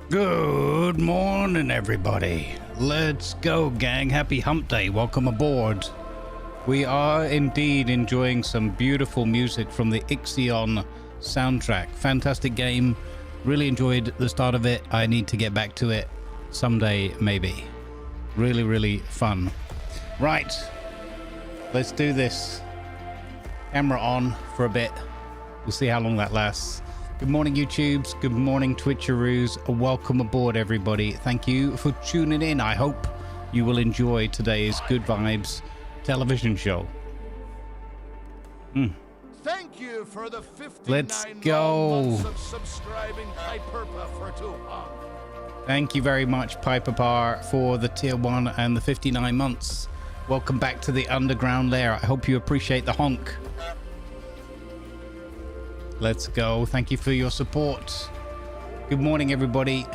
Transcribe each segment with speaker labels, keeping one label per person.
Speaker 1: Good morning, everybody. Let's go, gang. Happy hump day. Welcome aboard. We are indeed enjoying some beautiful music from the Ixion soundtrack. Fantastic game. Really enjoyed the start of it. I need to get back to it someday, maybe. Really, really fun. Right. Let's do this. Camera on for a bit. We'll see how long that lasts. Good morning, YouTubes. Good morning, Twitcheroos. Welcome aboard, everybody. Thank you for tuning in. I hope you will enjoy today's Good Vibes television show.
Speaker 2: Thank you for the 59
Speaker 1: Let's go.
Speaker 2: months of subscribing Hyperpa for Tupac.
Speaker 1: Thank you very much, Piper Par, for the tier 1 and the 59 months. Welcome back to the underground lair. I hope you appreciate the honk. Let's go. Thank you for your support. Good morning, everybody.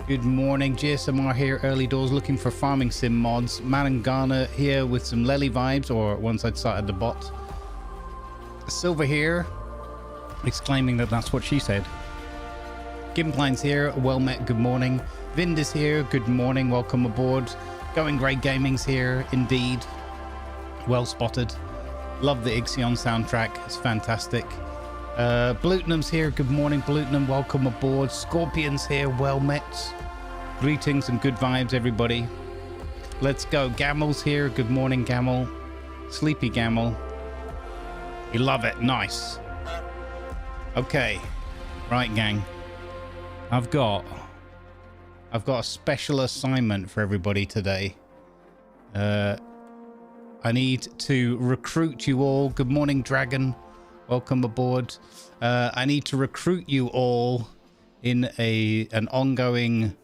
Speaker 1: Good morning. GSMR here, early doors, looking for farming sim mods. Malangana here with some Lely vibes, or once I'd started the bot. Silver here, exclaiming that that's what she said. Gimpline's here. Well met. Good morning. Vind is here. Good morning. Welcome aboard. Going Great Gaming's here, indeed. Well spotted. Love the Ixion soundtrack. It's fantastic. Blutenham's here. Good morning, Blutenham. Welcome aboard. Scorpion's here. Well met. Greetings and good vibes, everybody. Let's go. Gamel's here. Good morning, Gamel. Sleepy Gamel. You love it. Nice. Okay. Right, gang. I've got a special assignment for everybody today. I need to recruit you all. Good morning, Dragon. Welcome aboard. I need to recruit you all in an ongoing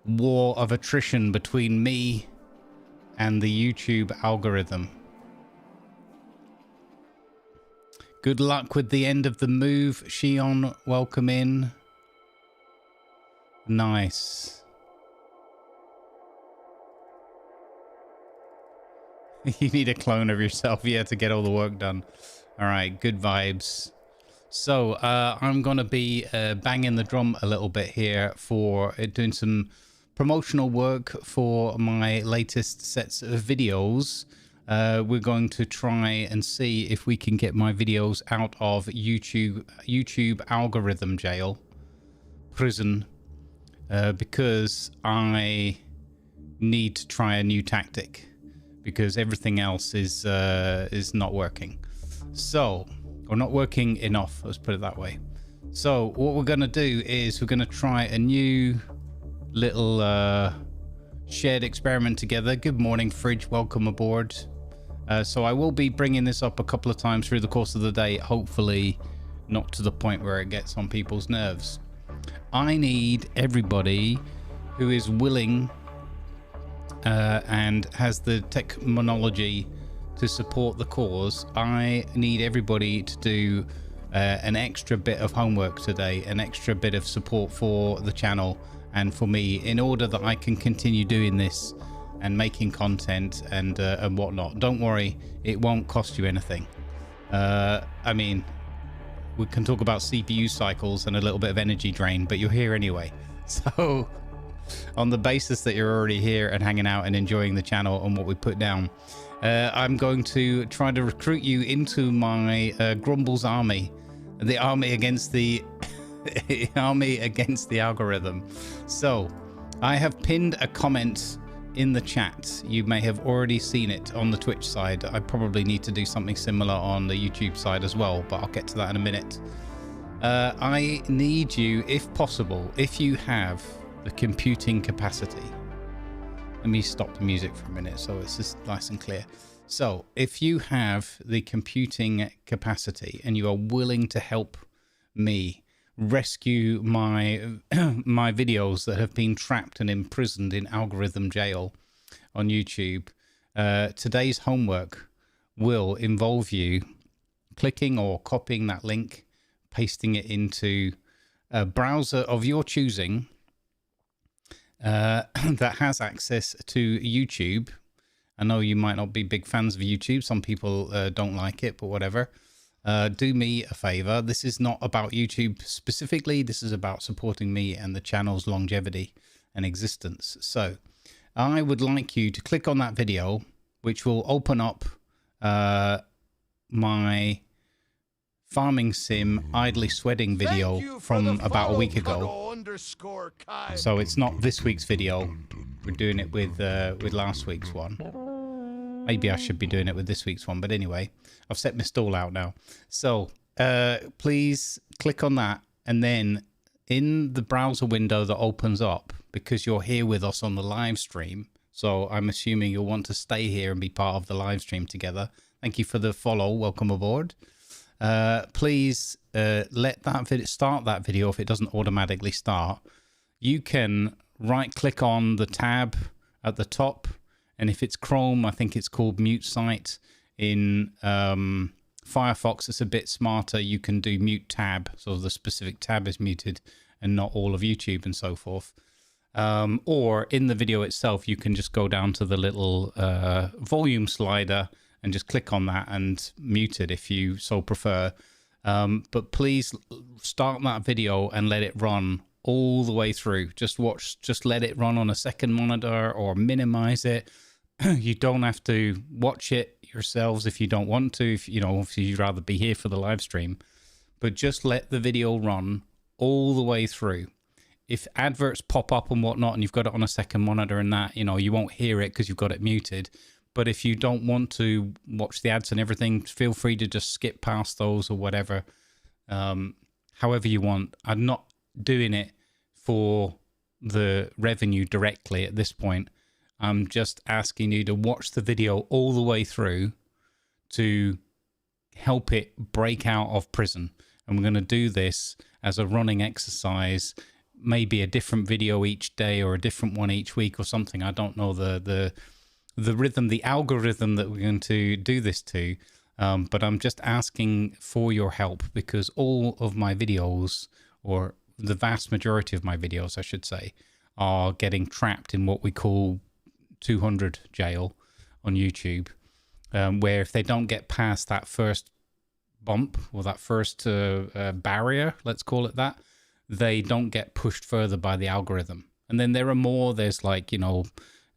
Speaker 1: war of attrition between me and the YouTube algorithm. Good luck with the end of the move, Shion. Welcome in. Nice. You need a clone of yourself, yeah, to get all the work done. All right, good vibes. So I'm going to be banging the drum a little bit here for doing some promotional work for my latest sets of videos. We're going to try and see if we can get my videos out of YouTube algorithm jail, prison, because I need to try a new tactic because everything else is not working. So, or not working enough, let's put it that way. So what we're going to do is we're going to try a new little shared experiment together. Good morning, Fridge. Welcome aboard. So I will be bringing this up a couple of times through the course of the day, hopefully not to the point where it gets on people's nerves. I need everybody who is willing and has the technology to support the cause. I need everybody to do an extra bit of homework today, an extra bit of support for the channel and for me, in order that I can continue doing this and making content and whatnot. Don't worry, it won't cost you anything. I mean, we can talk about CPU cycles and a little bit of energy drain, but you're here anyway. So on the basis that you're already here and hanging out and enjoying the channel and what we put down, I'm going to try to recruit you into my Grumbles army, the army against the army against the algorithm. So I have pinned a comment in the chat. You may have already seen it on the Twitch side. I probably need to do something similar on the YouTube side as well, but I'll get to that in a minute. I need you, if possible, if you have the computing capacity. Let me stop the music for a minute so it's just nice and clear. So if you have the computing capacity and you are willing to help me rescue my my videos that have been trapped and imprisoned in algorithm jail on YouTube, today's homework will involve you clicking or copying that link, pasting it into a browser of your choosing that has access to YouTube. I know you might not be big fans of YouTube. Some people don't like it, but whatever. do me a favor. This is not about YouTube specifically. This is about supporting me and the channel's longevity and existence. So I would like you to click on that video, which will open up my farming sim idly sweating video from about a week ago. So it's not this week's video. We're doing it with last week's one. Maybe I should be doing it with this week's one, but anyway, I've set my stall out now. So please click on that, and then in the browser window that opens up, because you're here with us on the live stream, so I'm assuming you'll want to stay here and be part of the live stream together. Thank you for the follow. Welcome aboard. Please let that video start that video if it doesn't automatically start. You can right click on the tab at the top, and if it's Chrome, I think it's called mute site. In Firefox, it's a bit smarter. You can do mute tab, so the specific tab is muted and not all of YouTube and so forth. Or in the video itself, you can just go down to the little volume slider and just click on that and mute it if you so prefer. But please start that video and let it run all the way through. Just let it run on a second monitor or minimize it. You don't have to watch it yourselves if you don't want to. If obviously you'd rather be here for the live stream, but just let the video run all the way through. If adverts pop up and whatnot, and you've got it on a second monitor and that, you won't hear it because you've got it muted. But if you don't want to watch the ads and everything, feel free to just skip past those or whatever, however you want. I'm not doing it for the revenue directly at this point. I'm just asking you to watch the video all the way through to help it break out of prison. And we're going to do this as a running exercise, maybe a different video each day or a different one each week or something. I don't know the rhythm, the algorithm that we're going to do this to, but I'm just asking for your help, because all of my videos, or the vast majority of my videos, I should say, are getting trapped in what we call 200 jail on YouTube, where if they don't get past that first bump or that first barrier, let's call it that, they don't get pushed further by the algorithm. And then there are more, there's like,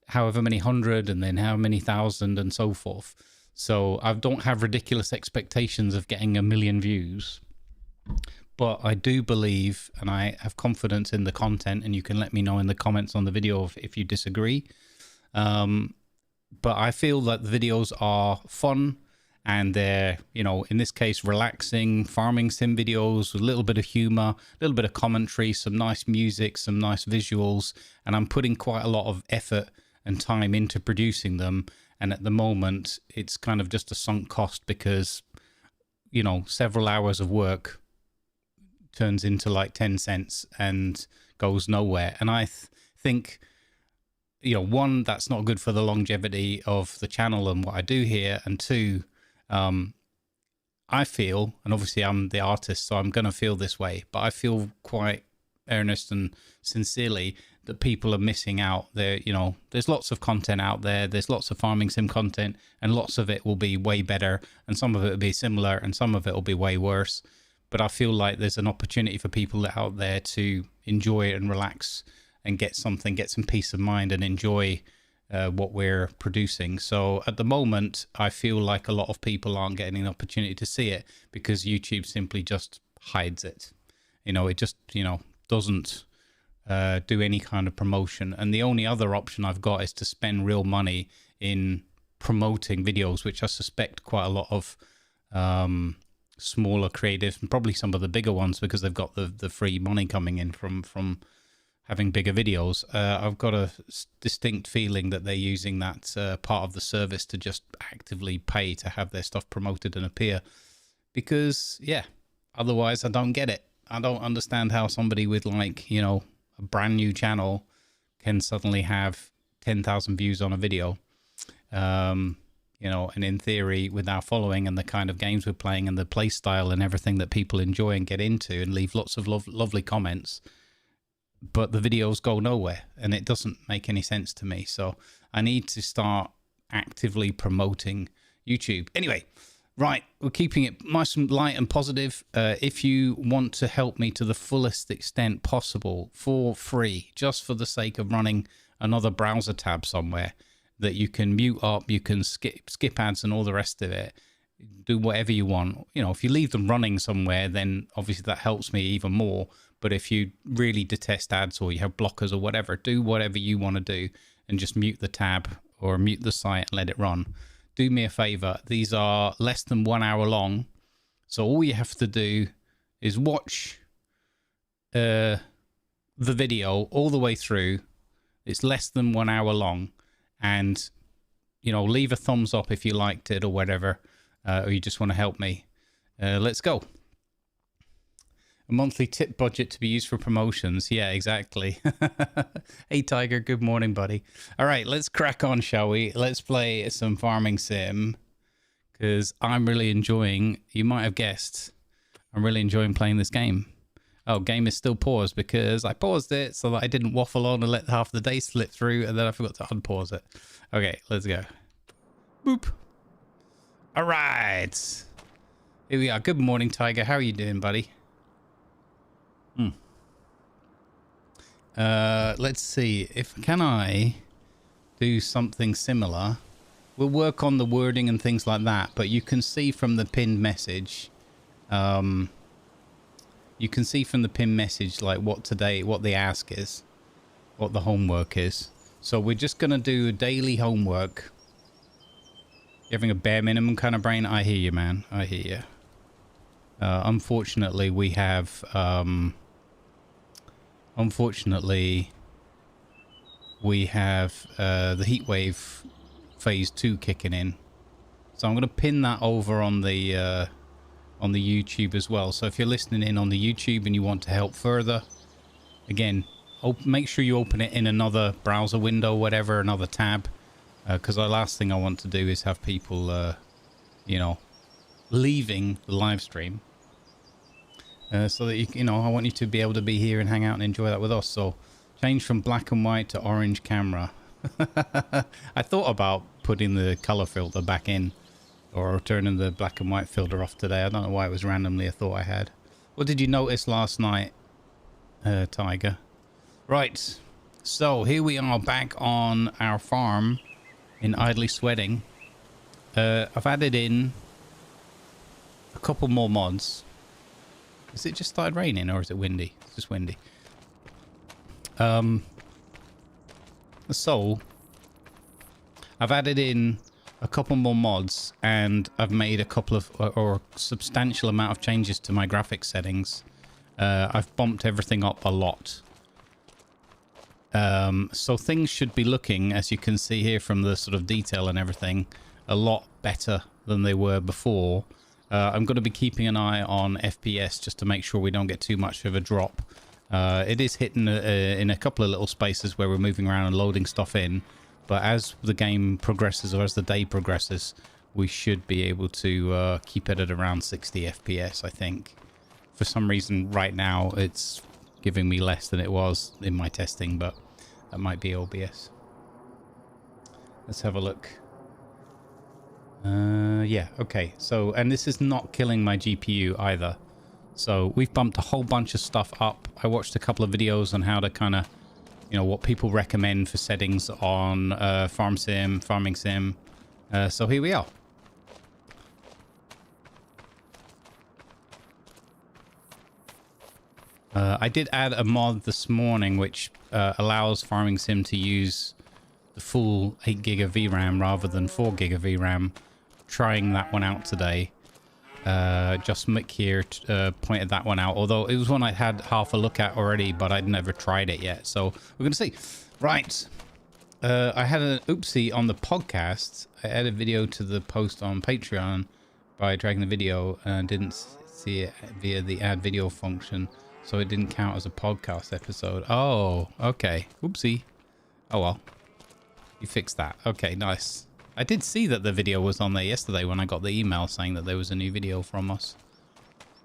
Speaker 1: however many hundred, and then how many thousand, and so forth. So I don't have ridiculous expectations of getting 1 million views, but I do believe, and I have confidence in the content, and you can let me know in the comments on the video if you disagree. But I feel that the videos are fun, and they're, in this case, relaxing farming sim videos with a little bit of humor, a little bit of commentary, some nice music, some nice visuals, and I'm putting quite a lot of effort and time into producing them. And at the moment, it's kind of just a sunk cost, because, several hours of work turns into like 10 cents and goes nowhere. And I think, one, that's not good for the longevity of the channel and what I do here. And two, I feel, and obviously I'm the artist, so I'm going to feel this way, but I feel quite earnest and sincerely that people are missing out. There's lots of content out there. There's lots of farming sim content, and lots of it will be way better, and some of it will be similar, and some of it will be way worse. But I feel like there's an opportunity for people out there to enjoy it and relax and get some peace of mind and enjoy what we're producing. So at the moment, I feel like a lot of people aren't getting an opportunity to see it because YouTube simply just hides it. It just, doesn't do any kind of promotion. And the only other option I've got is to spend real money in promoting videos, which I suspect quite a lot of smaller creatives, and probably some of the bigger ones, because they've got the free money coming in from having bigger videos. I've got a distinct feeling that they're using that part of the service to just actively pay to have their stuff promoted and appear. Because, yeah, otherwise I don't get it. I don't understand how somebody with, like, a brand new channel can suddenly have 10,000 views on a video. And in theory, with our following and the kind of games we're playing and the play style and everything that people enjoy and get into and leave lots of lovely comments, but the videos go nowhere, and it doesn't make any sense to me. So I need to start actively promoting YouTube. Anyway, Right, we're keeping it nice and light and positive. If you want to help me to the fullest extent possible for free, just for the sake of running another browser tab somewhere that you can mute up, you can skip ads and all the rest of it, do whatever you want. You know, if you leave them running somewhere, then obviously that helps me even more. But if you really detest ads or you have blockers or whatever, do whatever you want to do and just mute the tab or mute the site and let it run. Do me a favor. These are less than 1 hour long. So all you have to do is watch the video all the way through. It's less than 1 hour long. And, you know, leave a thumbs up if you liked it or whatever. Or you just want to help me. Let's go. A monthly tip budget to be used for promotions. Yeah, exactly. Hey, Tiger. Good morning, buddy. All right, let's crack on, shall we? Let's play some farming sim. Because I'm really enjoying, you might have guessed, I'm really enjoying playing this game. Oh, game is still paused because I paused it so that I didn't waffle on and let half the day slip through, and then I forgot to unpause it. Okay, let's go. Boop. All right. Here we are. Good morning, Tiger. How are you doing, buddy? Let's see. Can I do something similar? We'll work on the wording and things like that, but you can see from the pinned message, like what the ask is, what the homework is. So we're just going to do daily homework. You're having a bare minimum kind of brain? I hear you, man. I hear you. Unfortunately, we have, the heat wave phase 2 kicking in. So I'm going to pin that over on the YouTube as well. So if you're listening in on the YouTube and you want to help further, again, make sure you open it in another browser window, whatever, another tab, because the last thing I want to do is have people, you know, leaving the live stream. So that you know, I want you to be able to be here and hang out and enjoy that with us. So change from black and white to orange camera. I thought about putting the color filter back in or turning the black and white filter off today. I don't know why, it was randomly a thought I had. What did you notice last night, Tiger? Right, so here we are back on our farm in Idly Sweating. I've added in a couple more mods. Is it just started raining or is it windy? It's just windy. So I've added in a couple more mods and I've made a couple of or a substantial amount of changes to my graphics settings. I've bumped everything up a lot. So things should be looking, as you can see here from the sort of detail and everything, a lot better than they were before. I'm going to be keeping an eye on FPS just to make sure we don't get too much of a drop. It is hitting in a couple of little spaces where we're moving around and loading stuff in. But as the game progresses, or as the day progresses, we should be able to keep it at around 60 FPS, I think. For some reason, right now, it's giving me less than it was in my testing, but that might be OBS. Let's have a look. Yeah, okay. So, and this is not killing my GPU either. So we've bumped a whole bunch of stuff up. I watched a couple of videos on how to kind of, you know, what people recommend for settings on farming sim. So here we are. I did add a mod this morning which allows farming sim to use the full 8 gig of VRAM rather than 4 gig of VRAM. Trying that one out today. Just Mick here pointed that one out, although it was one I had half a look at already, but I'd never tried it yet, so we're gonna see. Right, I had an oopsie on the podcast. I added a video to the post on Patreon by dragging the video and didn't see it via the add video function, so it didn't count as a podcast episode. Oh, okay. Oopsie. Oh well, you fixed that. Okay, nice. I did see that the video was on there yesterday when I got the email saying that there was a new video from us.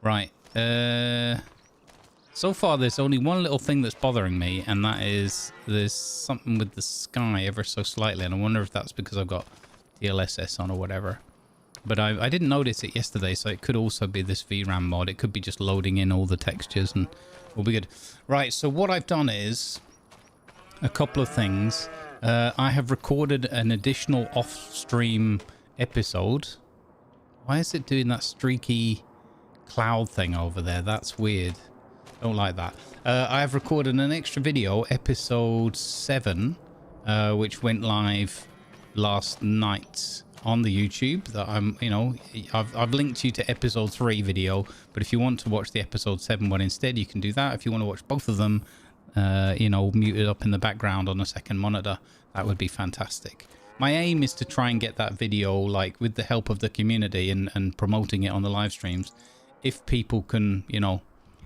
Speaker 1: Right. So far, there's only one little thing that's bothering me, and that is there's something with the sky ever so slightly, and I wonder if that's because I've got DLSS on or whatever. But I didn't notice it yesterday, so it could also be this VRAM mod. It could be just loading in all the textures and we'll be good. Right, so what I've done is a couple of things. I have recorded an additional off-stream episode. Why is it doing that streaky cloud thing over there? That's weird. Don't like that. I have recorded an extra video, episode 7, which went live last night on the YouTube. That I've linked you to episode 3 video, but if you want to watch the episode 7 one instead, you can do that. If you want to watch both of them, muted up in the background on a second monitor, that would be fantastic. My aim is to try and get that video, like, with the help of the community and promoting it on the live streams. If people can,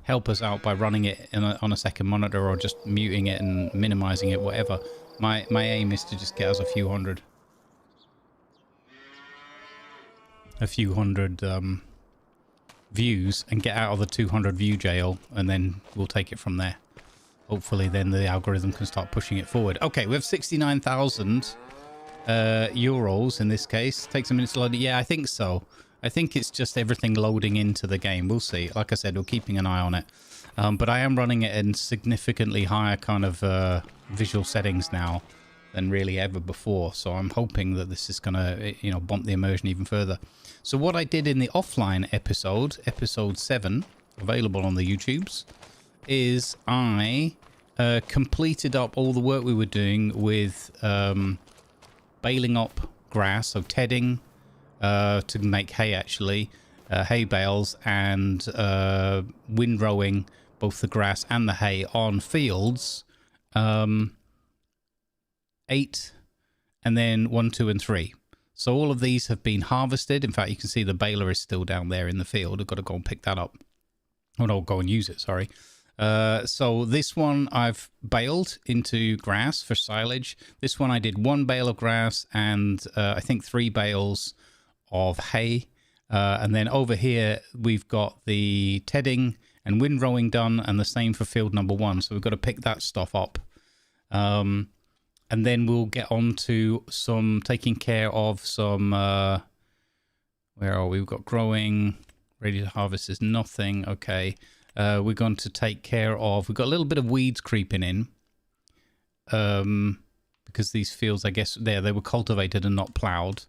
Speaker 1: help us out by running it on a second monitor or just muting it and minimizing it, whatever. My aim is to just get us a few hundred views and get out of the 200 view jail, and then we'll take it from there. Hopefully then the algorithm can start pushing it forward. Okay, we have 69,000 euros in this case. Takes a minute to load it. Yeah, I think so. I think it's just everything loading into the game. We'll see. Like I said, we're keeping an eye on it. But I am running it in significantly higher kind of visual settings now than really ever before. So I'm hoping that this is going to, bump the immersion even further. So what I did in the offline episode, episode 7, available on the YouTubes, is I completed up all the work we were doing with baling up grass, so tedding, to make hay, actually, hay bales, and windrowing both the grass and the hay on fields 8, and then 1, 2, and 3. So all of these have been harvested. In fact, you can see the baler is still down there in the field. I've got to go and pick that up. Oh no, go and use it, sorry. So this one I've baled into grass for silage. This one I did 1 bale of grass and I think 3 bales of hay. And then over here we've got the tedding and windrowing done, and the same for field number 1. So we've got to pick that stuff up. And then we'll get on to some taking care of some where are we? We've got growing, ready to harvest is nothing. Okay. We're going to take care of, we've got a little bit of weeds creeping in, because these fields, I guess, they were cultivated and not plowed,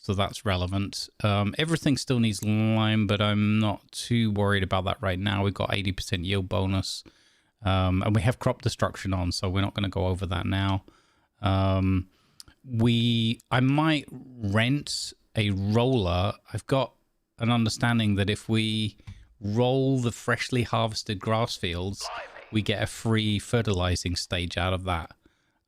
Speaker 1: so that's relevant. Everything still needs lime, but I'm not too worried about that right now. We've got 80% yield bonus, and we have crop destruction on, so we're not going to go over that now. I might rent a roller. I've got an understanding that if we roll the freshly harvested grass fields, we get a free fertilizing stage out of that.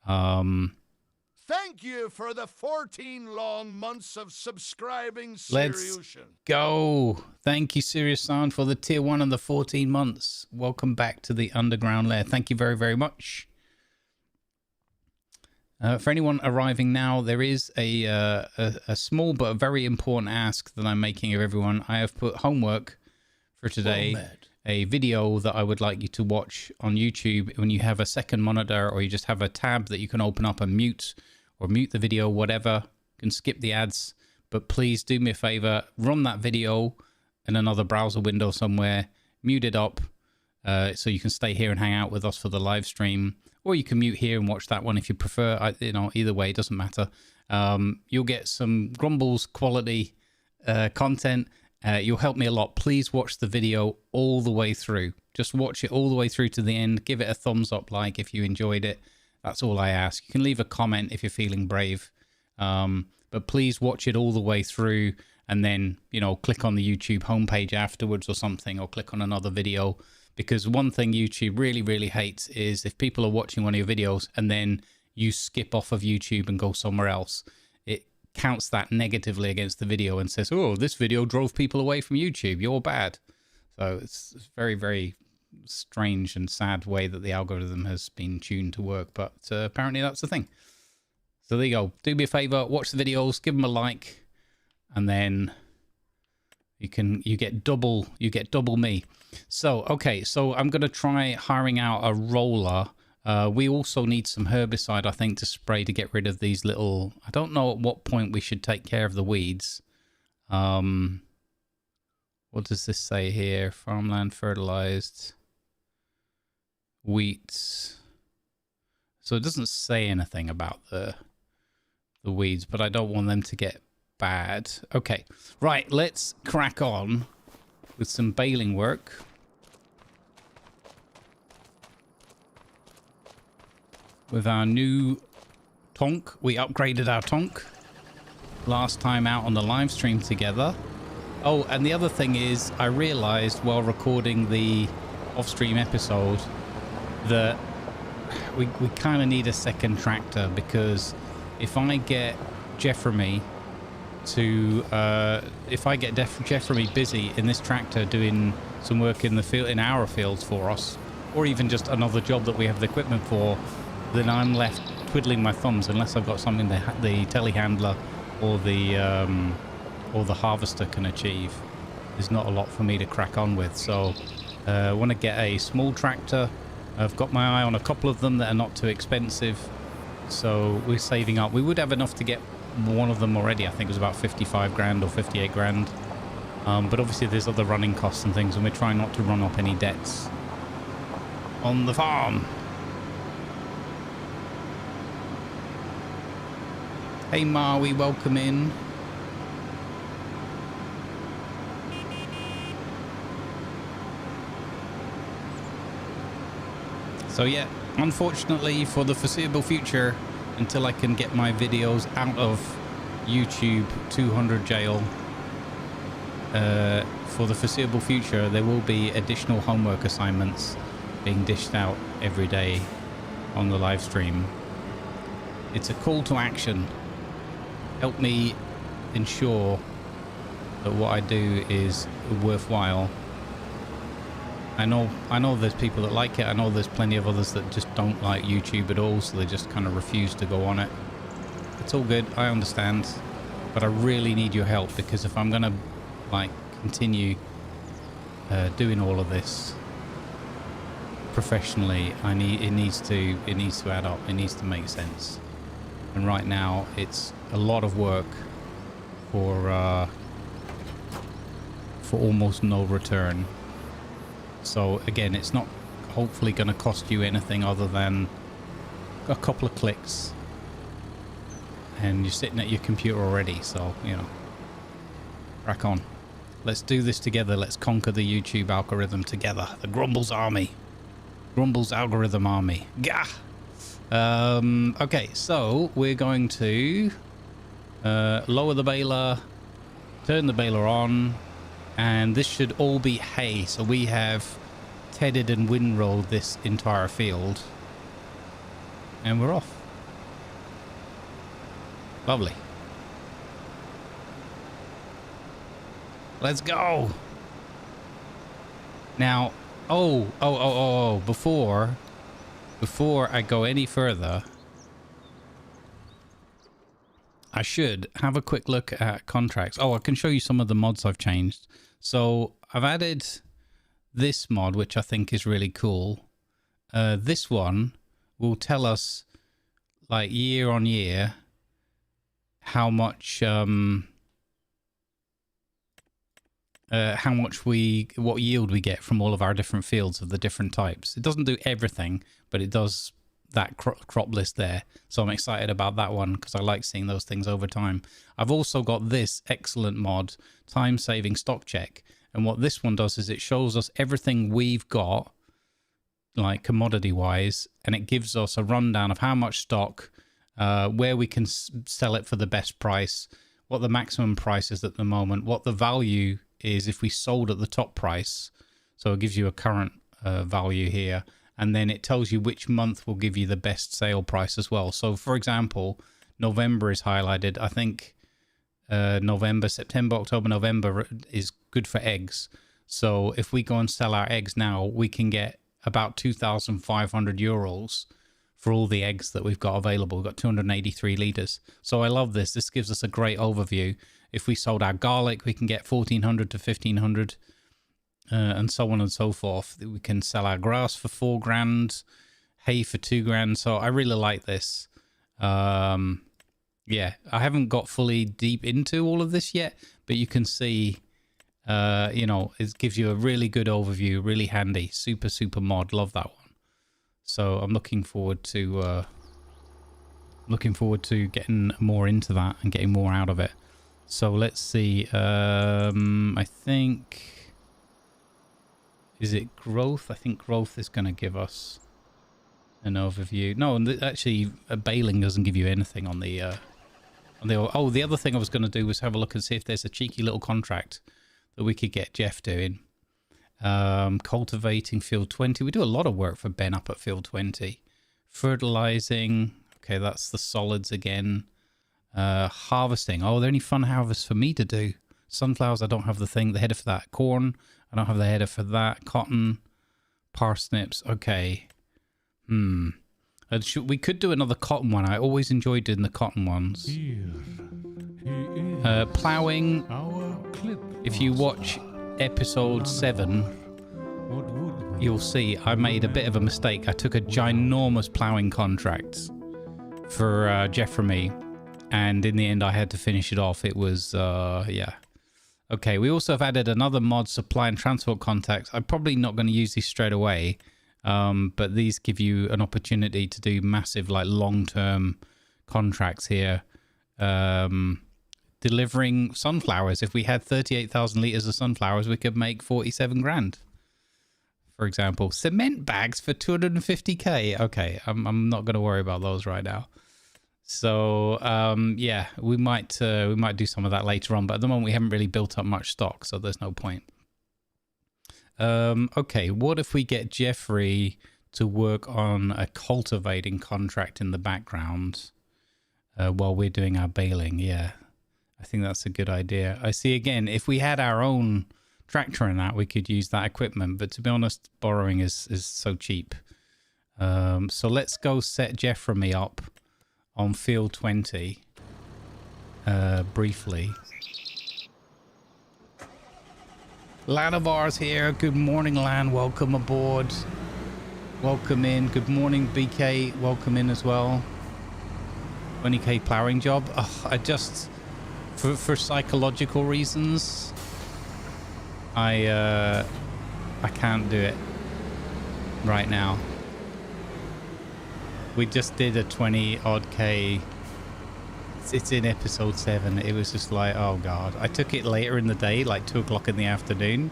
Speaker 2: Thank you for the 14 long months of subscribing,
Speaker 1: Let's
Speaker 2: Siriusian.
Speaker 1: go. Thank you, Serious Sound, for the tier 1 and the 14 months. Welcome back to the underground lair. Thank you very, very much. For anyone arriving now, there is a small but very important ask that I'm making of everyone. I have put homework for today, a video that I would like you to watch on YouTube when you have a second monitor, or you just have a tab that you can open up and mute, or mute the video, whatever. You can skip the ads, but please do me a favor, run that video in another browser window somewhere, mute it up, so you can stay here and hang out with us for the live stream, or you can mute here and watch that one if you prefer. Either way, it doesn't matter. You'll get some Grumbles quality content. You'll help me a lot. Please watch the video all the way through. Just watch it all the way through to the end. Give it a thumbs up like if you enjoyed it. That's all I ask. You can leave a comment if you're feeling brave. But please watch it all the way through, and then, click on the YouTube homepage afterwards or something, or click on another video. Because one thing YouTube really, really hates is if people are watching one of your videos and then you skip off of YouTube and go somewhere else. It counts that negatively against the video and says, oh, this video drove people away from YouTube. You're bad. So it's very, very strange and sad way that the algorithm has been tuned to work. But apparently that's the thing. So there you go. Do me a favor, watch the videos, give them a like, and then you get double me. So okay, so I'm gonna try hiring out a roller. We also need some herbicide, I think, to spray to get rid of these little, I don't know at what point we should take care of the weeds. What does this say here? Farmland fertilized, wheat. So it doesn't say anything about the weeds, but I don't want them to get bad. Okay, right, let's crack on with some baling work. With our new tonk. We upgraded our tonk last time out on the live stream together. Oh, and the other thing is, I realized while recording the off-stream episode that we kind of need a second tractor, because if I get Jeffremy busy in this tractor doing some work in the field, in our fields for us, or even just another job that we have the equipment for, then I'm left twiddling my thumbs unless I've got something that the telehandler or the harvester can achieve. There's not a lot for me to crack on with, so I want to get a small tractor. I've got my eye on a couple of them that are not too expensive, so we're saving up. We would have enough to get one of them already. I think it was about 55 grand or 58 grand, but obviously there's other running costs and things, and we're trying not to run up any debts on the farm. Hey Maui, welcome in. So yeah, unfortunately for the foreseeable future, until I can get my videos out of YouTube 200 jail, for the foreseeable future, there will be additional homework assignments being dished out every day on the live stream. It's a call to action. Help me ensure that what I do is worthwhile. I know there's people that like it. I know there's plenty of others that just don't like YouTube at all, so they just kind of refuse to go on it. It's all good, I understand, but I really need your help, because if I'm gonna like continue doing all of this professionally, it needs to add up. It needs to make sense. And right now it's a lot of work for almost no return. So again, it's not hopefully going to cost you anything other than a couple of clicks, and you're sitting at your computer already. So, you know, crack on. Let's do this together. Let's conquer the YouTube algorithm together. The Grumbles army. Grumbles algorithm army. Gah! Okay, so we're going to lower the baler, turn the baler on, and this should all be hay. So we have tedded and windrowed this entire field, and we're off. Lovely. Let's go. Now, before I go any further, I should have a quick look at contracts. Oh, I can show you some of the mods I've changed. So I've added this mod, which I think is really cool. This one will tell us, like, year on year how much what yield we get from all of our different fields of the different types. It doesn't do everything, but it does that crop list there. So I'm excited about that one, because I like seeing those things over time. I've also got this excellent mod, time saving stock check, and what this one does is it shows us everything we've got, like commodity wise, and it gives us a rundown of how much stock, where we can sell it for the best price, what the maximum price is at the moment, what the value is if we sold at the top price. So it gives you a current value here, and then it tells you which month will give you the best sale price as well. So for example, November is highlighted. I think November, September, October, November is good for eggs. So if we go and sell our eggs now, we can get about 2,500 euros for all the eggs that we've got available. We've got 283 litres. So I love this. This gives us a great overview. If we sold our garlic, we can get 1,400 to 1,500, and so on and so forth. We can sell our grass for 4 grand, hay for 2 grand. So I really like this. yeah, I haven't got fully deep into all of this yet, but you can see, you know, it gives you a really good overview, really handy, super mod. Love that one. So I'm looking forward to getting more into that and getting more out of it. So let's see. I think, is it growth? I think growth is going to give us an overview. No, actually, BALING doesn't give you anything on the. Oh, the other thing I was going to do was have a look and see if there's a cheeky little contract that we could get Jeff doing. Cultivating field 20. We do a lot of work for Ben up at field 20. Fertilizing. Okay, that's the solids again. Harvesting. Oh, are there any fun harvests for me to do? Sunflowers, I don't have the header for that. Corn, I don't have the header for that. Cotton, parsnips. Okay. We could do another cotton one. I always enjoyed doing the cotton ones. Ploughing. If you watch episode 7, you'll see I made a bit of a mistake. I took a ginormous ploughing contract for Jeff from me, and in the end I had to finish it off. It was yeah. Okay, we also have added another mod, supply and transport contacts. I'm probably not going to use these straight away, but these give you an opportunity to do massive, like, long-term contracts here. Delivering sunflowers. If we had 38,000 liters of sunflowers, we could make 47 grand. For example, cement bags for 250k. Okay, I'm not going to worry about those right now. So yeah, we might do some of that later on, but at the moment we haven't really built up much stock, so there's no point. Okay, what if we get Jeffrey to work on a cultivating contract in the background while we're doing our baling? Yeah, I think that's a good idea. I see, again, if we had our own tractor and that, we could use that equipment, but to be honest, borrowing is so cheap. So let's go set Jeffrey up on field 20 briefly. Lanovar's here. Good morning, Lan. Welcome aboard. Welcome in. Good morning, BK. Welcome in as well. 20k ploughing job. Oh, I just, for psychological reasons, I can't do it right now. We just did a 20 odd K. It's in episode 7. It was just like, oh god. I took it later in the day, like 2 o'clock in the afternoon,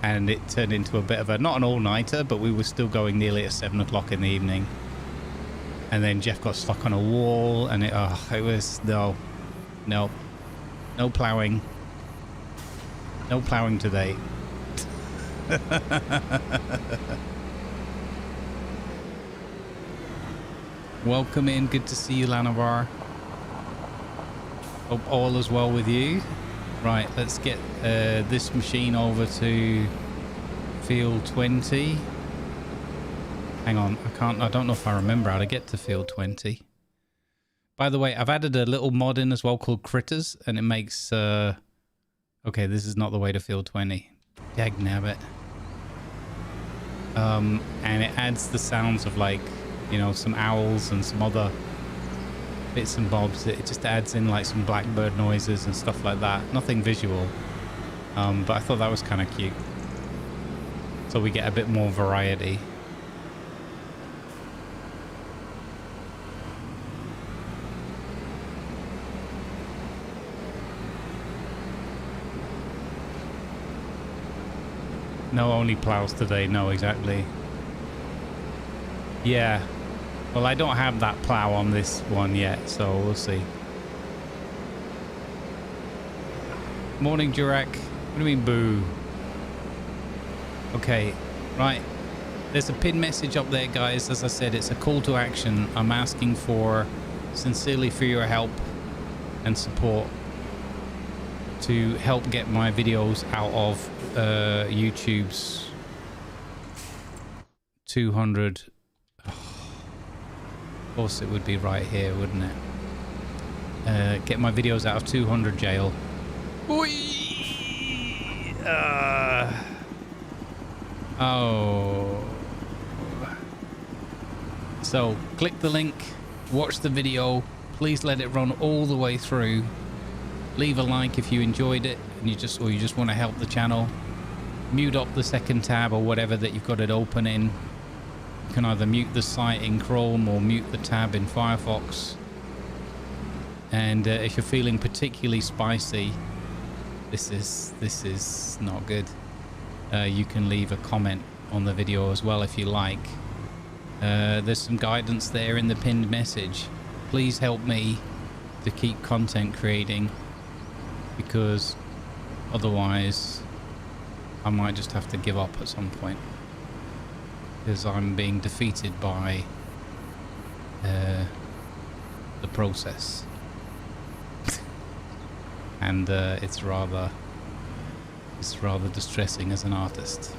Speaker 1: and it turned into a bit of a, not an all-nighter, but we were still going nearly at 7 o'clock in the evening. And then Jeff got stuck on a wall, and it was, no ploughing. No ploughing today. Welcome in. Good to see you, Lanovar. Hope all is well with you. Right, let's get this machine over to field 20. Hang on, I don't know if I remember how to get to field 20. By the way, I've added a little mod in as well called Critters, and it makes... okay, this is not the way to field 20. Dagnabbit. And it adds the sounds of, like, you know, some owls and some other bits and bobs. It just adds in, like, some blackbird noises and stuff like that. Nothing visual. But I thought that was kind of cute. So we get a bit more variety. No, only plows today. No, exactly. Yeah. Well, I don't have that plow on this one yet, so we'll see. Morning, Jurek. What do you mean, boo? Okay, right. There's a pin message up there, guys. As I said, it's a call to action. I'm asking sincerely for your help and support to help get my videos out of YouTube's 200. Of course, it would be right here, wouldn't it? Get my videos out of 200 jail. Oh. So, click the link, watch the video, Please let it run all the way through. Leave a like if you enjoyed it and you just want to help the channel. Mute up the second tab or whatever that you've got it open in. You can either mute the site in Chrome or mute the tab in Firefox. And if you're feeling particularly spicy, this is not good. You can leave a comment on the video as well if you like. There's some guidance there in the pinned message. Please help me to keep content creating, because otherwise I might just have to give up at some point, because I'm being defeated by the process. And it's rather distressing as an artist.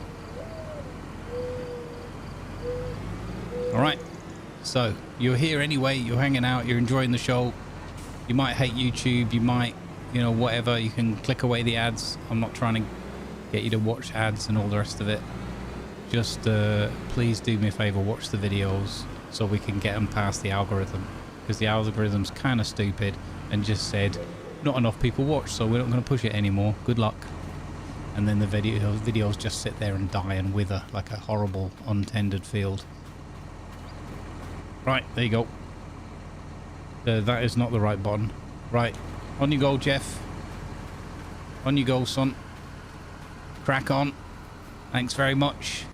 Speaker 1: All right, so you're here anyway, you're hanging out, you're enjoying the show. You might hate YouTube, you might, you know, whatever. You can click away the ads. I'm not trying to get you to watch ads and all the rest of it. Just please do me a favor, watch the videos so we can get them past the algorithm, because the algorithm's kind of stupid and just said not enough people watch, so we're not going to push it anymore. Good luck. And then the videos just sit there and die and wither like a horrible untended field. Right, there you go. That is not the right button. Right, on you go, Jeff. On you go, son. Crack on. Thanks very much.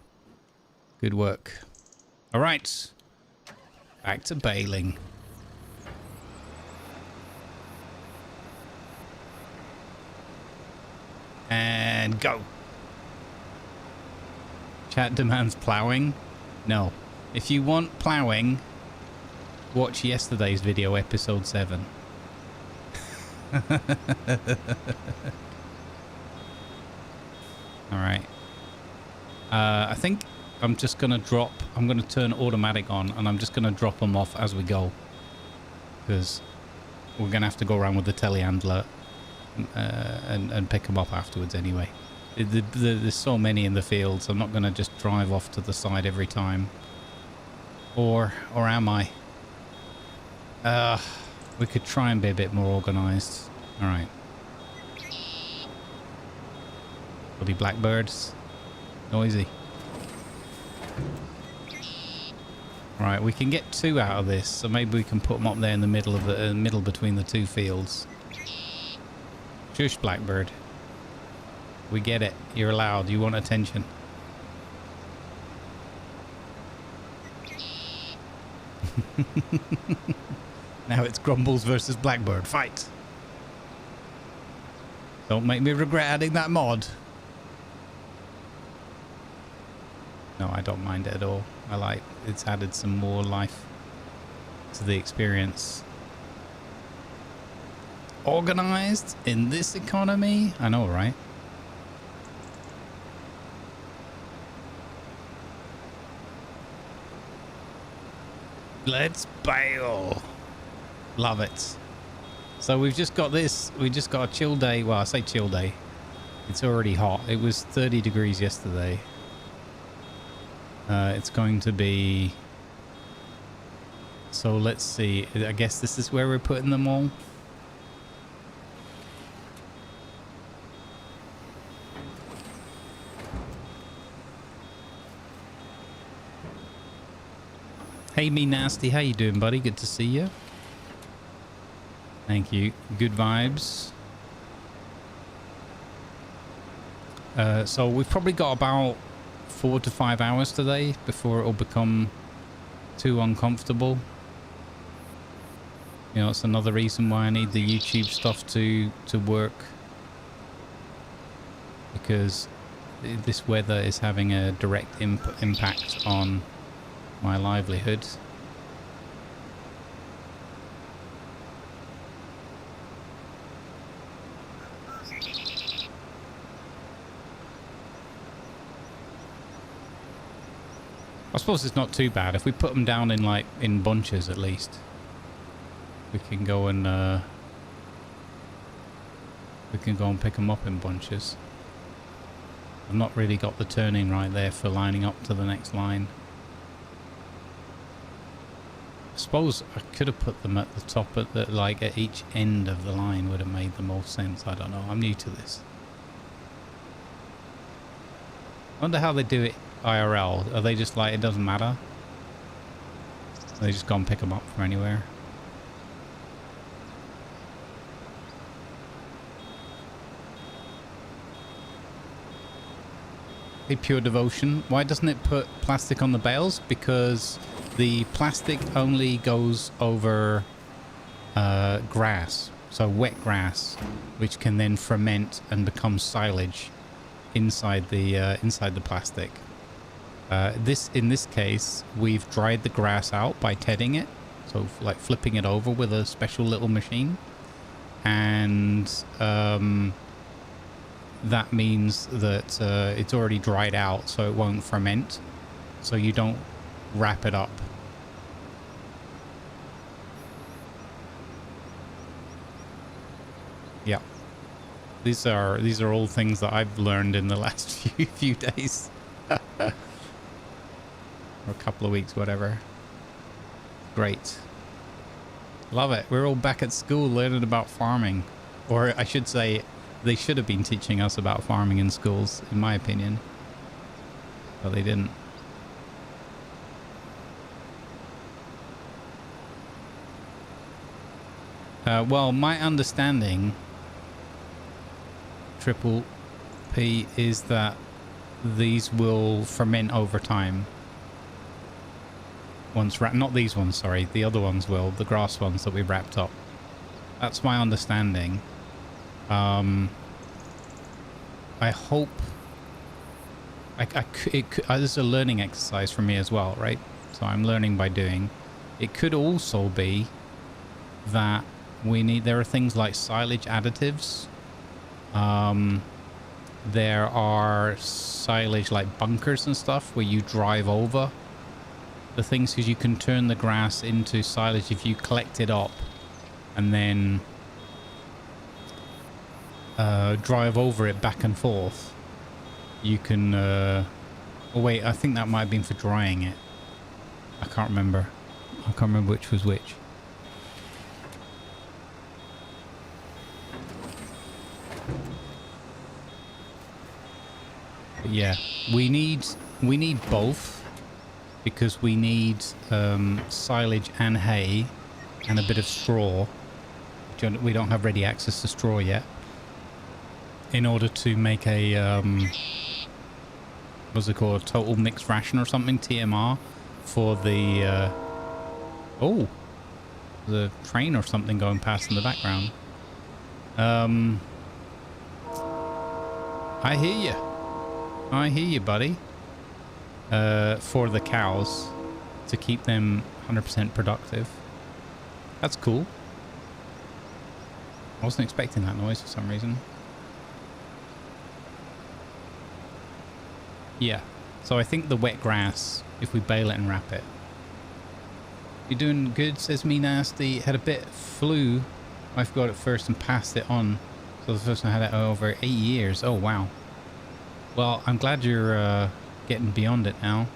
Speaker 1: Good work. All right, back to baling. And go. Chat demands plowing. No. If you want plowing, watch yesterday's video, episode 7. Alright. I think I'm just going to I'm going to turn automatic on, and I'm just going to drop them off as we go, because we're going to have to go around with the telehandler and pick them up afterwards anyway. There's so many in the fields, I'm not going to just drive off to the side every time. Or am I? We could try and be a bit more organised. Alright. Bloody blackbirds. Noisy. Right, we can get 2 out of this, so maybe we can put them up there in the middle of the middle between the 2 fields. Shush, blackbird. We get it. You're allowed. You want attention. Now it's Grumbles versus Blackbird. Fight! Don't make me regret adding that mod. No, I don't mind it at all. I like it's added some more life to the experience. Organized in this economy? I know, right? Let's bail. Love it. So we've just got this. We just got a chill day. Well, I say chill day. It's already hot. It was 30 degrees yesterday. It's going to be... So let's see. I guess this is where we're putting them all. Hey, me nasty. How you doing, buddy? Good to see you. Thank you. Good vibes. So we've probably got about 4 to 5 hours today before it'll become too uncomfortable. You know, it's another reason why I need the YouTube stuff to work, because this weather is having a direct impact on my livelihood. I suppose it's not too bad if we put them down in bunches. At least we can go and pick them up in bunches. I've not really got the turning right there for lining up to the next line. I suppose I could have put them at the top, at the, like at each end of the line would have made the most sense. I don't know. I'm new to this. I wonder how they do it IRL. Are they just like, it doesn't matter? They just go and pick them up from anywhere? A pure devotion. Why doesn't it put plastic on the bales? Because the plastic only goes over grass, so wet grass, which can then ferment and become silage inside the plastic. In this case, we've dried the grass out by tedding it, so like flipping it over with a special little machine, and that means that it's already dried out, so it won't ferment, so you don't wrap it up. Yeah, these are all things that I've learned in the last few days. Or a couple of weeks, whatever. Great. Love it. We're all back at school learning about farming. Or I should say, they should have been teaching us about farming in schools, in my opinion. But they didn't. Well, my understanding, Triple P, is that these will ferment over time. Once not these ones, sorry, the other ones will, the grass ones that we wrapped up. That's my understanding. I hope this is a learning exercise for me as well, right? So I'm learning by doing. It could also be that there are things like silage additives. There are silage like bunkers and stuff where you drive over the things, because you can turn the grass into silage if you collect it up and then drive over it back and forth. You can oh wait, I think that might have been for drying it. I can't remember which was which. But yeah, we need both, because we need silage and hay and a bit of straw. We don't have ready access to straw yet, in order to make a what's it called, total mixed ration or something, TMR, for the oh, the train or something going past in the background. I hear you, buddy. For the cows, to keep them 100% productive. That's cool. I wasn't expecting that noise for some reason. Yeah, so I think the wet grass, if we bale it and wrap it. You're doing good, says Me Nasty. Had a bit flu. I forgot it first and passed it on. So the first one had it over 8 years. Oh, wow. Well, I'm glad you're getting beyond it now.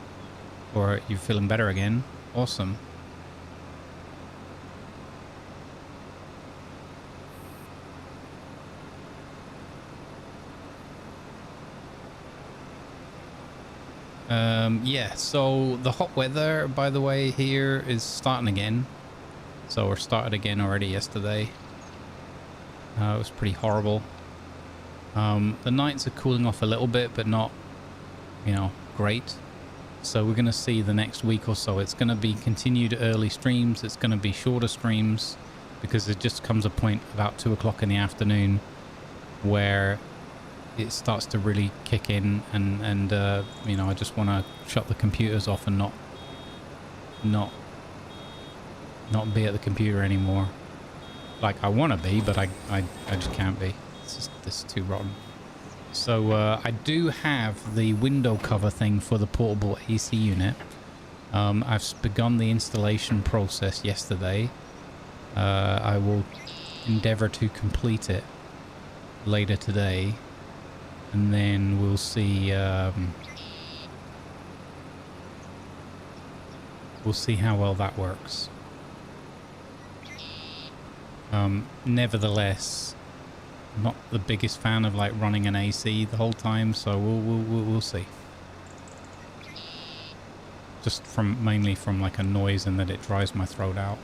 Speaker 1: Or you're feeling better again. Awesome. Yeah, so the hot weather, by the way, here is starting again. So we're started again already yesterday. It was pretty horrible. The nights are cooling off a little bit, but not, you know, great. So we're going to see the next week or so. It's going to be continued early streams. It's going to be shorter streams, because it just comes a point about 2 o'clock in the afternoon where it starts to really kick in, and you know, I just want to shut the computers off and not be at the computer anymore. Like I want to be, but I just can't be. This is too rotten. So I do have the window cover thing for the portable AC unit. I've begun the installation process yesterday. I will endeavor to complete it later today, and then we'll see how well that works. Nevertheless, I'm not the biggest fan of like running an AC the whole time, so we'll see. Just mainly from like a noise and that it dries my throat out.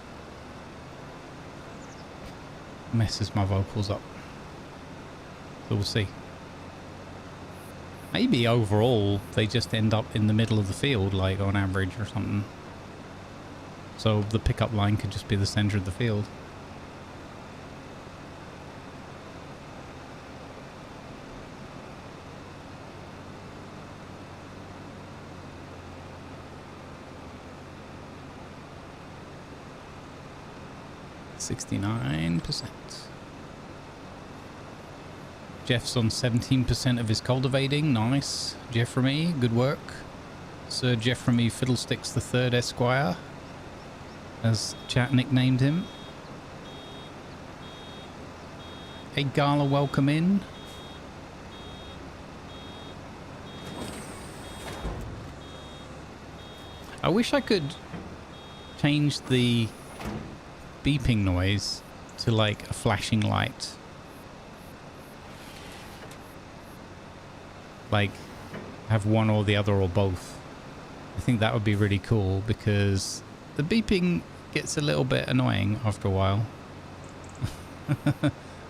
Speaker 1: Messes my vocals up. So we'll see. Maybe overall they just end up in the middle of the field, like on average or something. So the pickup line could just be the center of the field. %69. Jeff's on 17% of his cultivating. Nice. Jeffremy, good work. Sir Jeffremy Fiddlesticks the Third Esquire, as chat nicknamed him. Hey Gala, welcome in. I wish I could change the beeping noise to like a flashing light. Like have one or the other or both. I think that would be really cool because the beeping gets a little bit annoying after a while.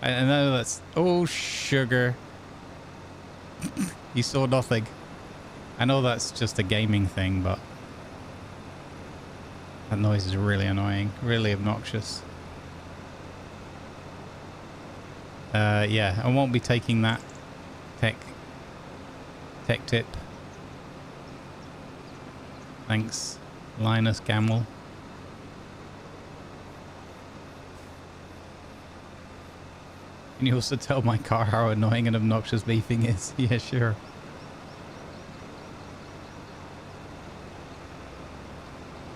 Speaker 1: I know that's... Oh, sugar. You saw nothing. I know that's just a gaming thing, but that noise is really annoying, really obnoxious. Yeah, I won't be taking that tech tip. Thanks, Linus Gamel. Can you also tell my car how annoying and obnoxious beeping is? Yeah, sure.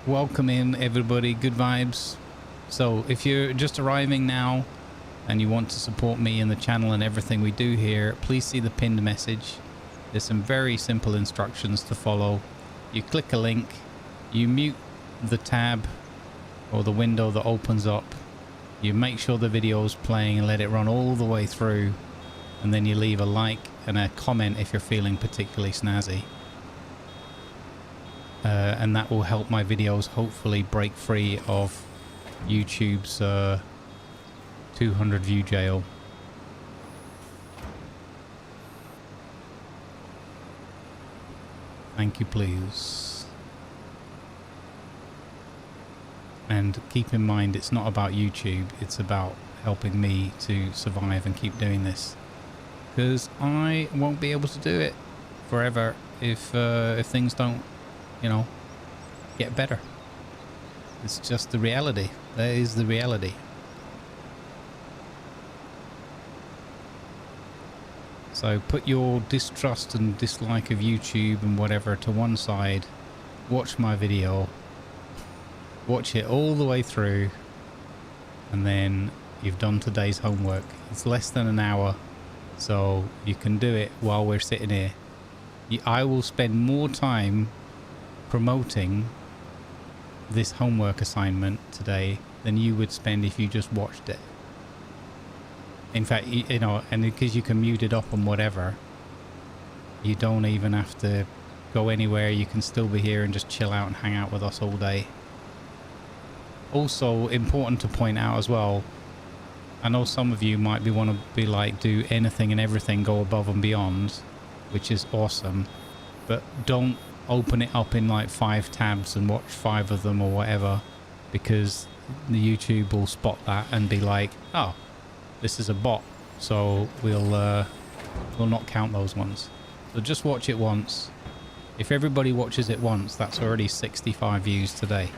Speaker 1: Welcome in, everybody. Good vibes. So if you're just arriving now and you want to support me and the channel and everything we do here, please see the pinned message. There's some very simple instructions to follow. You click a link, you mute the tab or the window that opens up. You make sure the video is playing and let it run all the way through, and then you leave a like and a comment if you're feeling particularly snazzy. And that will help my videos hopefully break free of YouTube's 200 view jail. Thank you, please. And keep in mind, it's not about YouTube, it's about helping me to survive and keep doing this. Because I won't be able to do it forever if things don't, you know, get better. It's just the reality. That is the reality. So put your distrust and dislike of YouTube and whatever to one side. Watch my video. Watch it all the way through. And then you've done today's homework. It's less than an hour. So you can do it while we're sitting here. I will spend more time promoting this homework assignment today than you would spend if you just watched it. In fact, you know, and because you can mute it up and whatever, you don't even have to go anywhere. You can still be here and just chill out and hang out with us all day. Also important to point out as well, I know some of you might want to be like, do anything and everything, go above and beyond, which is awesome, but don't open it up in like 5 tabs and watch 5 of them or whatever, because the YouTube will spot that and be like, oh, this is a bot, so we'll not count those ones. So just watch it once. If everybody watches it once, that's already 65 views today.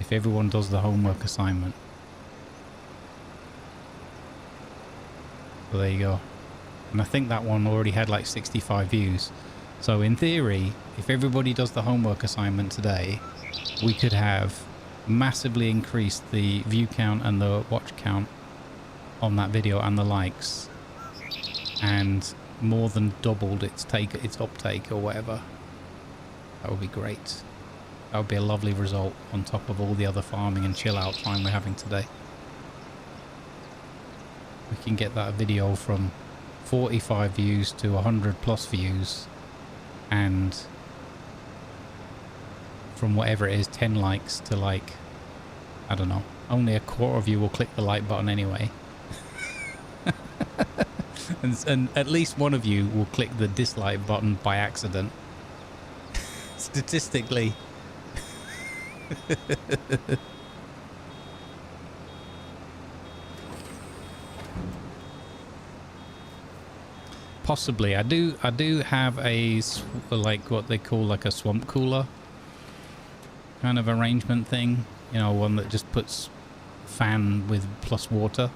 Speaker 1: If everyone does the homework assignment. So there you go. And I think that one already had like 65 views. So in theory, if everybody does the homework assignment today, we could have massively increased the view count and the watch count on that video and the likes, and more than doubled its uptake or whatever. That would be great. That would be a lovely result on top of all the other farming and chill out time we're having today. we can get that video from 45 views to 100 plus views, and from whatever it is, 10 likes to like, I don't know, only a quarter of you will click the like button anyway. and at least one of you will click the dislike button by accident. Statistically. Possibly. I do have a, like, what they call like a swamp cooler kind of arrangement thing, you know, one that just puts fan with plus water,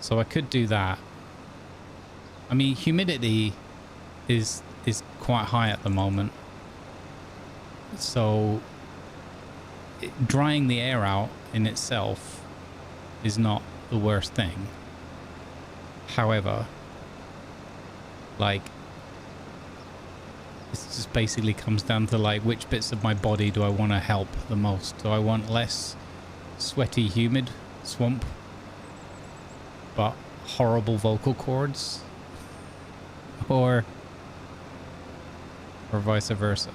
Speaker 1: so I could do that. I mean, humidity is quite high at the moment, so drying the air out in itself is not the worst thing. However, like, this just basically comes down to like, which bits of my body do I want to help the most? Do I want less sweaty, humid swamp, but horrible vocal cords, or vice versa?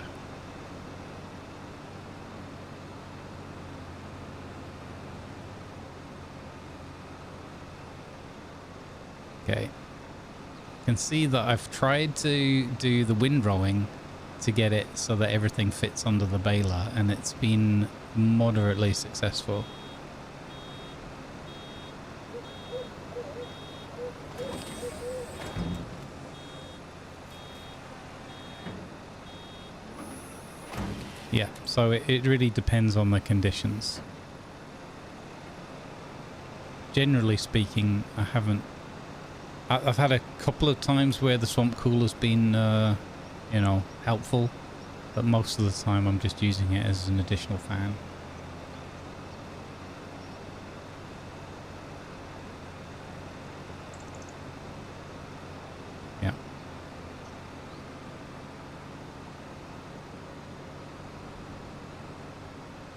Speaker 1: Okay. You can see that I've tried to do the windrowing to get it so that everything fits under the baler, and it's been moderately successful. Yeah, so it really depends on the conditions. Generally speaking, I've had a couple of times where the swamp cooler's been, you know, helpful, but most of the time I'm just using it as an additional fan. Yeah.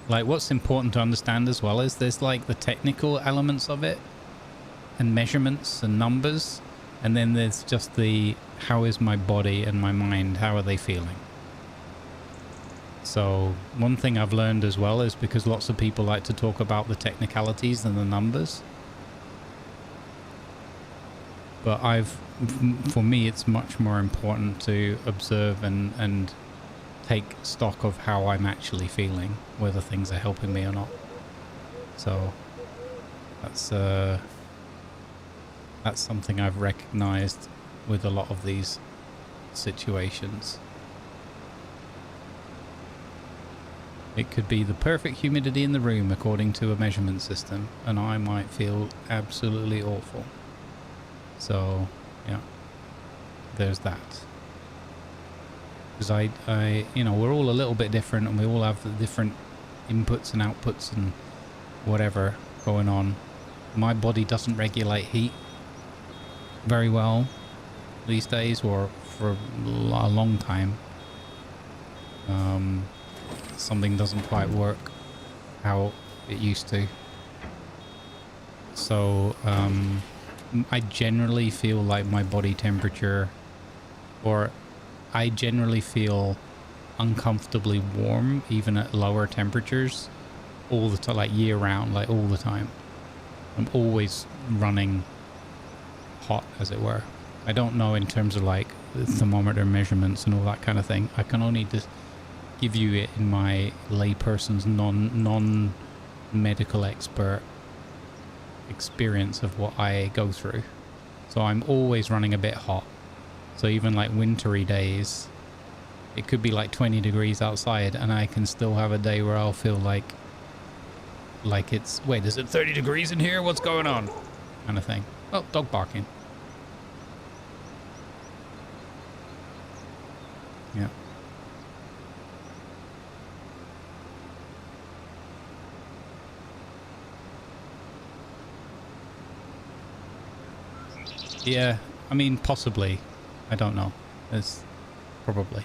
Speaker 1: Like, what's important to understand as well is there's like the technical elements of it, and measurements and numbers, and then there's just the, how is my body and my mind, how are they feeling? So one thing I've learned as well is, because lots of people like to talk about the technicalities and the numbers, but for me it's much more important to observe and take stock of how I'm actually feeling, whether things are helping me or not. So that's something I've recognized with a lot of these situations. It could be the perfect humidity in the room according to a measurement system, and I might feel absolutely awful. So, yeah, there's that. Because I, you know, we're all a little bit different, and we all have the different inputs and outputs and whatever going on. My body doesn't regulate heat very well these days, or for a long time. Something doesn't quite work how it used to. So I generally feel like my body temperature, or I generally feel uncomfortably warm even at lower temperatures all the time, like year round, like all the time. I'm always running hot, as it were. I don't know in terms of like thermometer measurements and all that kind of thing. I can only just give you it in my layperson's non-medical expert experience of what I go through. So I'm always running a bit hot. So even like wintry days, it could be like 20 degrees outside, and I can still have a day where I'll feel like it's, wait, is it 30 degrees in here? What's going on? Kind of thing. Oh, dog barking. Yeah. Yeah, I mean, possibly. I don't know. There's probably.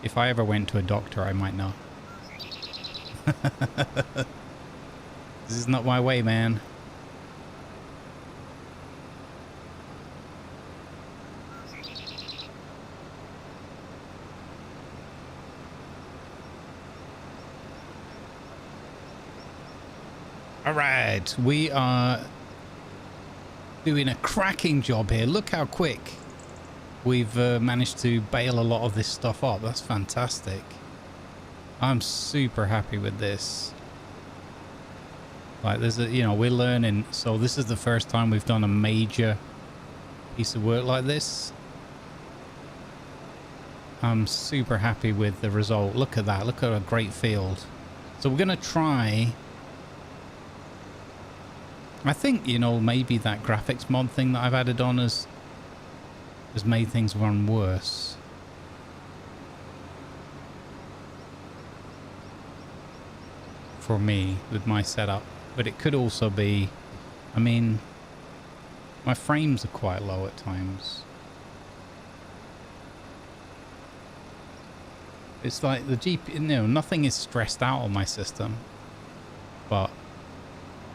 Speaker 1: If I ever went to a doctor, I might know. This is not my way, man. All right, we are doing a cracking job here. Look how quick we've managed to bale a lot of this stuff up. That's fantastic. I'm super happy with this. Like, there's a, you know, we're learning. So this is the first time we've done a major piece of work like this. I'm super happy with the result. Look at that. Look at a great field. So we're going to try. I think, you know, maybe that graphics mod thing that I've added on has made things run worse. For me, with my setup. But it could also be, I mean, my frames are quite low at times. It's like the GPU, you know, nothing is stressed out on my system. But,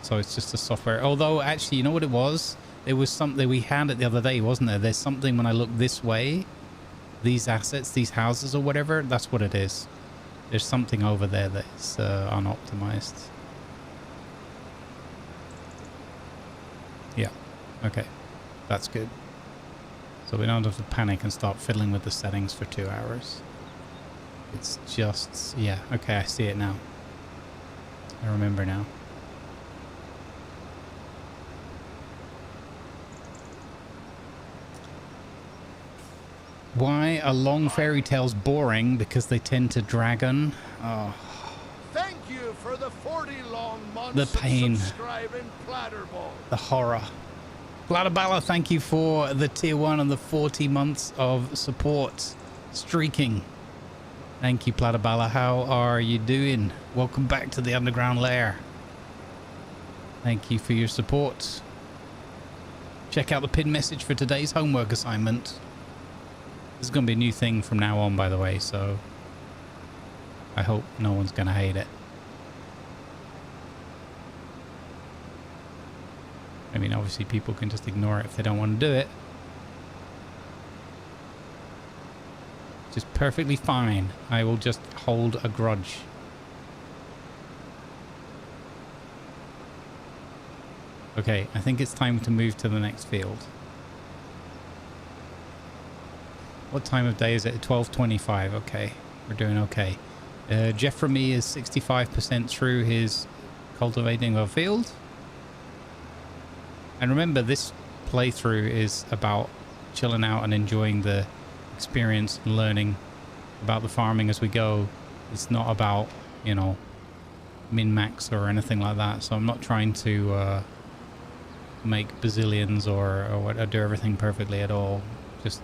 Speaker 1: so it's just a software. Although, actually, you know what it was? There was something, we had it the other day, wasn't there? There's something when I look this way, these assets, these houses or whatever, that's what it is. There's something over there that's unoptimized. Yeah, okay. That's good. So we don't have to panic and start fiddling with the settings for 2 hours. It's just, yeah, okay, I see it now. I remember now. Why are long fairy tales boring? Because they tend to drag on. Oh.
Speaker 2: Thank you for the 40 long months
Speaker 1: The pain.
Speaker 2: of subscribing, Platterball.
Speaker 1: The horror. Bladabala, thank you for the tier 1 and the 40 months of support. Streaking. Thank you, Platabala. How are you doing? Welcome back to the underground lair. Thank you for your support. Check out the pinned message for today's homework assignment. This is going to be a new thing from now on, by the way, so I hope no one's going to hate it. I mean, obviously people can just ignore it if they don't want to do it. Just perfectly fine. I will just hold a grudge. Okay, I think it's time to move to the next field. What time of day is it? 12:25. Okay, we're doing okay. Jeff from me is 65% through his cultivating of a field. And remember, this playthrough is about chilling out and enjoying the experience and learning about the farming as we go. It's not about, you know, min-max or anything like that. So I'm not trying to make bazillions or do everything perfectly at all. Just,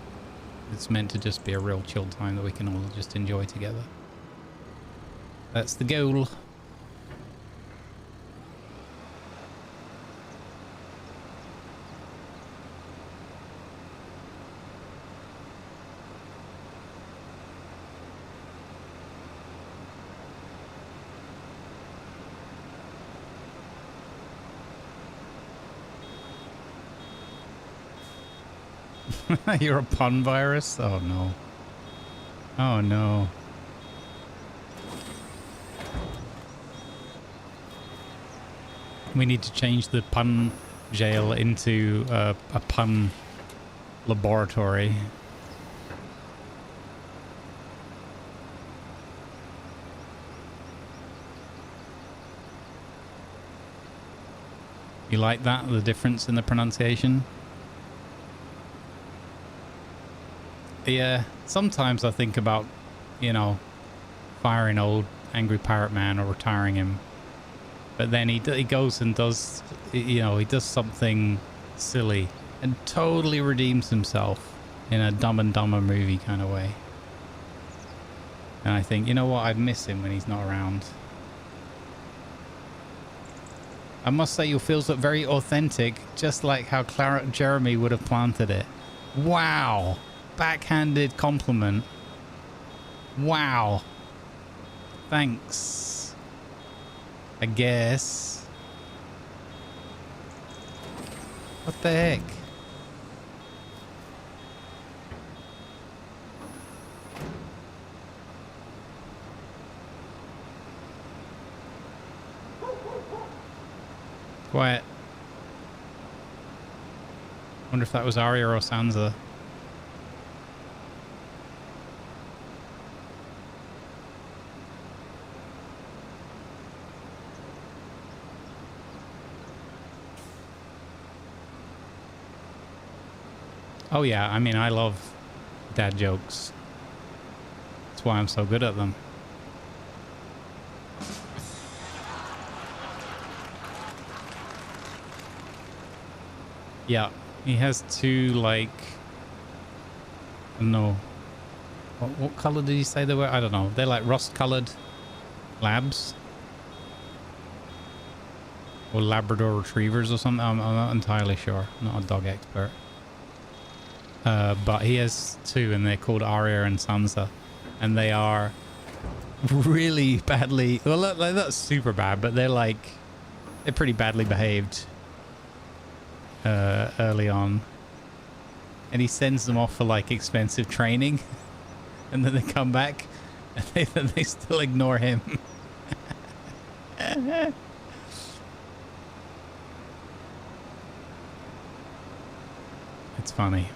Speaker 1: it's meant to just be a real chill time that we can all just enjoy together. That's the goal. You're a pun virus? Oh no. Oh no. We need to change the pun jail into a pun laboratory. You like that? The difference in the pronunciation? Yeah, sometimes I think about, you know, firing old Angry Pirate Man or retiring him. But then he goes and does, you know, he does something silly and totally redeems himself in a Dumb and Dumber movie kind of way. And I think, you know what, I'd miss him when he's not around. I must say your fields look very authentic, just like how Jeremy would have planted it. Wow. Backhanded compliment. Wow. Thanks. I guess. What the heck? Quiet. Wonder if that was Arya or Sansa. Oh yeah, I mean, I love dad jokes. That's why I'm so good at them. Yeah, he has two, like, I don't know. What color did he say they were? I don't know. They're like rust-colored labs. Or Labrador retrievers or something. I'm not entirely sure. I'm not a dog expert. But he has two, and they're called Arya and Sansa. And they are really badly... Well, like, that's super bad, but they're pretty badly behaved early on. And he sends them off for, like, expensive training. And then they come back, and they still ignore him. It's funny.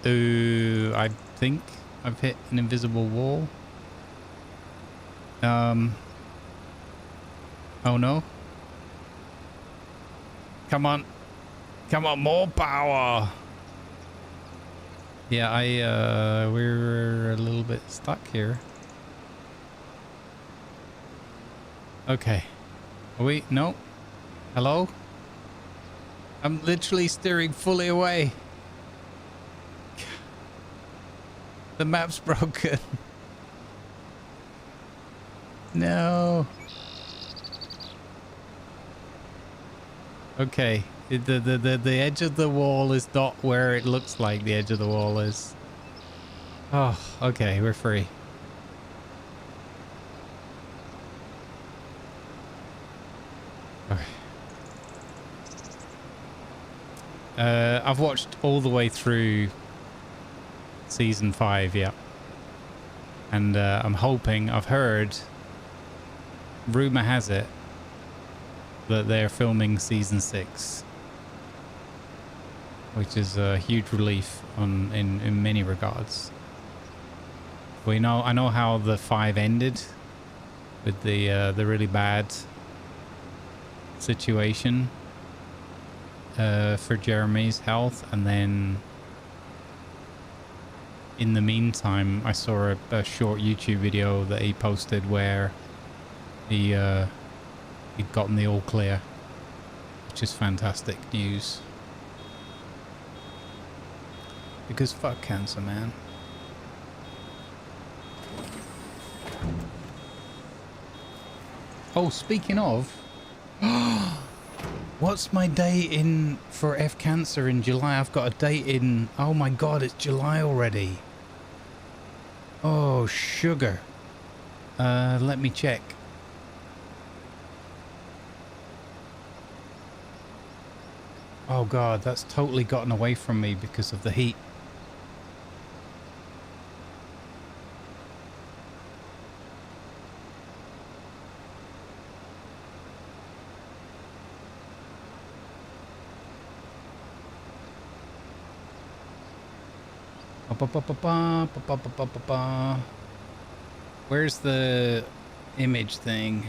Speaker 1: Ooh, I think I've hit an invisible wall. Oh no. Come on. Come on, more power. Yeah, we're a little bit stuck here. Okay. Are we? No. Hello? I'm literally steering fully away. The map's broken. No. Okay. The edge of the wall is not where it looks like the edge of the wall is. Oh, okay. We're free. Okay. I've watched all the way through season 5, yeah. And I'm hoping, I've heard, rumor has it, that they're filming season 6. Which is a huge relief in many regards. I know how the 5 ended with the really bad situation for Jeremy's health, and then in the meantime I saw a short YouTube video that he posted where he'd gotten the all clear, which is fantastic news. Because fuck cancer, man. Oh, speaking of, what's my date in for F Cancer in July? I've got a date in... Oh my god, it's July already. Oh, sugar. Let me check. Oh god, that's totally gotten away from me because of the heat. Where's the image thing?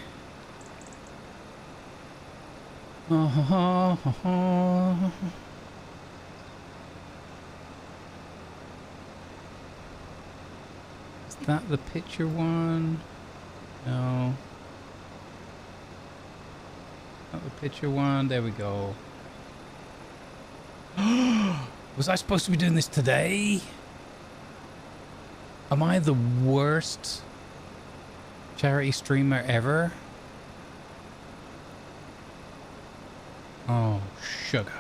Speaker 1: Is that the picture one? No. Not the picture one. There we go. Was I supposed to be doing this today? Am I the worst charity streamer ever? Oh, sugar.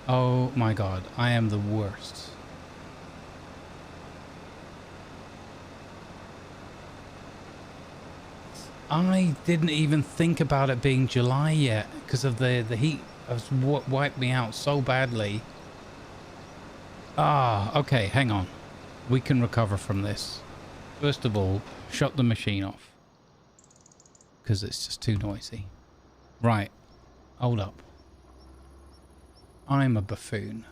Speaker 1: Oh my god, I am the worst. I didn't even think about it being July yet because of the heat. It wiped me out so badly. Ah, okay, hang on. We can recover from this. First of all, shut the machine off. Because it's just too noisy. Right. Hold up. I'm a buffoon.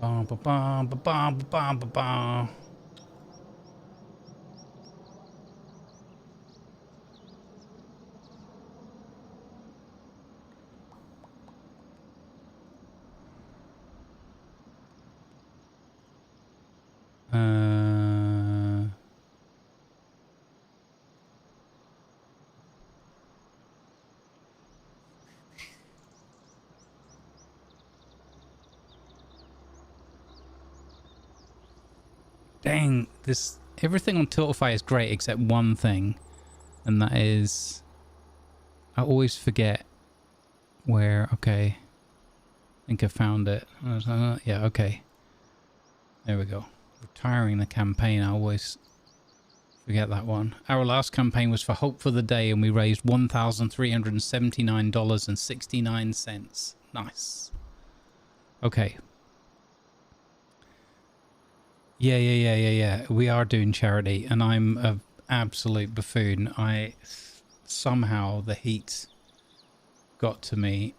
Speaker 1: Ba ba ba ba ba ba ba ba. Dang, this everything on Tiltify is great except one thing, and that is I always forget where. Okay, I think I found it. Yeah, okay. There we go. Retiring the campaign. I always forget that one. Our last campaign was for Hope for the Day, and we raised $1,379.69. Nice. Okay. Yeah. We are doing charity, and I'm an absolute buffoon. Somehow the heat got to me.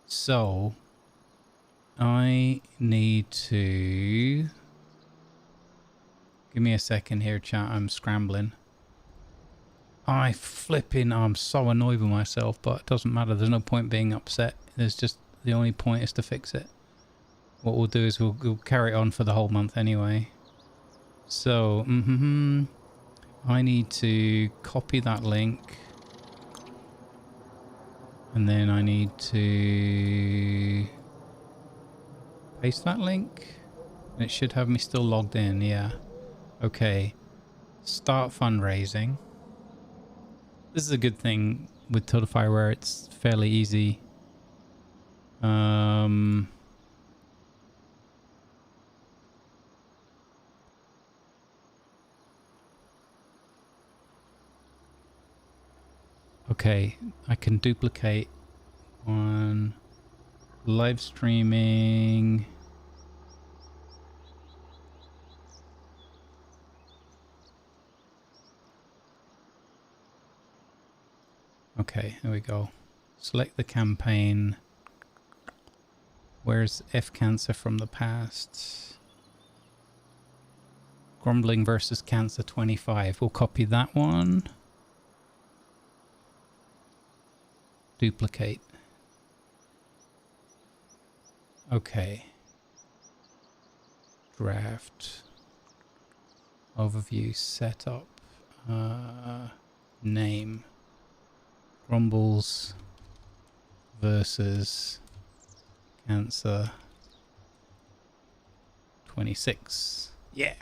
Speaker 1: So I need to... Give me a second here, chat. I'm scrambling. I'm so annoyed with myself, but it doesn't matter. There's no point being upset. There's just... The only point is to fix it. What we'll do is we'll carry it on for the whole month anyway. So, I need to copy that link. And then I need to paste that link. And it should have me still logged in, yeah. Okay. Start fundraising. This is a good thing with Tiltify where it's fairly easy. Okay, I can duplicate on live streaming. Okay, there we go. Select the campaign. Where's F Cancer from the past? Grumbling versus Cancer 25. We'll copy that one. Duplicate. Okay. Draft. Overview. Setup. Name. Grumbles versus Cancer 26. Yeah.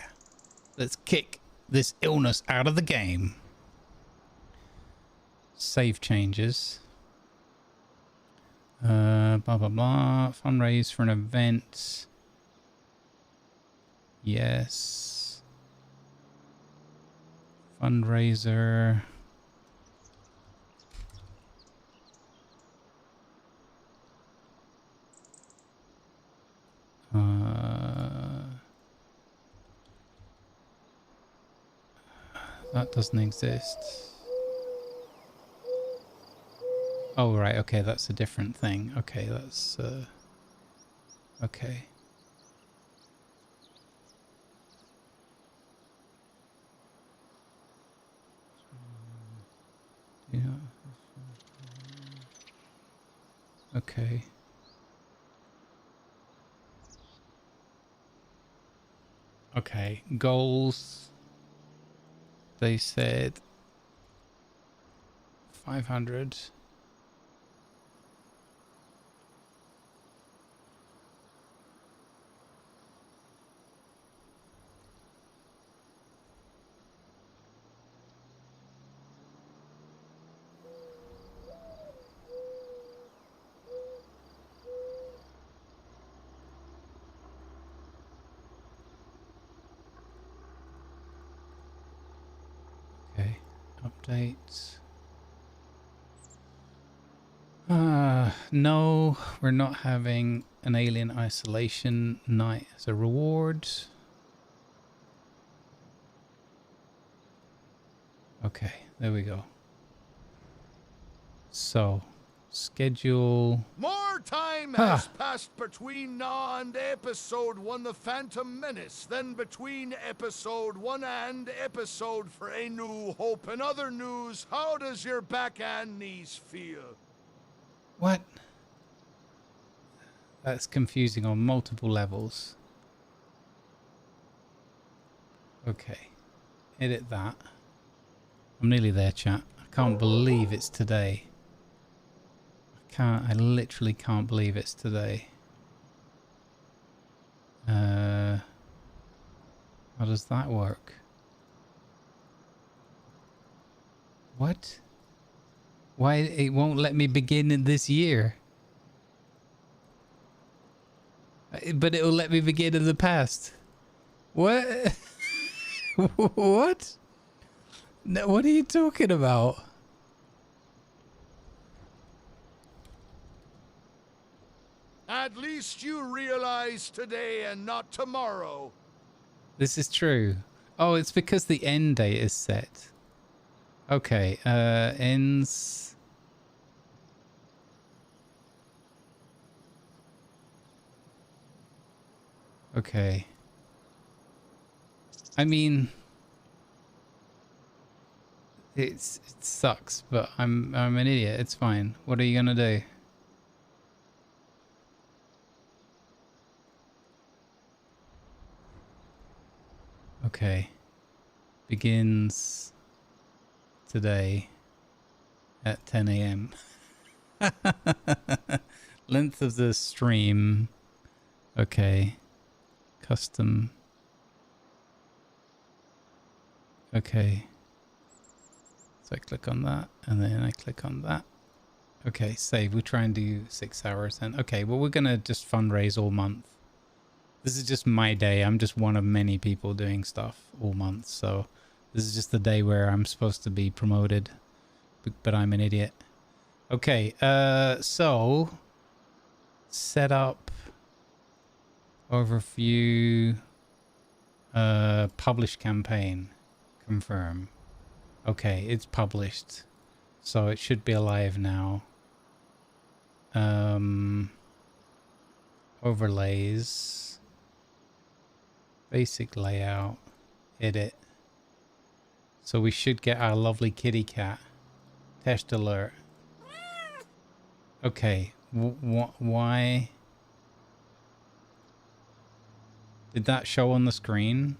Speaker 1: Let's kick this illness out of the game. Save changes. Blah, blah, blah. Fundraise for an event. Yes. Fundraiser. That doesn't exist. Oh, right. Okay, that's a different thing. Okay, that's... okay. Yeah. Okay. Okay, goals. They said 500. update. No, we're not having an alien isolation night as a reward. Okay, there we go. So, schedule.
Speaker 2: More time has passed between now and episode 1 The Phantom Menace than between episode 1 and episode for A New Hope. In other news, how does your back and knees feel?
Speaker 1: What? That's confusing on multiple levels. Okay. Edit that. I'm nearly there, chat. I can't believe it's today. I literally can't believe it's today. How does that work? What? Why it won't let me begin in this year? But it'll let me begin in the past. What? What? No, what are you talking about?
Speaker 2: At least you realize today and not tomorrow.
Speaker 1: This is true. Oh, it's because the end date is set. Okay, ends. Okay. I mean, it sucks, but I'm an idiot. It's fine. What are you gonna do? Okay. Begins today at 10 a.m. Length of the stream. Okay. Custom. Okay. So I click on that and then I click on that. Okay, save. We'll try and do 6 hours then. Okay, well, we're going to just fundraise all month. This is just my day. I'm just one of many people doing stuff all month. So this is just the day where I'm supposed to be promoted, but I'm an idiot. Okay, so set up, overview, publish campaign, confirm. Okay, it's published, so it should be alive now. Overlays, basic layout, edit. So we should get our lovely kitty cat. Test alert. Okay, why did that show on the screen?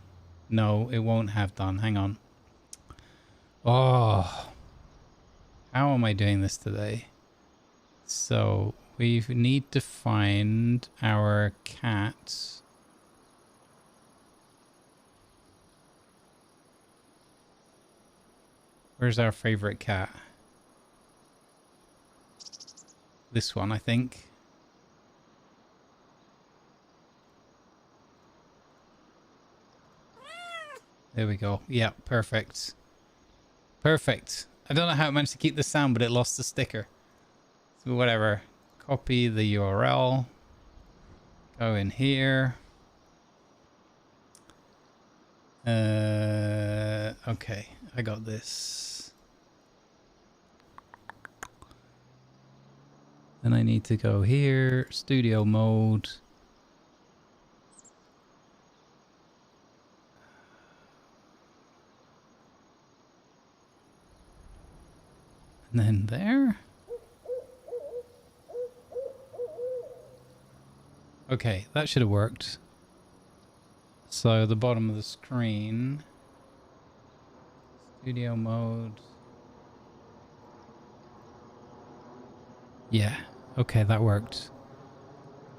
Speaker 1: No, it won't have done. Hang on. Oh, how am I doing this today? So we need to find our cat. Where's our favorite cat? This one, I think. There we go. Yeah, perfect. Perfect. I don't know how it managed to keep the sound, but it lost the sticker. So whatever. Copy the URL. Go in here. Okay, I got this. Then I need to go here, studio mode. And then there. Okay, that should have worked. So the bottom of the screen. Studio mode. Yeah, okay, that worked.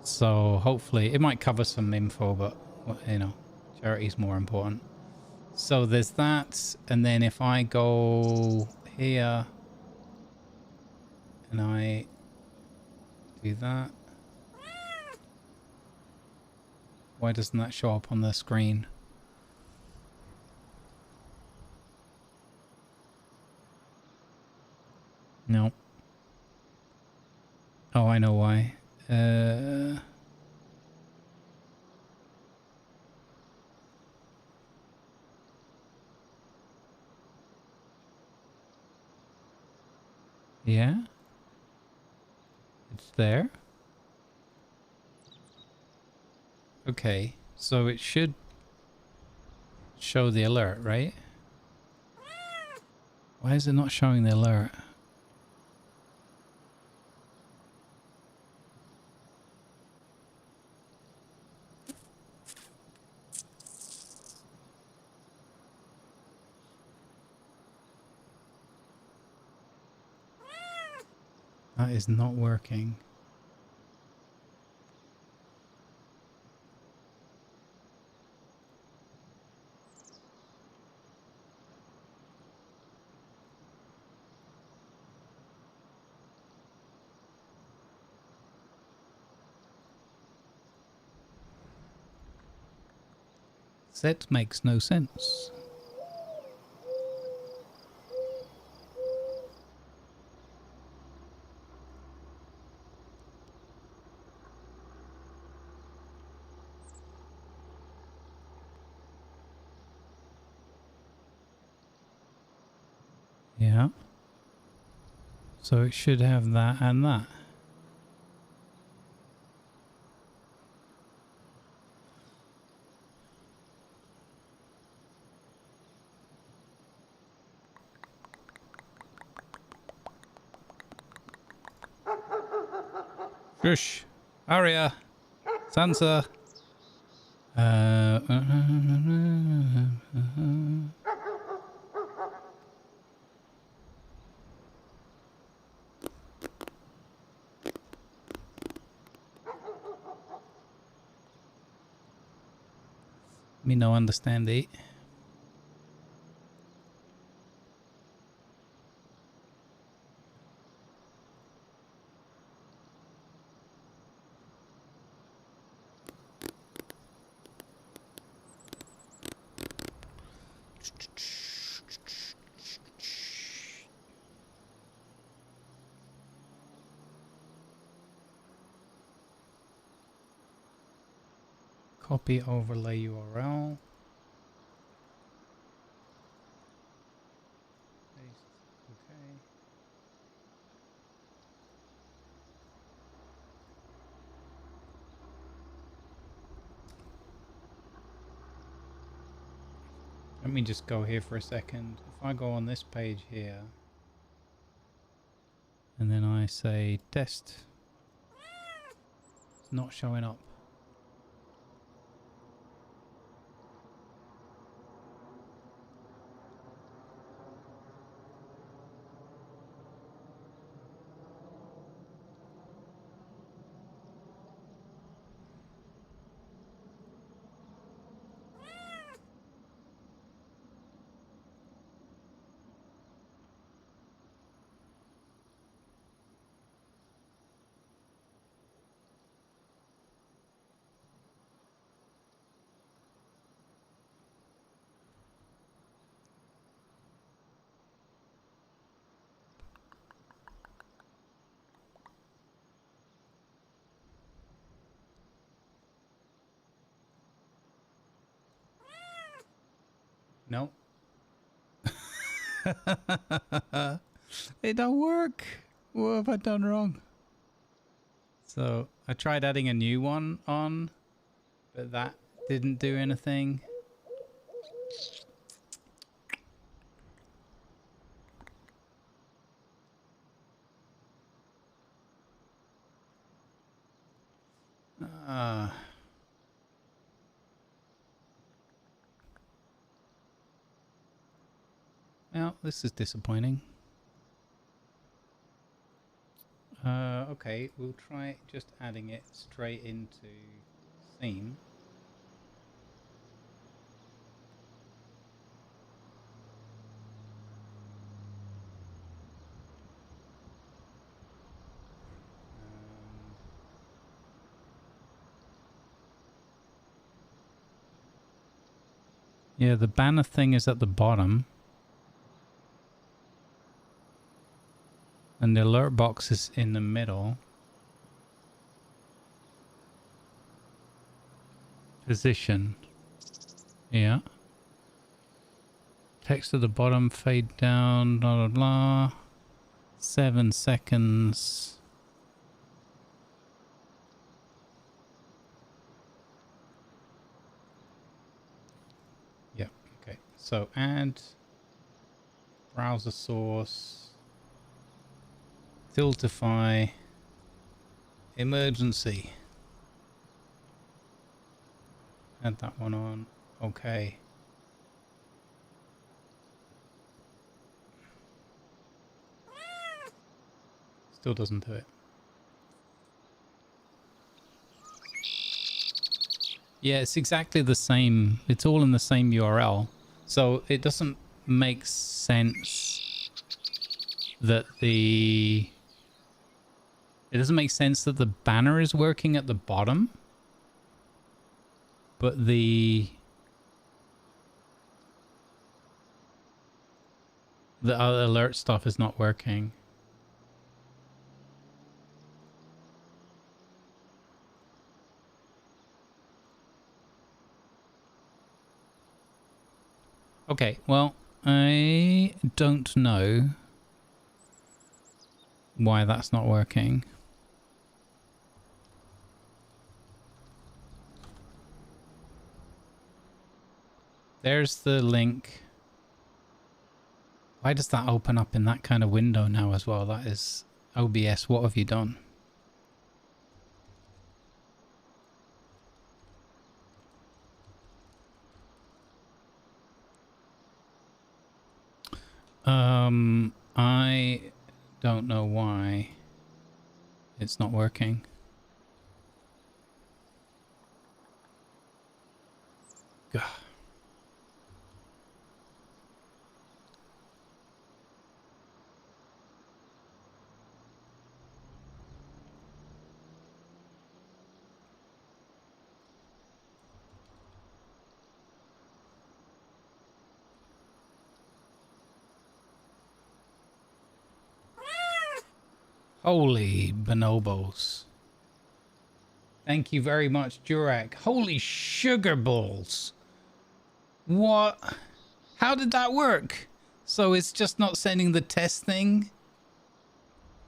Speaker 1: So hopefully it might cover some info, but you know, charity's more important. So there's that, and then if I go here and I do that, why doesn't that show up on the screen? No. Oh, I know why. Yeah. It's there. Okay, so it should show the alert, right? Why is it not showing the alert? That is not working. That makes no sense. Yeah. So it should have that and that. Shush. Aria. Sansa. Me no understand it. Copy overlay URL. Paste. Okay. Let me just go here for a second. If I go on this page here, and then I say test, it's not showing up. No. It don't work. What have I done wrong? So I tried adding a new one on, but that didn't do anything. Well, this is disappointing. Okay, we'll try just adding it straight into theme. Yeah, the banner thing is at the bottom. And the alert box is in the middle. Position. Yeah. Text at the bottom, fade down, blah, blah, blah. 7 seconds. Yeah, okay. So add browser source, filterify, emergency. Add that one on. Okay. Still doesn't do it. Yeah, it's exactly the same. It's all in the same URL. So it doesn't make sense that the... It doesn't make sense that the banner is working at the bottom, but the other alert stuff is not working. Okay, well, I don't know why that's not working. There's the link. Why does that open up in that kind of window now as well? That is OBS. What have you done? I don't know why it's not working. Gah. Holy bonobos. Thank you very much, Durak. Holy sugar balls. What? How did that work? So it's just not sending the test thing,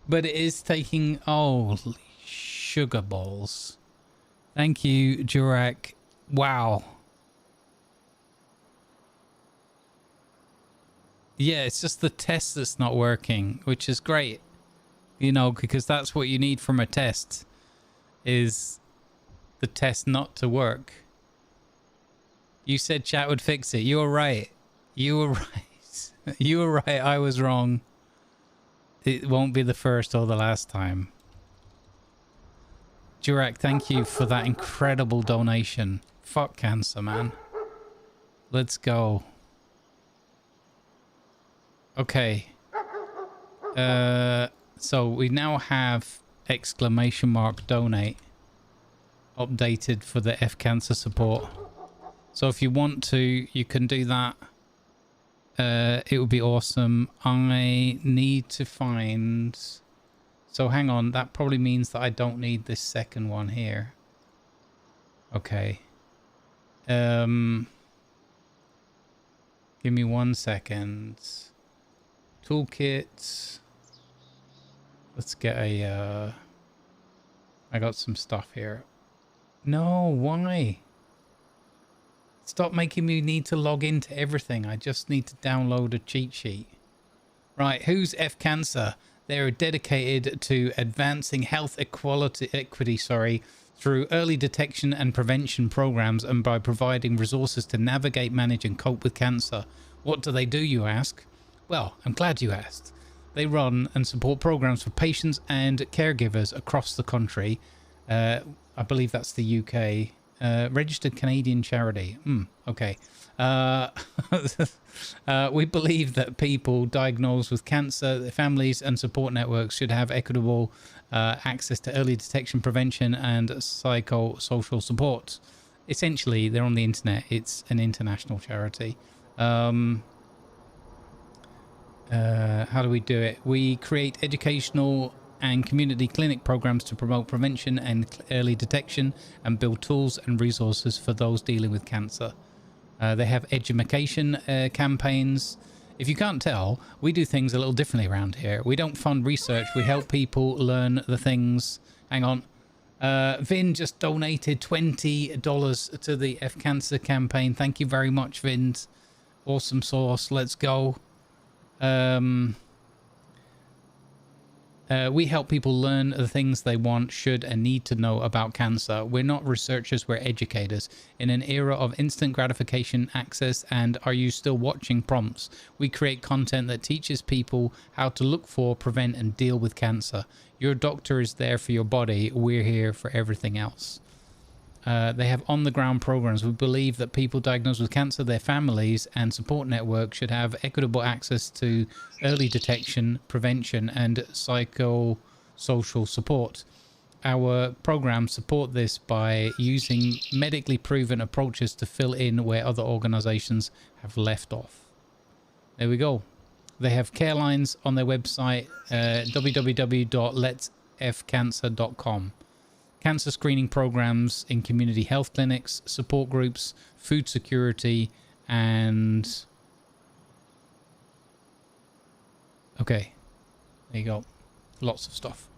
Speaker 1: but it is taking... Holy sugar balls. Thank you, Durak. Wow. Yeah, it's just the test that's not working, which is great. You know, because that's what you need from a test, is the test not to work. You said chat would fix it. You were right. You were right. You were right. I was wrong. It won't be the first or the last time. Durak, thank you for that incredible donation. Fuck cancer, man. Let's go. Okay. So we now have !donate updated for the F cancer support. So if you want to, you can do that. It would be awesome. I need to find... So hang on, that probably means that I don't need this second one here. Okay. Give me 1 second. Toolkit. Let's get a... I got some stuff here. No, why? Stop making me need to log into everything. I just need to download a cheat sheet. Right, who's F Cancer? They're dedicated to advancing health equity, through early detection and prevention programs and by providing resources to navigate, manage and cope with cancer. What do they do, you ask? Well, I'm glad you asked. They run and support programs for patients and caregivers across the country. I believe that's the UK. Registered Canadian charity. Okay. We believe that people diagnosed with cancer, their families and support networks should have equitable access to early detection, prevention and psychosocial support. Essentially, they're on the internet. It's an international charity. How do we do it? We create educational and community clinic programs to promote prevention and early detection and build tools and resources for those dealing with cancer. They have education campaigns. If you can't tell, we do things a little differently around here. We don't fund research. We help people learn the things. Hang on. Vin just donated $20 to the F Cancer campaign. Thank you very much, Vin. Awesome sauce. Let's go. We help people learn the things they want, should, and need to know about cancer. We're not researchers, we're educators. In an era of instant gratification access and are you still watching prompts, we create content that teaches people how to look for, prevent, and deal with cancer. Your doctor is there for your body. We're here for everything else. They have on-the-ground programs. We believe that people diagnosed with cancer, their families, and support networks should have equitable access to early detection, prevention, and psychosocial support. Our programs support this by using medically proven approaches to fill in where other organizations have left off. There we go. They have care lines on their website, www.letsfcancer.com. Cancer screening programs in community health clinics, support groups, food security, and... Okay, there you go. Lots of stuff.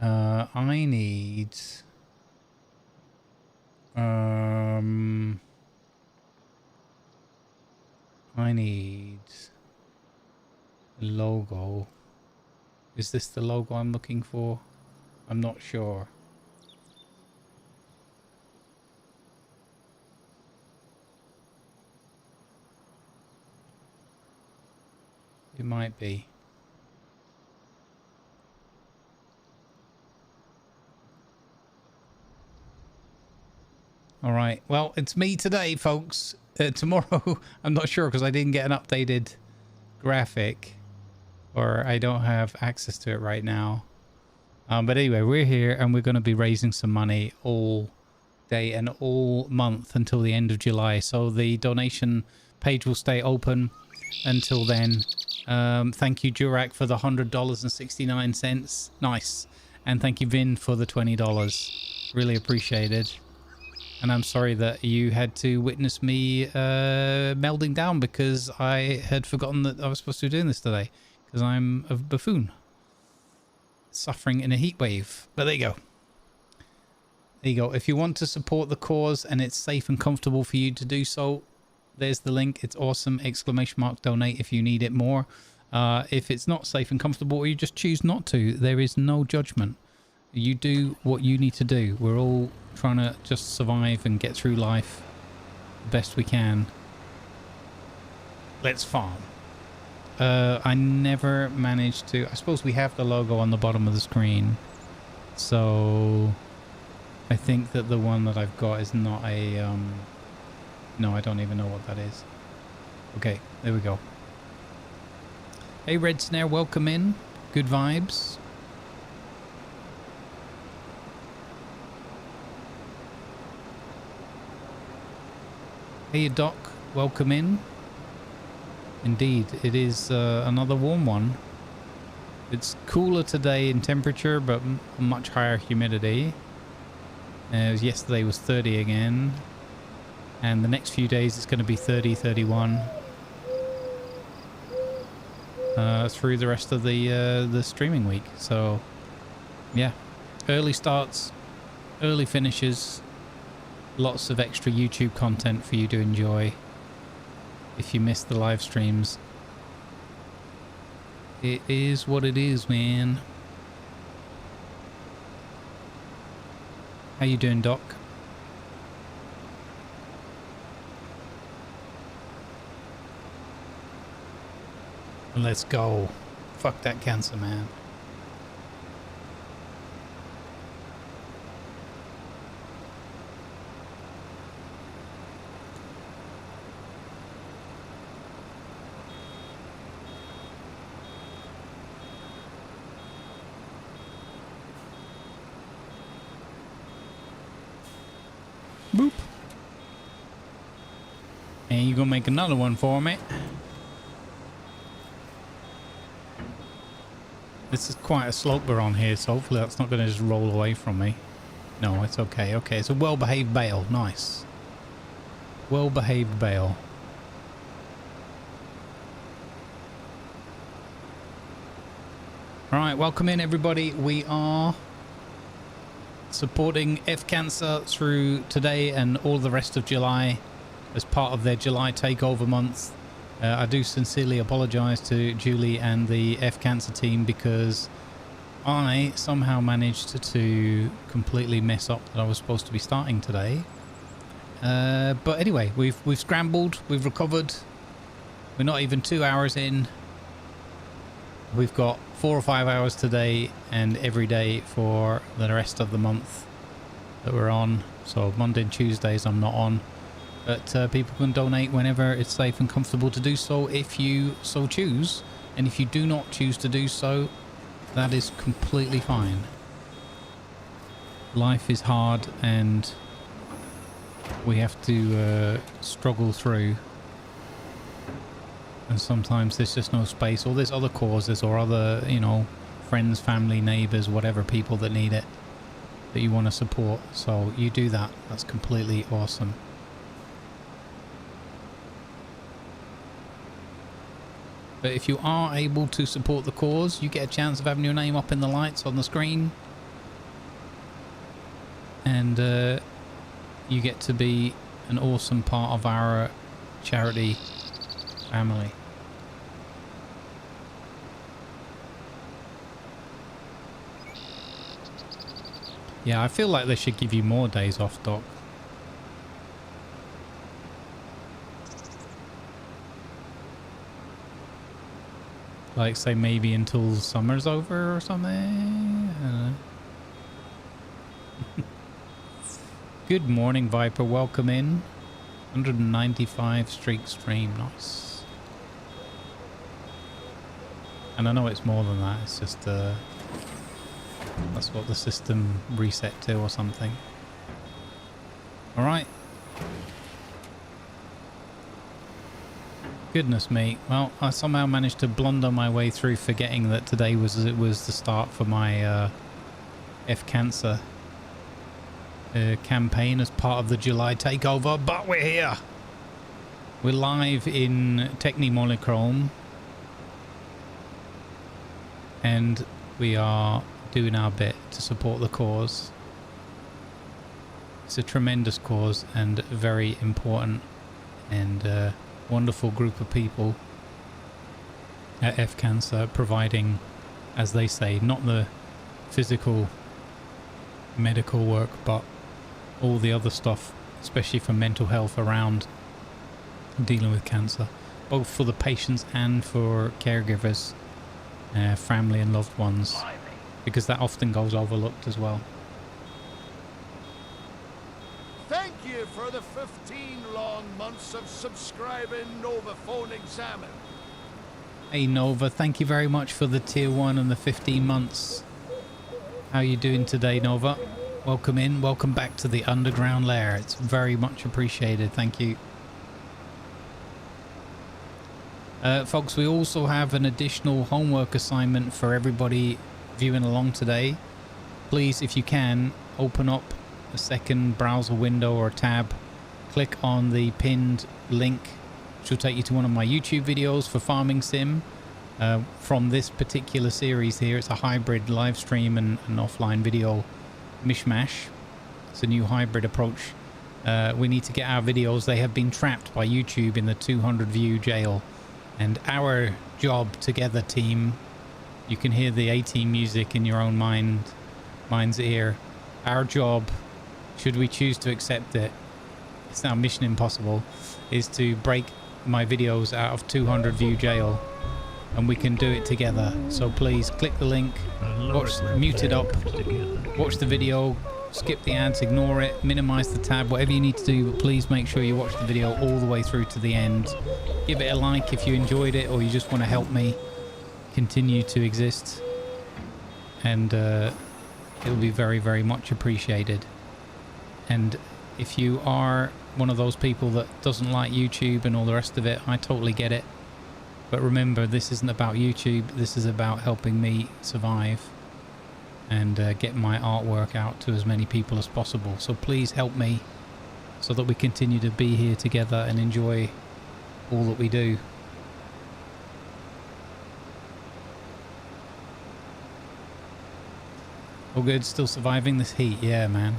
Speaker 1: I need... I need a logo. Is this the logo I'm looking for? I'm not sure. It might be. All right. Well, it's me today, folks. Tomorrow, I'm not sure because I didn't get an updated graphic, or I don't have access to it right now. But anyway, we're here and we're going to be raising some money all day and all month until the end of July. So the donation page will stay open until then. Thank you, Jurak, for the $100.69. Nice. And thank you, Vin, for the $20. Really appreciated. And I'm sorry that you had to witness me melding down because I had forgotten that I was supposed to be doing this today. Because I'm a buffoon. Suffering in a heat wave. But there you go. There you go. If you want to support the cause and it's safe and comfortable for you to do so, there's the link. It's awesome. ! Donate if you need it more. If it's not safe and comfortable or you just choose not to, there is no judgment. You do what you need to do. We're all trying to just survive and get through life the best we can. Let's farm. I never managed to... I suppose we have the logo on the bottom of the screen. So I think that the one that I've got is not a... No, I don't even know what that is. Okay, there we go. Hey, Red Snare, welcome in. Good vibes. Hey, Doc, welcome in. Indeed, it is another warm one. It's cooler today in temperature, but much higher humidity. Yesterday was 30 again. And the next few days it's going to be 30, 31. Through the rest of the streaming week. So, yeah. Early starts, early finishes. Lots of extra YouTube content for you to enjoy. If you missed the live streams, it is what it is, man. How you doing, Doc? Let's go. Fuck that cancer, man. Boop. And you gonna make another one for me? This is quite a slope we're on here, so hopefully that's not going to just roll away from me. No, it's okay. Okay, it's a well-behaved bale. Nice. Well-behaved bale. All right, welcome in everybody. We are supporting F Cancer through today and all the rest of July as part of their July takeover month. I do sincerely apologize to Julie and the F Cancer team because I somehow managed to completely mess up that I was supposed to be starting today. But anyway, we've scrambled, we've recovered. We're not even 2 hours in. We've got 4 or 5 hours today and every day for the rest of the month that we're on. So Monday and Tuesdays I'm not on. But people can donate whenever it's safe and comfortable to do so if you so choose. And if you do not choose to do so, that is completely fine. Life is hard and we have to struggle through. And sometimes there's just no space, or there's other causes or other, you know, friends, family, neighbours, whatever, people that need it that you want to support. So you do that. That's completely awesome. But if you are able to support the cause, you get a chance of having your name up in the lights on the screen. And you get to be an awesome part of our charity family. Yeah, I feel like they should give you more days off, Doc. Like, say, maybe until summer's over or something? I don't know. Good morning, Viper. Welcome in. 195 streak stream. Nice. And I know it's more than that. It's just, that's what the system reset to or something. All right. Goodness me. Well, I somehow managed to blunder my way through forgetting that today was the start for my F Cancer campaign as part of the July takeover, but we're here. We're live in Techni Monochrome and we are doing our bit to support the cause. It's a tremendous cause and very important and wonderful group of people at F Cancer providing, as they say, not the physical medical work but all the other stuff, especially for mental health around dealing with cancer, both for the patients and for caregivers, family and loved ones, because that often goes overlooked as well.
Speaker 2: Thank you for the 15 long months of subscribing, Nova Phone Examine.
Speaker 1: Hey Nova, thank you very much for the tier 1 and the 15 months. How are you doing today, Nova? Welcome in, welcome back to the underground lair. It's very much appreciated, thank you. Folks, we also have an additional homework assignment for everybody viewing along today. Please, if you can, open up a second browser window or tab, click on the pinned link, which will take you to one of my YouTube videos for Farming Sim from this particular series here. It's a hybrid live stream and an offline video mishmash. It's a new hybrid approach. We need to get our videos. They have been trapped by YouTube in the 200 view jail, and our job together, team, you can hear the A-Team music in your own mind's ear. Our job, should we choose to accept it, it's now mission impossible, is to break my videos out of 200 view jail, and we can do it together. So please click the link, watch, mute it up, watch the video, skip the ads, ignore it, minimize the tab, whatever you need to do, but please make sure you watch the video all the way through to the end. Give it a like if you enjoyed it or you just want to help me continue to exist, and it will be very, very much appreciated. And if you are one of those people that doesn't like YouTube and all the rest of it, I totally get it. But remember, this isn't about YouTube. This is about helping me survive and get my artwork out to as many people as possible. So please help me so that we continue to be here together and enjoy all that we do. All good, still surviving this heat. Yeah, man.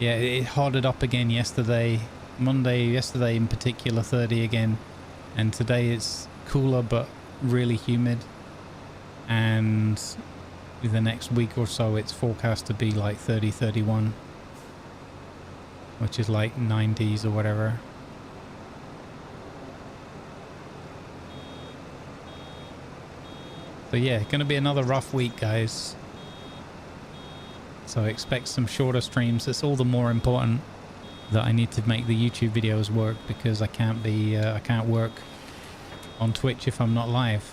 Speaker 1: Yeah, it hotted up again yesterday. Yesterday in particular, 30 again. And today it's cooler but really humid. And in the next week or so, it's forecast to be like 30, 31. Which is like 90s or whatever. So yeah, gonna be another rough week, guys. So expect some shorter streams. It's all the more important that I need to make the YouTube videos work, because I can't work on Twitch if I'm not live.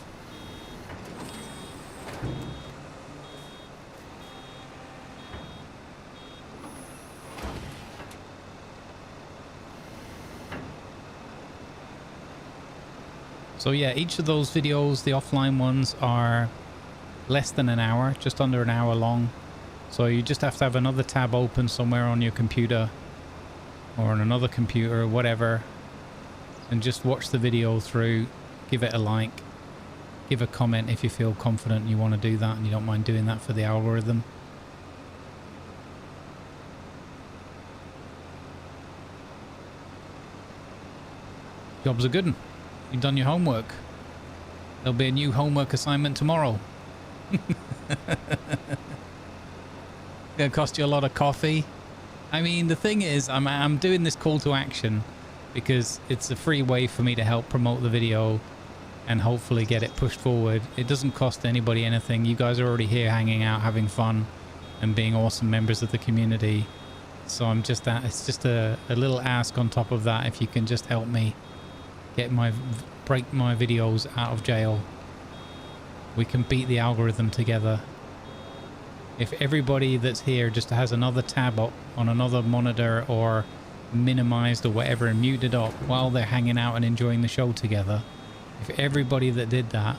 Speaker 1: So yeah, each of those videos, the offline ones, are less than an hour, just under an hour long. So you just have to have another tab open somewhere on your computer or on another computer or whatever, and just watch the video through, give it a like, give a comment if you feel confident you want to do that and you don't mind doing that for the algorithm. Job's a good one. You've done your homework. There'll be a new homework assignment tomorrow. Gonna cost you a lot of coffee. I mean, the thing is, I'm doing this call to action because it's a free way for me to help promote the video and hopefully get it pushed forward. It doesn't cost anybody anything. You guys are already here hanging out, having fun, and being awesome members of the community. So I'm just it's just a little ask on top of that. If you can just help me break my videos out of jail, we can beat the algorithm together. If everybody that's here just has another tab up on another monitor or minimized or whatever and muted up while they're hanging out and enjoying the show together, if everybody that did that,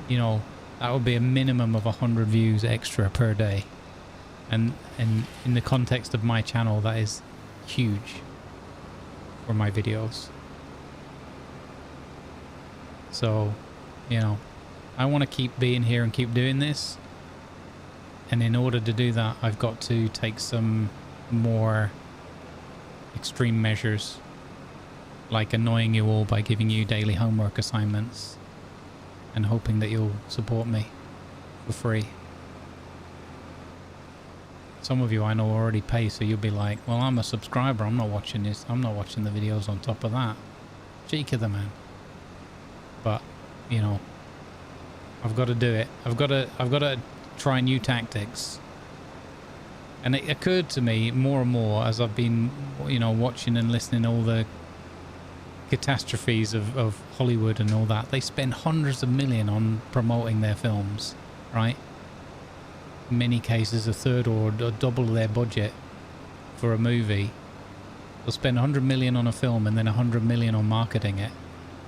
Speaker 1: you know, that would be a minimum of 100 views extra per day. And in the context of my channel, that is huge for my videos. So, you know, I want to keep being here and keep doing this. And in order to do that, I've got to take some more extreme measures, like annoying you all by giving you daily homework assignments and hoping that you'll support me for free. Some of you I know already pay, so you'll be like, well, I'm a subscriber, I'm not watching this, I'm not watching the videos on top of that. Cheek of the man. But, you know, I've got to do it. I've got to try new tactics. And it occurred to me more and more as I've been, you know, watching and listening to all the catastrophes of Hollywood and all that. They spend hundreds of millions on promoting their films, right? In many cases, a third or double their budget for a movie. They'll spend 100 million on a film and then 100 million on marketing it.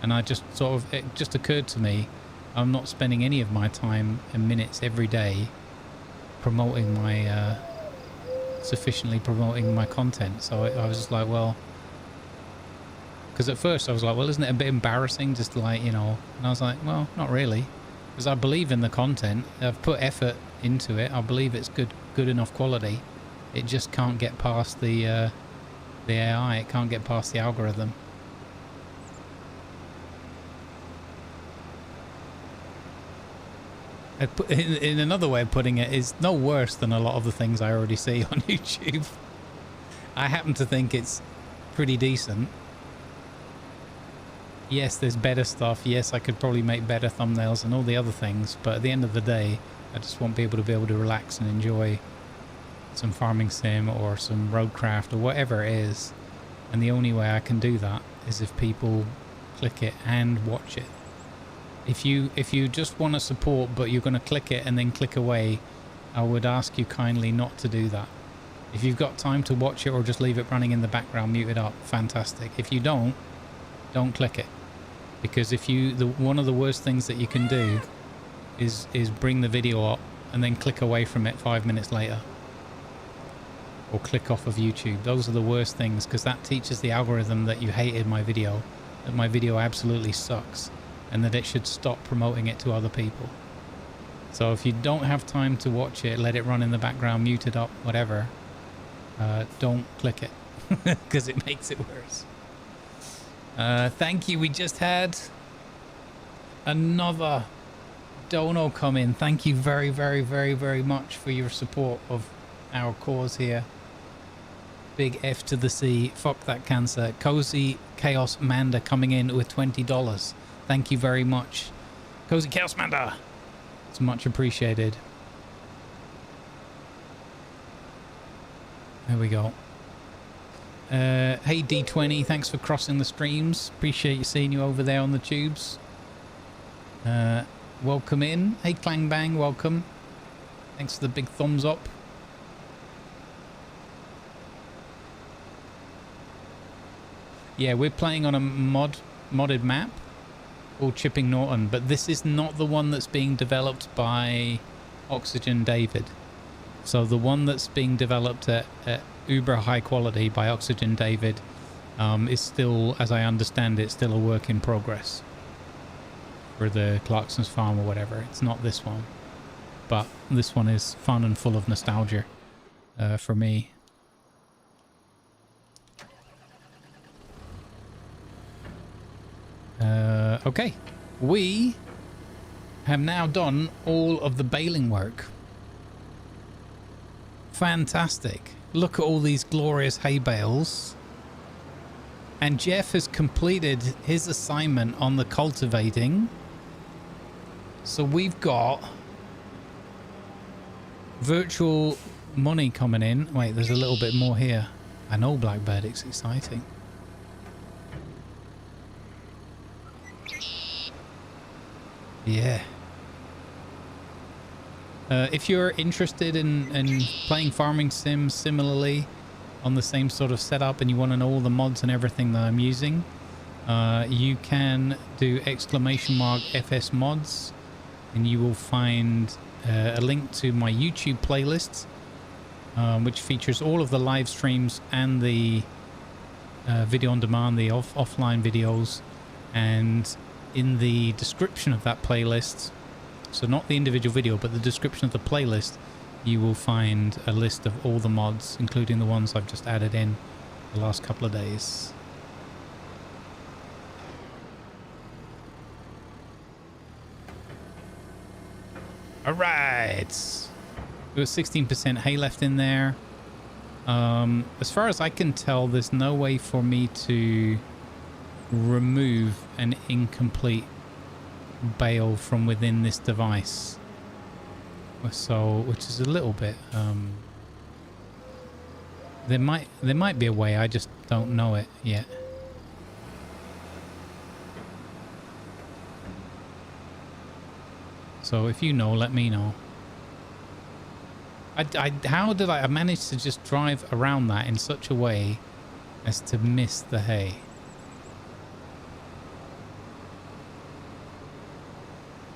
Speaker 1: And I just it just occurred to me, I'm not spending any of my time and minutes every day promoting my, sufficiently promoting my content. So I was just like, well, because at first I was like, well, isn't it a bit embarrassing just to, like, you know, and I was like, well, not really, because I believe in the content. I've put effort into it. I believe it's good enough quality. It just can't get past the AI. It can't get past the algorithm. In another way of putting it, is no worse than a lot of the things I already see on YouTube. I happen to think it's pretty decent. Yes, there's better stuff. Yes, I could probably make better thumbnails and all the other things, but at the end of the day, I just want people to be able to relax and enjoy some farming sim or some roadcraft or whatever it is. And the only way I can do that is if people click it and watch it. If you just want to support but you're going to click it and then click away, I would ask you kindly not to do that. If you've got time to watch it or just leave it running in the background muted up, fantastic. If you don't click it, Because if you, one of the worst things that you can do is bring the video up and then click away from it 5 minutes later. Or click off of YouTube. Those are the worst things, because that teaches the algorithm that you hated my video, that my video absolutely sucks, and that it should stop promoting it to other people. So if you don't have time to watch it, let it run in the background, mute it up, whatever, don't click it, because it makes it worse. Thank you. We just had another dono come in. Thank you very, very, very, very much for your support of our cause here. Big F to the C. Fuck that cancer. Cozy Chaos Manda coming in with $20. Thank you very much. Cozy Chaos Manda. It's much appreciated. There we go. Hey D20, thanks for crossing the streams. Appreciate you seeing you over there on the tubes. Welcome in. Hey Clang Bang, welcome. Thanks for the big thumbs up. Yeah, we're playing on a modded map called Chipping Norton, but this is not the one that's being developed by Oxygen David. So the one that's being developed at uber high quality by Oxygen David is still, as I understand it, still a work in progress for the Clarkson's farm or whatever. It's not this one, but this one is fun and full of nostalgia for me. Okay, we have now done all of the baling work. Fantastic. Look at all these glorious hay bales. And Jeff has completed his assignment on the cultivating. So we've got virtual money coming in. Wait, there's a little bit more here. I know, Blackbird, it's exciting. Yeah. If you're interested in playing farming sims similarly on the same sort of setup and you want to know all the mods and everything that I'm using, you can do !FS mods and you will find a link to my YouTube playlist, which features all of the live streams and the video on demand, the offline videos. And in the description of that playlist, so not the individual video, but the description of the playlist, you will find a list of all the mods, including the ones I've just added in the last couple of days. All right. There was 16% hay left in there. As far as I can tell, there's no way for me to remove an incomplete bale from within this device, so which is a little bit there might be a way, I just don't know it yet. So if you know, let me know. How did I manage to just drive around that in such a way as to miss the hay?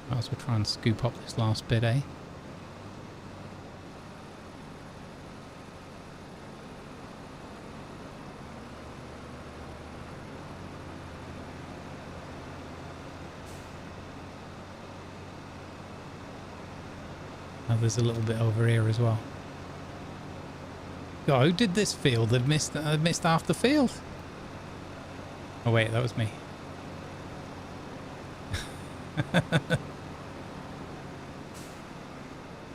Speaker 1: Might as well try and scoop up this last bit, eh? Oh, there's a little bit over here as well. God, who did this field? They've missed half the field. Oh wait, that was me.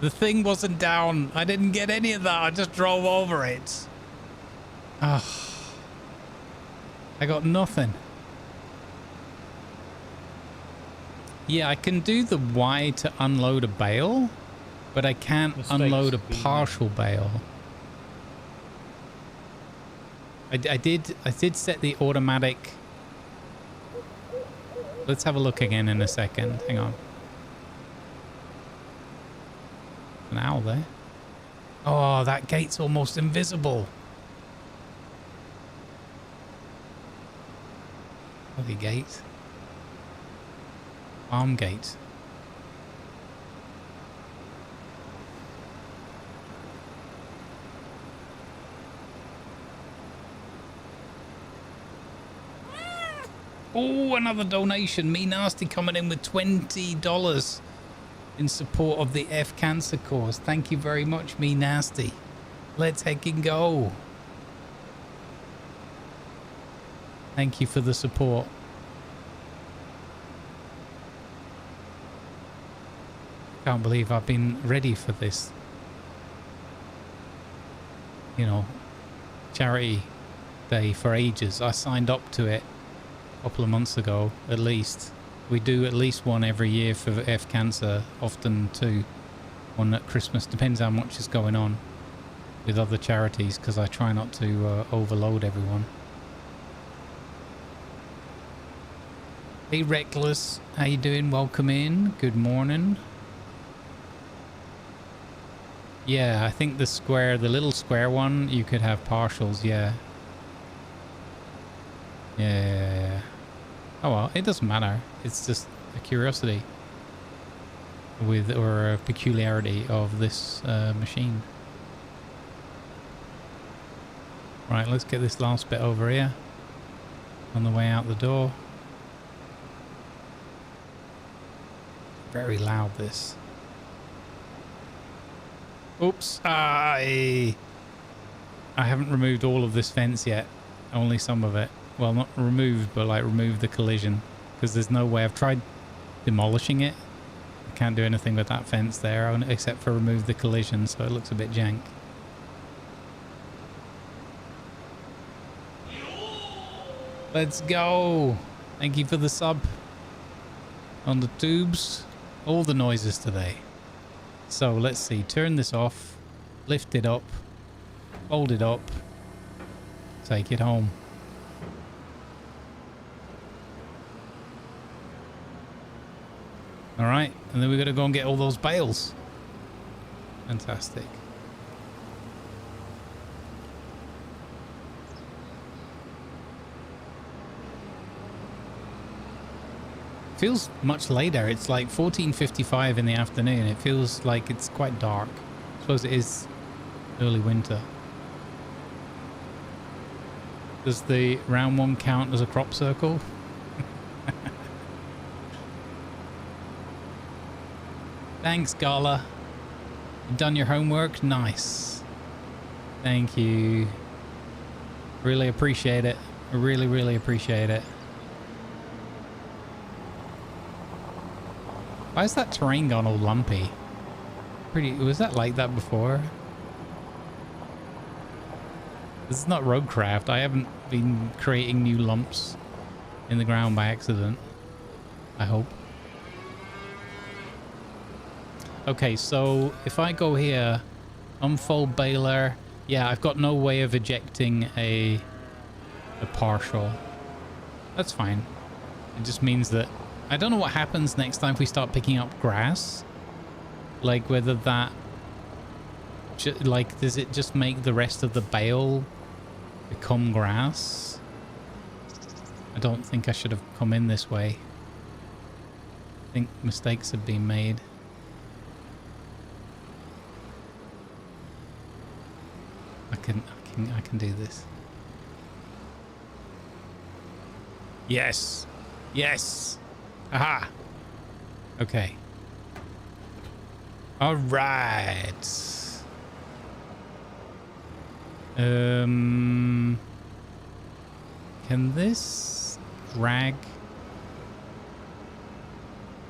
Speaker 1: The thing wasn't down. I didn't get any of that. I just drove over it. Oh, I got nothing. Yeah, I can do the Y to unload a bale, but I can't unload a partial bale. I did set the automatic. Let's have a look again in a second. Hang on. An owl there. Oh, that gate's almost invisible. Bloody gate. Arm gate. Oh, another donation. Me Nasty coming in with $20 in support of the F Cancer cause. Thank you very much, Me Nasty. Let's heckin' go. Thank you for the support. Can't believe I've been ready for this, you know, charity day for ages. I signed up to it a couple of months ago, at least. We do at least one every year for F Cancer, often two. One at Christmas, depends how much is going on with other charities, because I try not to overload everyone. Hey Reckless, how you doing? Welcome in. Good morning. Yeah, I think the square, the little square one, you could have partials, yeah. Yeah. Oh well, it doesn't matter. It's just a curiosity with, or a peculiarity of this machine. Right, let's get this last bit over here on the way out the door. Very loud, this. Oops, I haven't removed all of this fence yet, only some of it. Well, not removed, but like removed the collision, because there's no way. I've tried demolishing it. I can't do anything with that fence there except for remove the collision, so it looks a bit jank. Let's go. Thank you for the sub on the tubes. All the noises today. So let's see, turn this off, lift it up, fold it up, take it home. All right, and then we got to go and get all those bales. Fantastic. Feels much later. It's like 14:55 in the afternoon. It feels like it's quite dark. I suppose it is early winter. Does the round one count as a crop circle? Thanks, Gala. You done your homework? Nice. Thank you. Really appreciate it. I really, really appreciate it. Why is that terrain gone all lumpy? Was that like that before? This is not roadcraft. I haven't been creating new lumps in the ground by accident. I hope. Okay, so if I go here, unfold baler. Yeah, I've got no way of ejecting a partial. That's fine. It just means that I don't know what happens next time we start picking up grass. Like whether that, like, does it just make the rest of the bale become grass? I don't think I should have come in this way. I think mistakes have been made. I can do this. Yes. Yes. Aha. Okay. All right. Can this drag?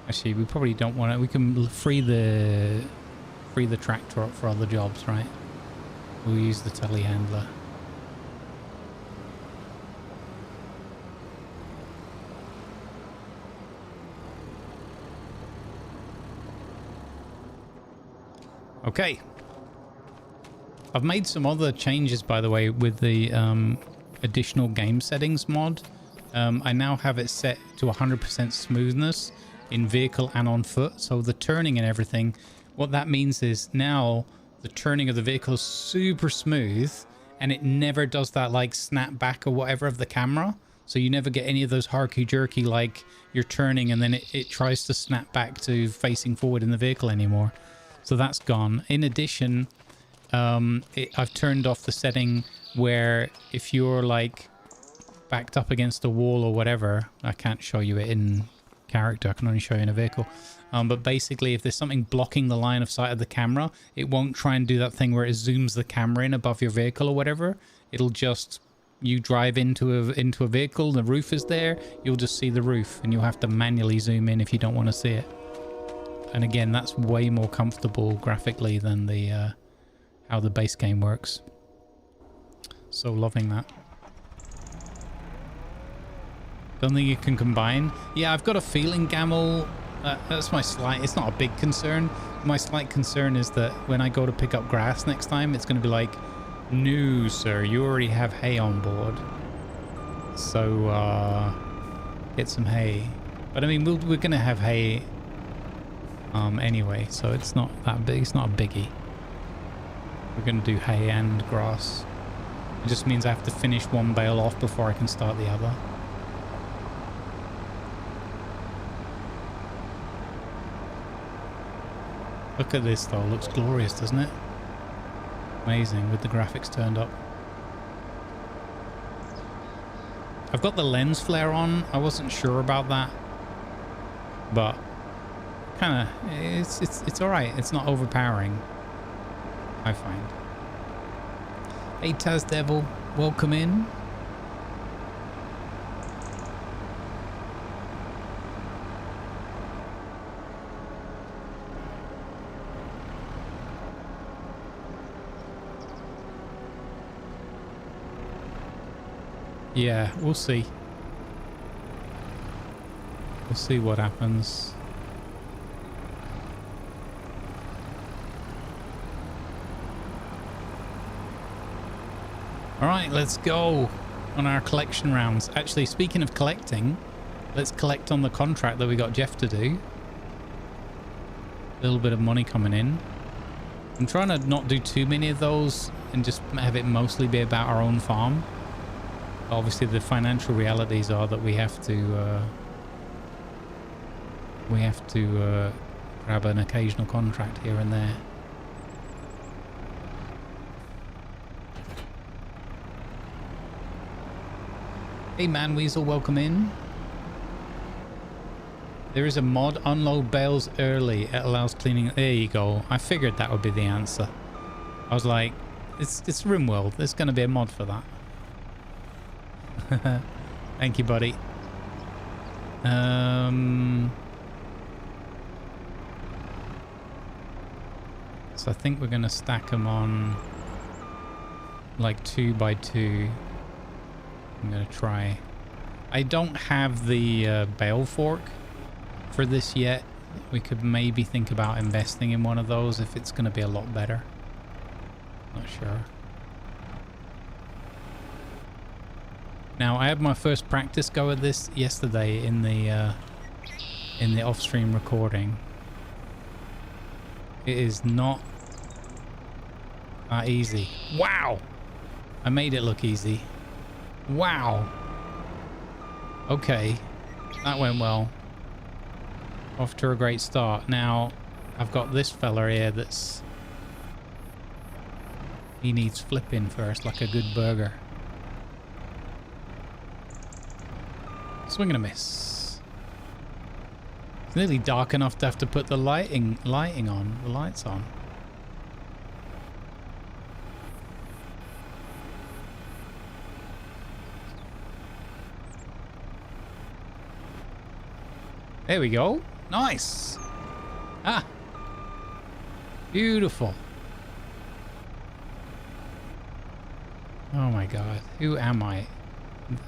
Speaker 1: Actually, we probably don't want it. We can free the tractor up for other jobs, right? We'll use the telehandler. Okay. I've made some other changes, by the way, with the additional game settings mod. I now have it set to 100% smoothness in vehicle and on foot. So the turning and everything, what that means is now the turning of the vehicle is super smooth and it never does that like snap back or whatever of the camera. So you never get any of those herky-jerky, like you're turning and then it tries to snap back to facing forward in the vehicle anymore. So that's gone. In addition, I've turned off the setting where if you're like backed up against a wall or whatever, I can't show you it in character, I can only show you in a vehicle. But basically, if there's something blocking the line of sight of the camera, it won't try and do that thing where it zooms the camera in above your vehicle or whatever. It'll just, you drive into a vehicle, the roof is there, you'll just see the roof, and you'll have to manually zoom in if you don't want to see it. And again, that's way more comfortable graphically than the how the base game works. So loving that. Don't think you can combine. Yeah, I've got a feeling, Gamel. That's my slight... It's not a big concern. My slight concern is that when I go to pick up grass next time, it's going to be like, no, sir, you already have hay on board. So, get some hay. But I mean, we're going to have hay anyway, so it's not that big. It's not a biggie. We're going to do hay and grass. It just means I have to finish one bale off before I can start the other. Look at this though, looks glorious, doesn't it? Amazing with the graphics turned up. I've got the lens flare on. I wasn't sure about that, but kind of it's all right. It's not overpowering, I find. Hey Taz Devil, welcome in. Yeah, we'll see. We'll see what happens. All right, let's go on our collection rounds. Actually, speaking of collecting, let's collect on the contract that we got Jeff to do. A little bit of money coming in. I'm trying to not do too many of those and just have it mostly be about our own farm. Obviously, the financial realities are that we have to grab an occasional contract here and there. Hey Man Weasel, welcome in. There is a mod, unload bales early. It allows cleaning. There you go. I figured that would be the answer. I was like, it's RimWorld. There's going to be a mod for that. Thank you, buddy. So I think we're going to stack them on like 2 by 2. I'm going to try. I don't have the bale fork for this yet. We could maybe think about investing in one of those if it's going to be a lot better. Not sure. Now, I had my first practice go at this yesterday in the off-stream recording. It is not that easy. Wow! I made it look easy. Wow! Okay, that went well. Off to a great start. Now, I've got this fella here that's... He needs flipping first, like a good burger. Swing and a miss. It's nearly dark enough to have to put the lighting on, the lights on. There we go. Nice. Ah. Beautiful. Oh my god. Who am I?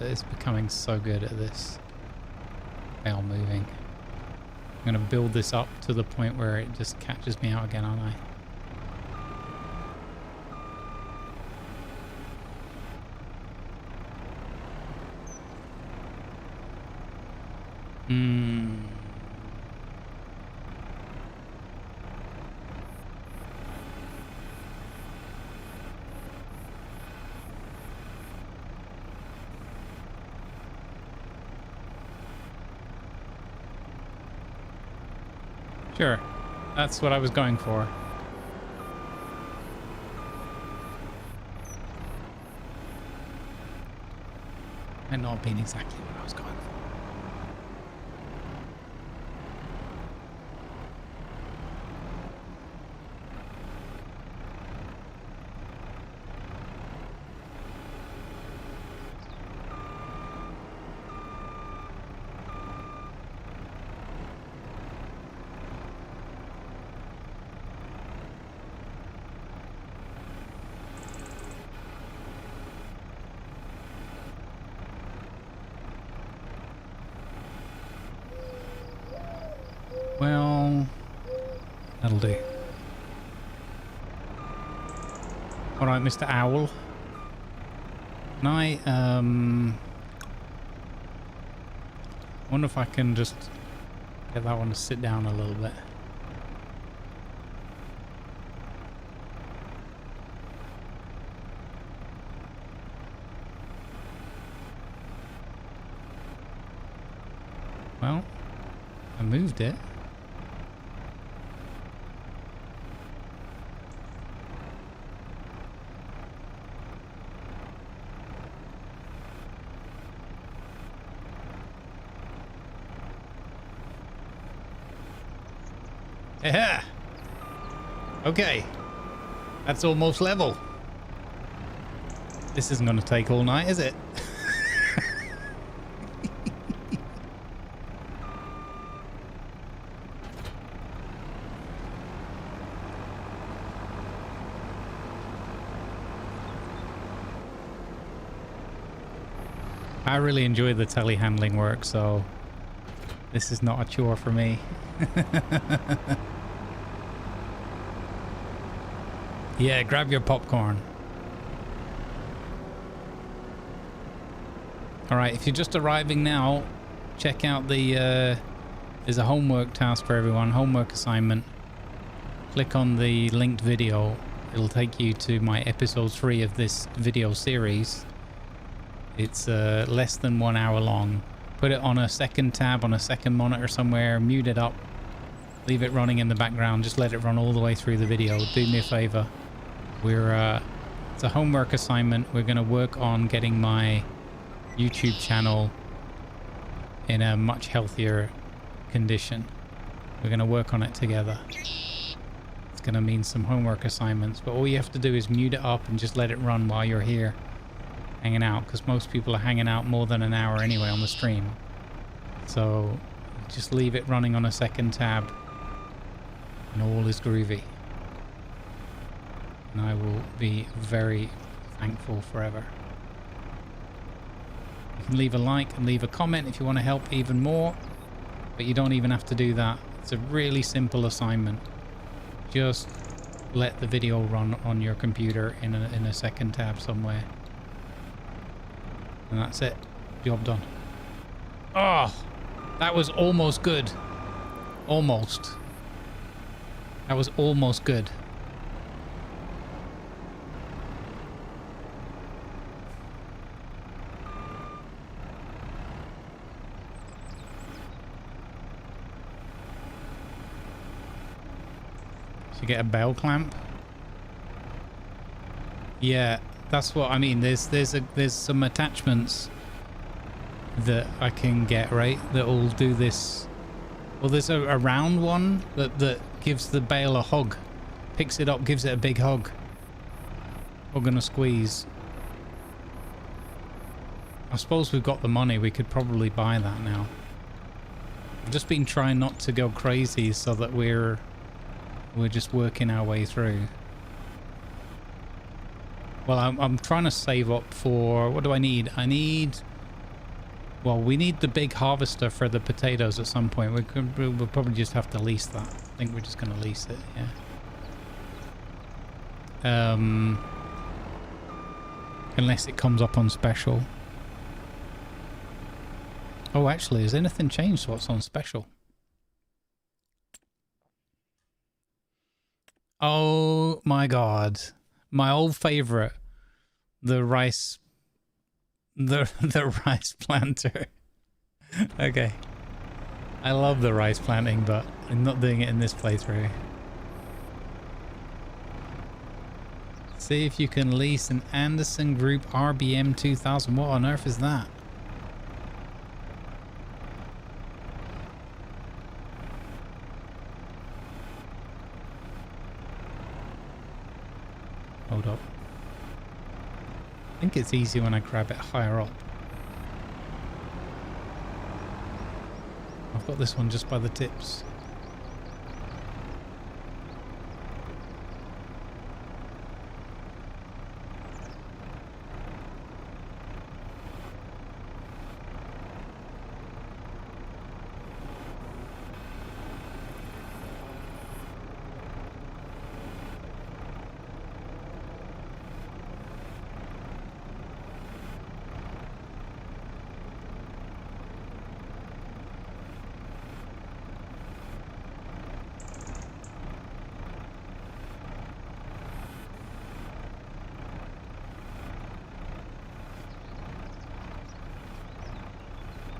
Speaker 1: It's becoming so good at this. Bale moving. I'm going to build this up to the point where it just catches me out again, aren't I? Sure. That's what I was going for. Might not have been exactly what I was going for. Well, that'll do. All right, Mr. Owl. Can I, wonder if I can just get that one to sit down a little bit. Well, I moved it. Yeah. Okay. That's almost level. This isn't going to take all night, is it? I really enjoy the telehandling work, so this is not a chore for me. Yeah, grab your popcorn. All right, if you're just arriving now, check out the there's a homework task for everyone, homework assignment. Click on the linked video. It'll take you to my episode 3 of this video series. It's less than 1 hour long. Put it on a second tab, on a second monitor somewhere, mute it up, leave it running in the background, just let it run all the way through the video. Do me a favor. It's a homework assignment. We're going to work on getting my YouTube channel in a much healthier condition. We're going to work on it together. It's going to mean some homework assignments, but all you have to do is mute it up and just let it run while you're here hanging out, because most people are hanging out more than an hour anyway on the stream. So just leave it running on a second tab and all is groovy. And I will be very thankful forever. You can leave a like and leave a comment if you want to help even more, but you don't even have to do that. It's a really simple assignment. Just let the video run on your computer in a second tab somewhere. And that's it. Job done. Oh, that was almost good. Almost. That was almost good. To get a bell clamp. Yeah, that's what I mean. There's some attachments that I can get, right, that will do this. Well, there's a round one that gives the bale a hug, picks it up, gives it a big hug. Hug and a squeeze. I suppose we've got the money. We could probably buy that now. I've just been trying not to go crazy so that we're just working our way through. Well, I'm trying to save up for... What do I need? Well, we need the big harvester for the potatoes at some point. We'll probably just have to lease that. I think we're just going to lease it, yeah. Unless it comes up on special. Oh, actually, has anything changed what's on special? Oh my god. My old favorite, the rice planter. Okay. I love the rice planting, but I'm not doing it in this playthrough. See if you can lease an Anderson Group RBM 2000. What on earth is that? Hold up. I think it's easy when I grab it higher up. I've got this one just by the tips.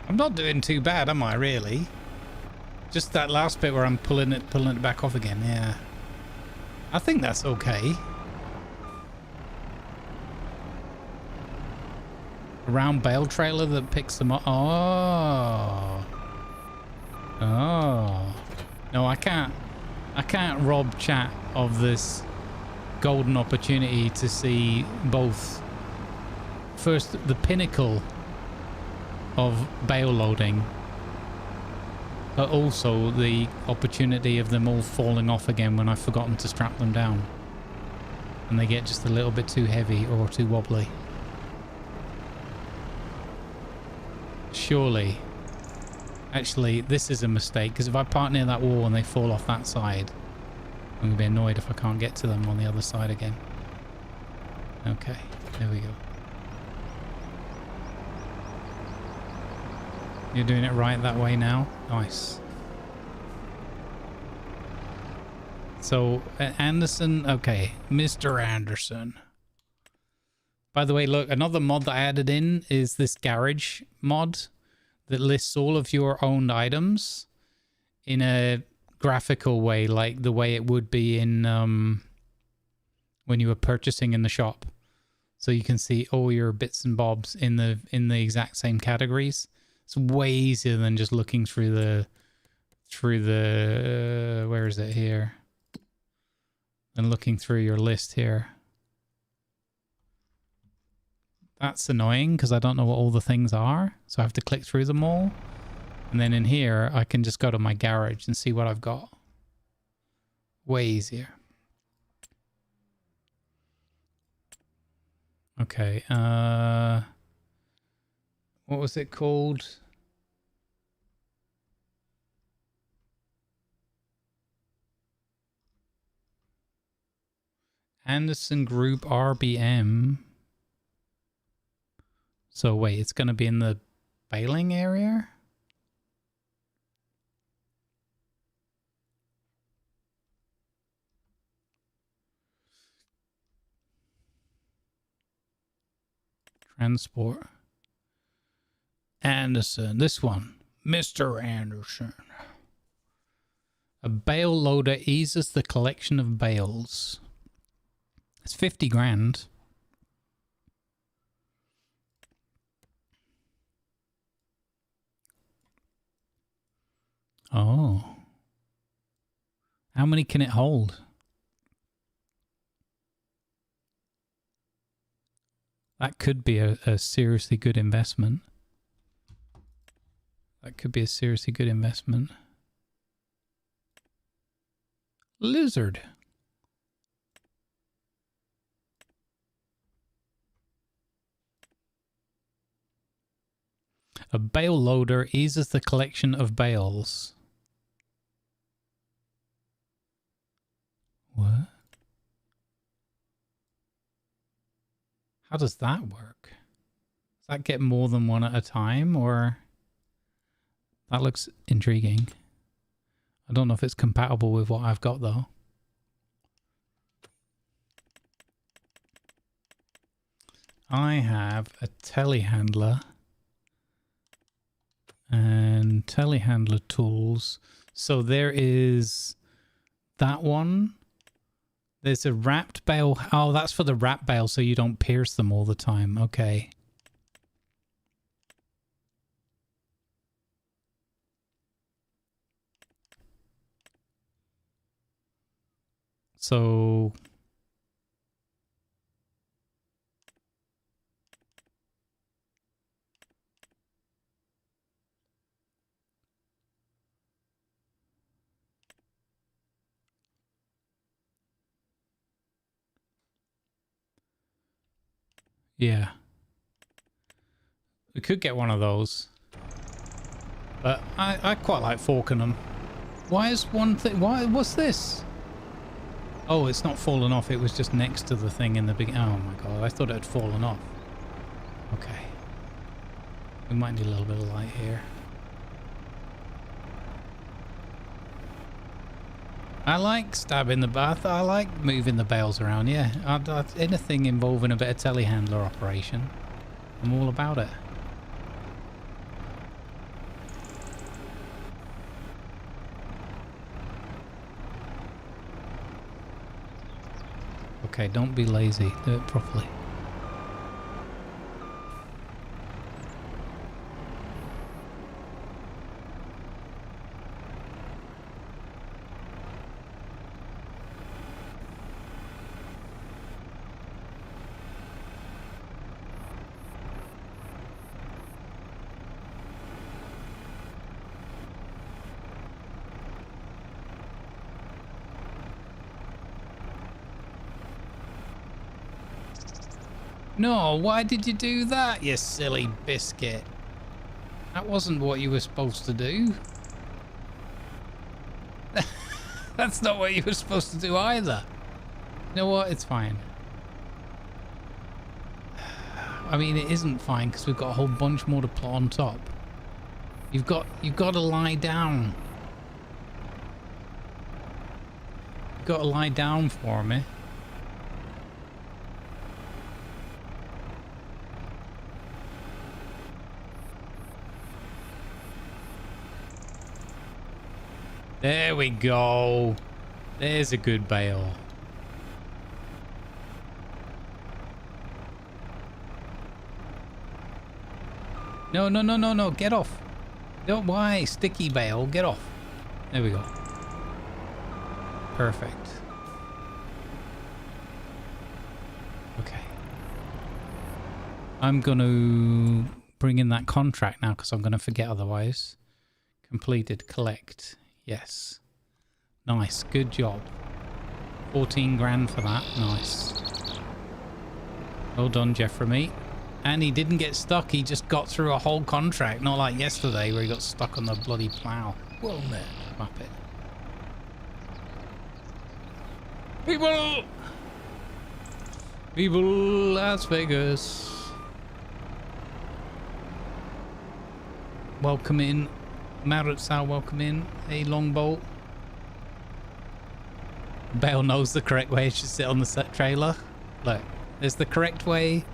Speaker 1: I'm not doing too bad, am I, really? Just that last bit where I'm pulling it back off again, yeah. I think that's okay. A round bale trailer that picks them up. Oh. Oh. No, I can't rob chat of this golden opportunity to see both, first, the pinnacle of bale loading, but also the opportunity of them all falling off again when I've forgotten to strap them down and they get just a little bit too heavy or too wobbly. Surely, actually, this is a mistake, because if I park near that wall and they fall off that side, I'm gonna be annoyed if I can't get to them on the other side again. Okay, there we go. You're doing it right that way now? Nice. So, Anderson, okay. Mr. Anderson. By the way, look, another mod that I added in is this garage mod that lists all of your owned items in a graphical way, like the way it would be in when you were purchasing in the shop. So you can see all your bits and bobs in the exact same categories. It's way easier than just looking through the where is it here? And looking through your list here. That's annoying because I don't know what all the things are. So I have to click through them all. And then in here, I can just go to my garage and see what I've got. Way easier. Okay, what was it called? Anderson Group RBM. So wait, it's going to be in the baling area? Transport. Anderson, this one. Mr. Anderson. A bale loader eases the collection of bales. It's 50 grand. Oh. How many can it hold? That could be a seriously good investment. That could be a seriously good investment. Lizard. A bale loader eases the collection of bales. What? How does that work? Does that get more than one at a time, or? That looks intriguing. I don't know if it's compatible with what I've got, though. I have a telehandler And telehandler tools. So there is that one. There's a wrapped bale. Oh, that's for the wrap bale so you don't pierce them all the time. Okay. So yeah. We could get one of those. But I quite like forking them. Why is one thing... What's this? Oh, it's not fallen off. It was just next to the thing in the beginning. Oh my god, I thought it had fallen off. Okay. We might need a little bit of light here. I like stabbing the bath. I like moving the bales around, yeah. Anything involving a bit of telehandler operation, I'm all about it. Okay, don't be lazy. Do it properly. No, why did you do that, you silly biscuit? That wasn't what you were supposed to do. That's not what you were supposed to do either. You know what? It's fine. I mean, it isn't fine because we've got a whole bunch more to put on top. You've got to lie down. You've got to lie down for me. There we go. There's a good bale. No, no, no, no, no. Get off. Don't, why? Sticky bale. Get off. There we go. Perfect. Okay. I'm going to bring in that contract now because I'm going to forget otherwise. Completed. Collect. Yes. Nice. Good job. 14 grand for that. Nice. Well done, Jeffrey. And he didn't get stuck. He just got through a whole contract. Not like yesterday where he got stuck on the bloody plow. Well there. Muppet. People! People, Las Vegas. Welcome in. Marutsal, welcome in. Hey, Longbolt. Bale knows the correct way. It should sit on the set trailer. Look, there's the correct way,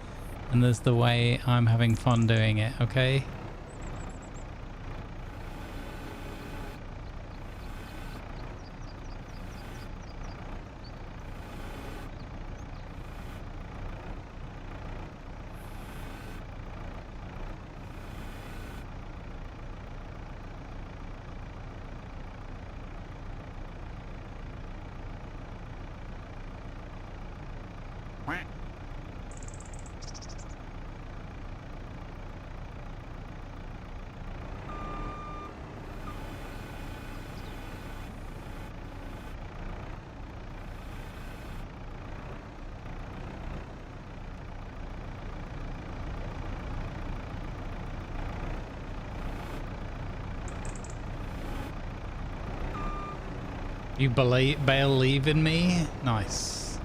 Speaker 1: and there's the way I'm having fun doing it, okay? You Bale leaving me? Nice.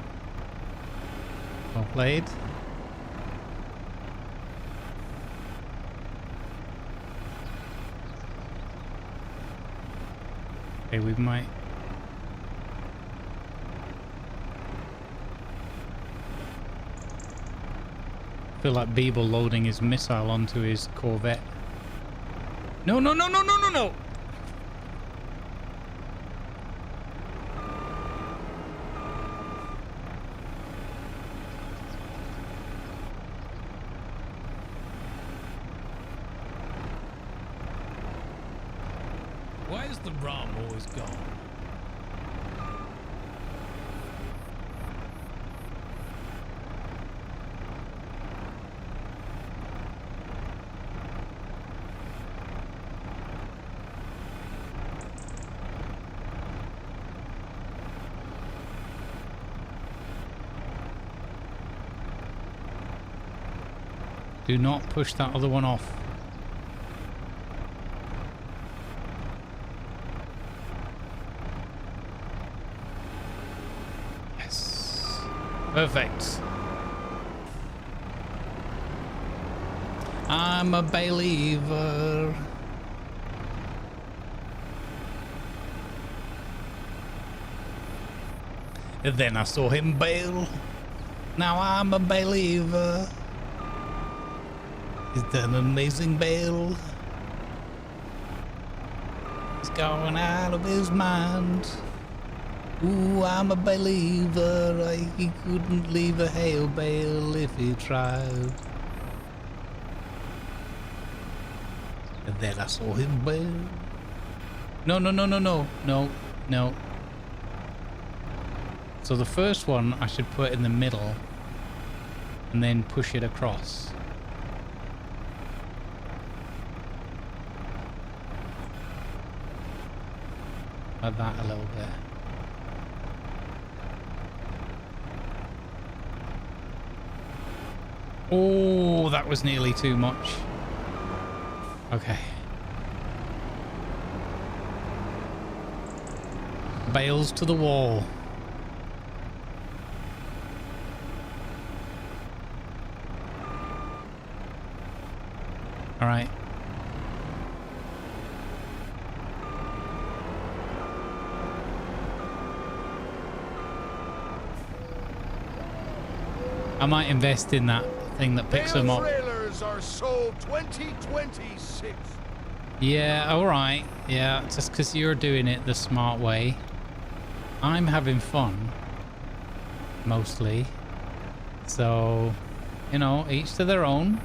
Speaker 1: Well played. Okay, we might... feel like Beeble loading his missile onto his Corvette. No, no, no, no, no, no, no.
Speaker 3: Why is the rum always gone?
Speaker 1: Do not push that other one off. Yes. Perfect. I'm a believer. And then I saw him bail. Now I'm a believer. He's done an amazing bail. He's going out of his mind. Ooh, I'm a believer. He couldn't leave a hail bail if he tried. And then I saw him bail. No, no, no, no, no, no, no. So the first one I should put in the middle and then push it across. Like that a little bit. Oh, that was nearly too much. Okay. Bales to the wall. All right. I might invest in that thing that picks them up.
Speaker 2: Trailers are sold 2026.
Speaker 1: Yeah, all right. Yeah, just because you're doing it the smart way. I'm having fun, mostly. So, you know, each to their own.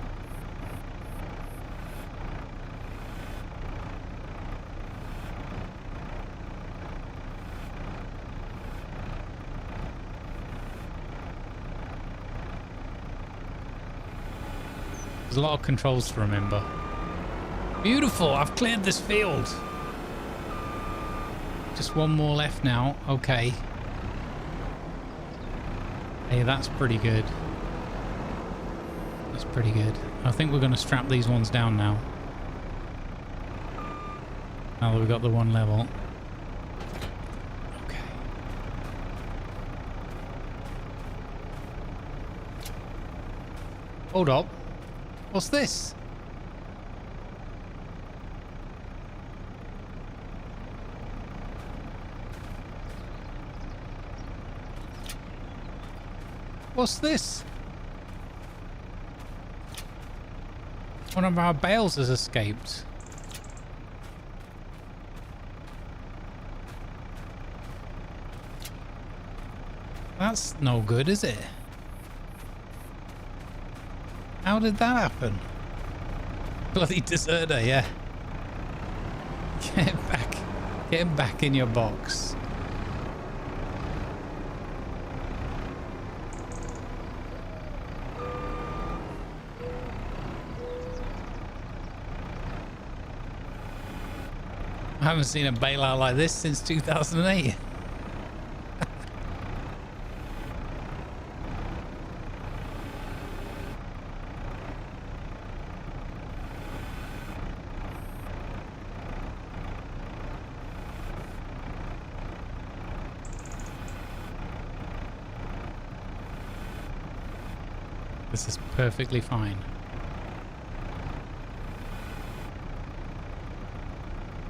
Speaker 1: There's a lot of controls to remember. Beautiful, I've cleared this field. Just one more left now. Okay. Hey, that's pretty good. That's pretty good. I think we're going to strap these ones down now. Now that we've got the one level. Okay. Hold up. What's this? What's this? One of our bales has escaped. That's no good, is it? How did that happen? Bloody deserter, yeah. Get back. Get back in your box. I haven't seen a bailout like this since 2008. This is perfectly fine.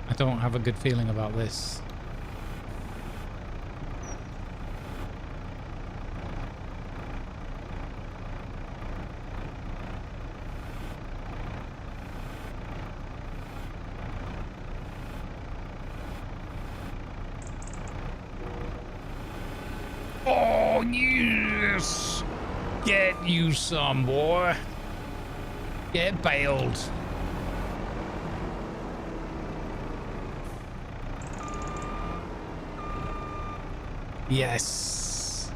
Speaker 1: I don't have a good feeling about this. Oh, yes! Get you some, boy. Get bailed. Yes.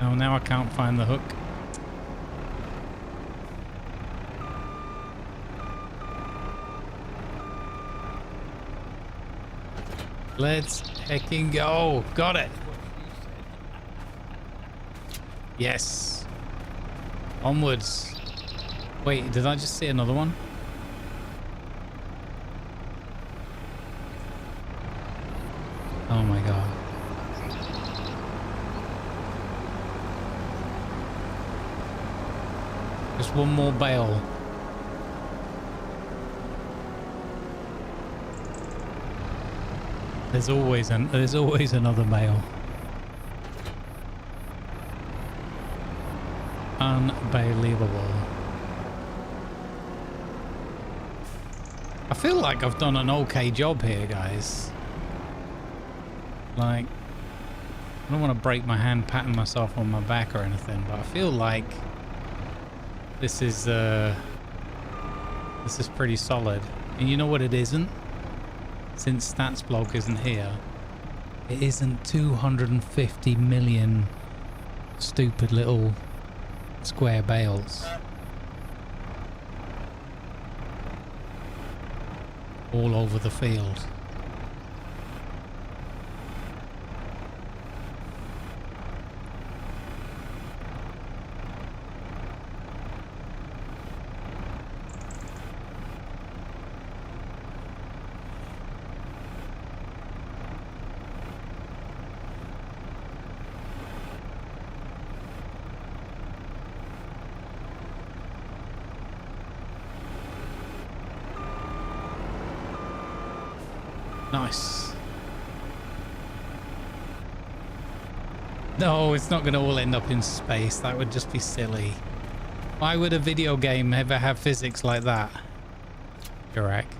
Speaker 1: Oh, now I can't find the hook. Let's hecking go. Got it. Yes. Onwards. Wait, did I just see another one? Oh my god. Just one more bale. There's always another bale. Unbelievable. I feel like I've done an okay job here, guys. Like, I don't want to break my hand patting myself on my back or anything, but I feel like this is pretty solid. And you know what it isn't? Since Stats Bloke isn't here, it isn't 250 million stupid little square bales all over the field. Nice. No, it's not going to all end up in space. That would just be silly. Why would a video game ever have physics like that? Correct.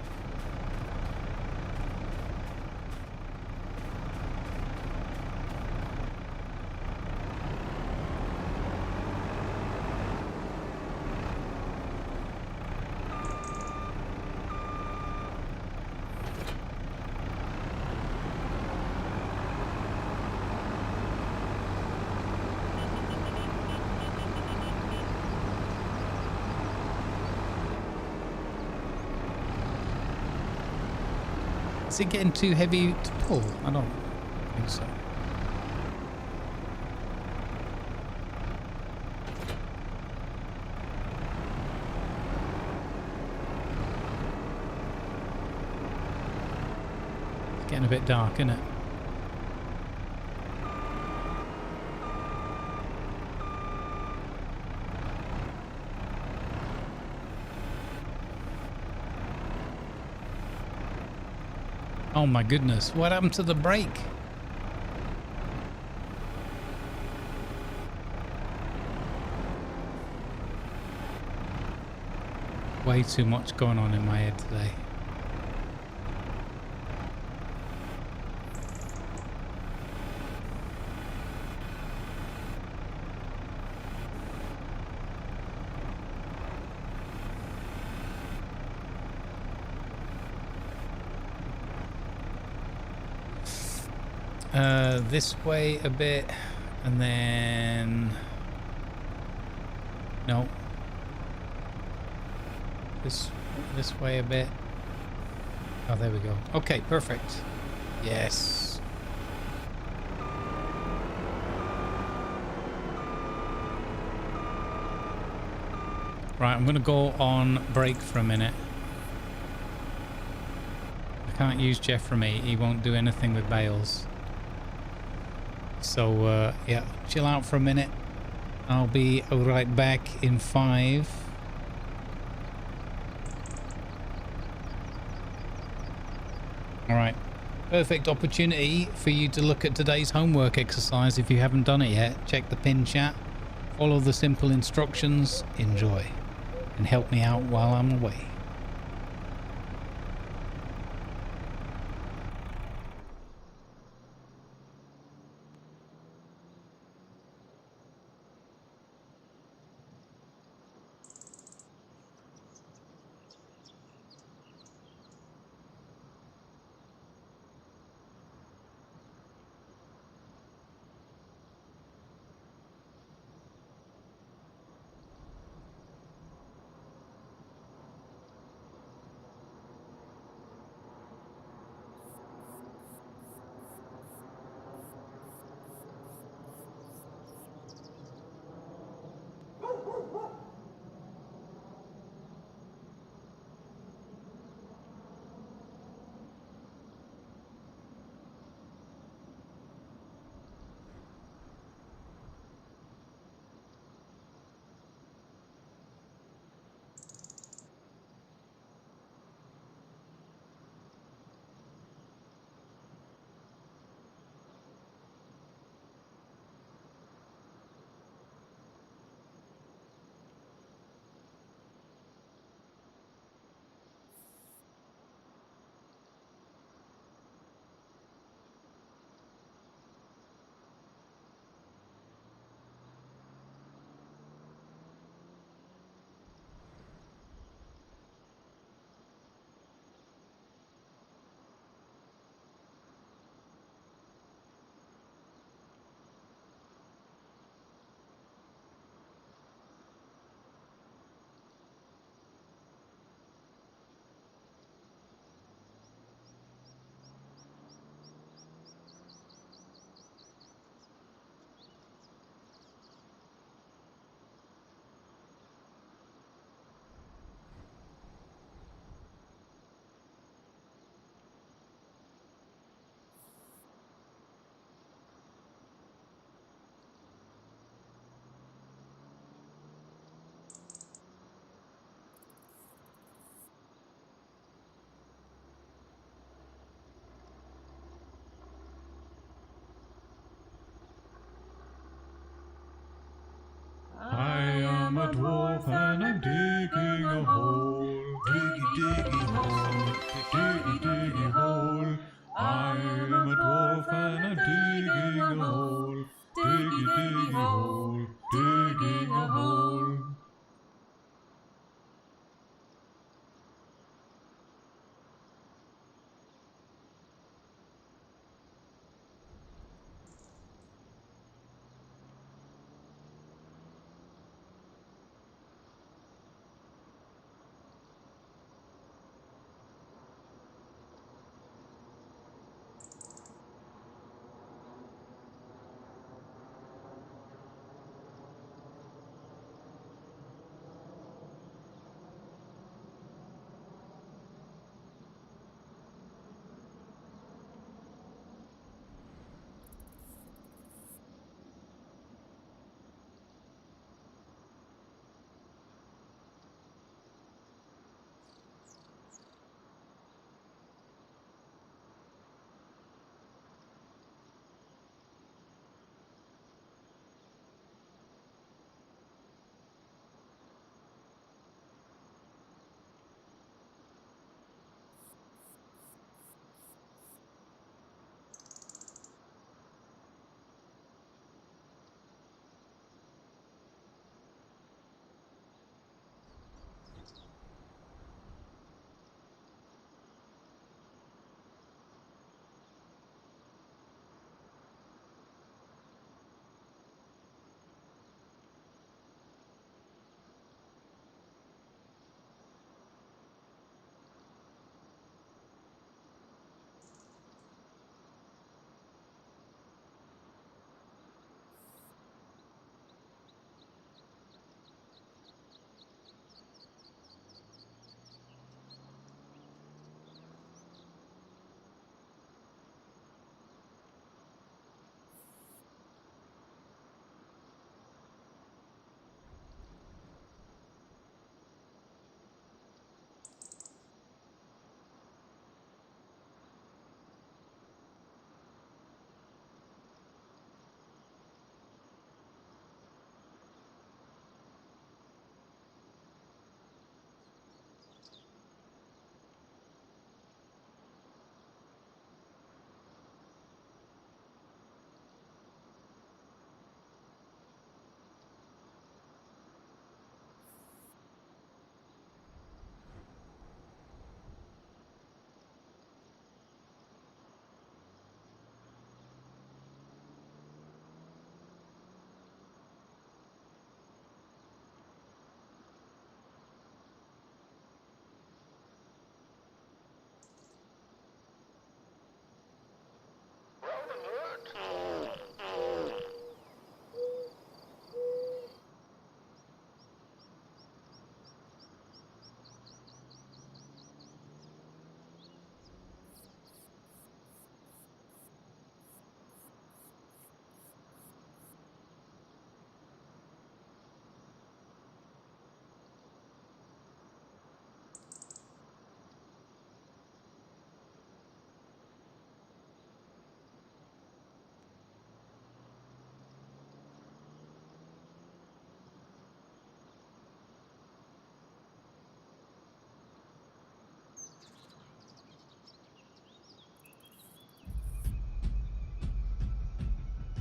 Speaker 1: Is it getting too heavy to pull? I don't think so. It's getting a bit dark, isn't it? Oh my goodness, what happened to the brake? Way too much going on in my head today. This way a bit, and then no, this way a bit. Oh, there we go. Okay, perfect. Yes. Right, I'm gonna go on break for a minute. I can't use Jeff from me. He won't do anything with bales. So, yeah, chill out for a minute. I'll be right back in 5. All right. Perfect opportunity for you to look at today's homework exercise if you haven't done it yet. Check the pin chat. Follow the simple instructions. Enjoy. And help me out while I'm away.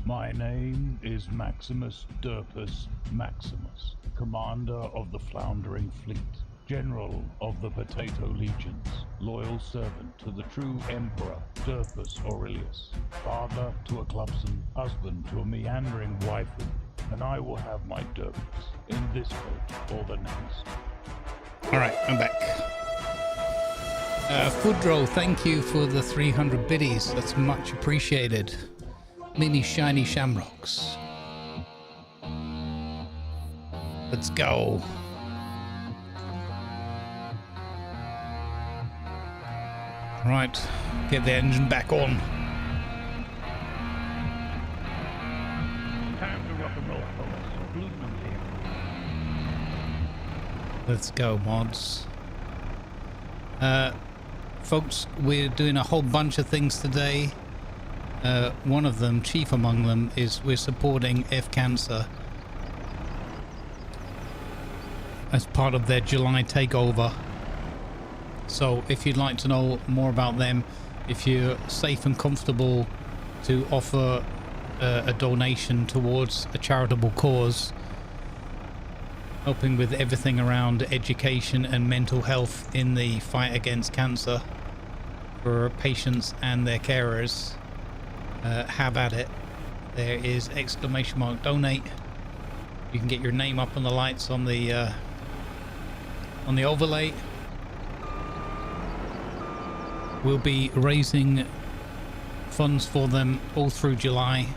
Speaker 4: My name is Maximus Durpus Maximus, commander of the Floundering Fleet, general of the Potato Legions, loyal servant to the true Emperor Durpus Aurelius, father to a clubson, husband to a meandering waifu, and I will have my Durpus in this boat or the next.
Speaker 1: Alright, I'm back. Foodrow, thank you for the 300 biddies. That's much appreciated. Mini shiny shamrocks. Let's go. Right, get the engine back on.
Speaker 4: Time to rock and roll, folks. Bluesman's here.
Speaker 1: Let's go, mods. Folks, we're doing a whole bunch of things today. One of them, chief among them, is we're supporting F Cancer as part of their July takeover. So if you'd like to know more about them, if you're safe and comfortable to offer a donation towards a charitable cause, helping with everything around education and mental health in the fight against cancer for patients and their carers, have at it. There is ! donate. You can get your name up on the lights on the overlay. We'll be raising funds for them all through July.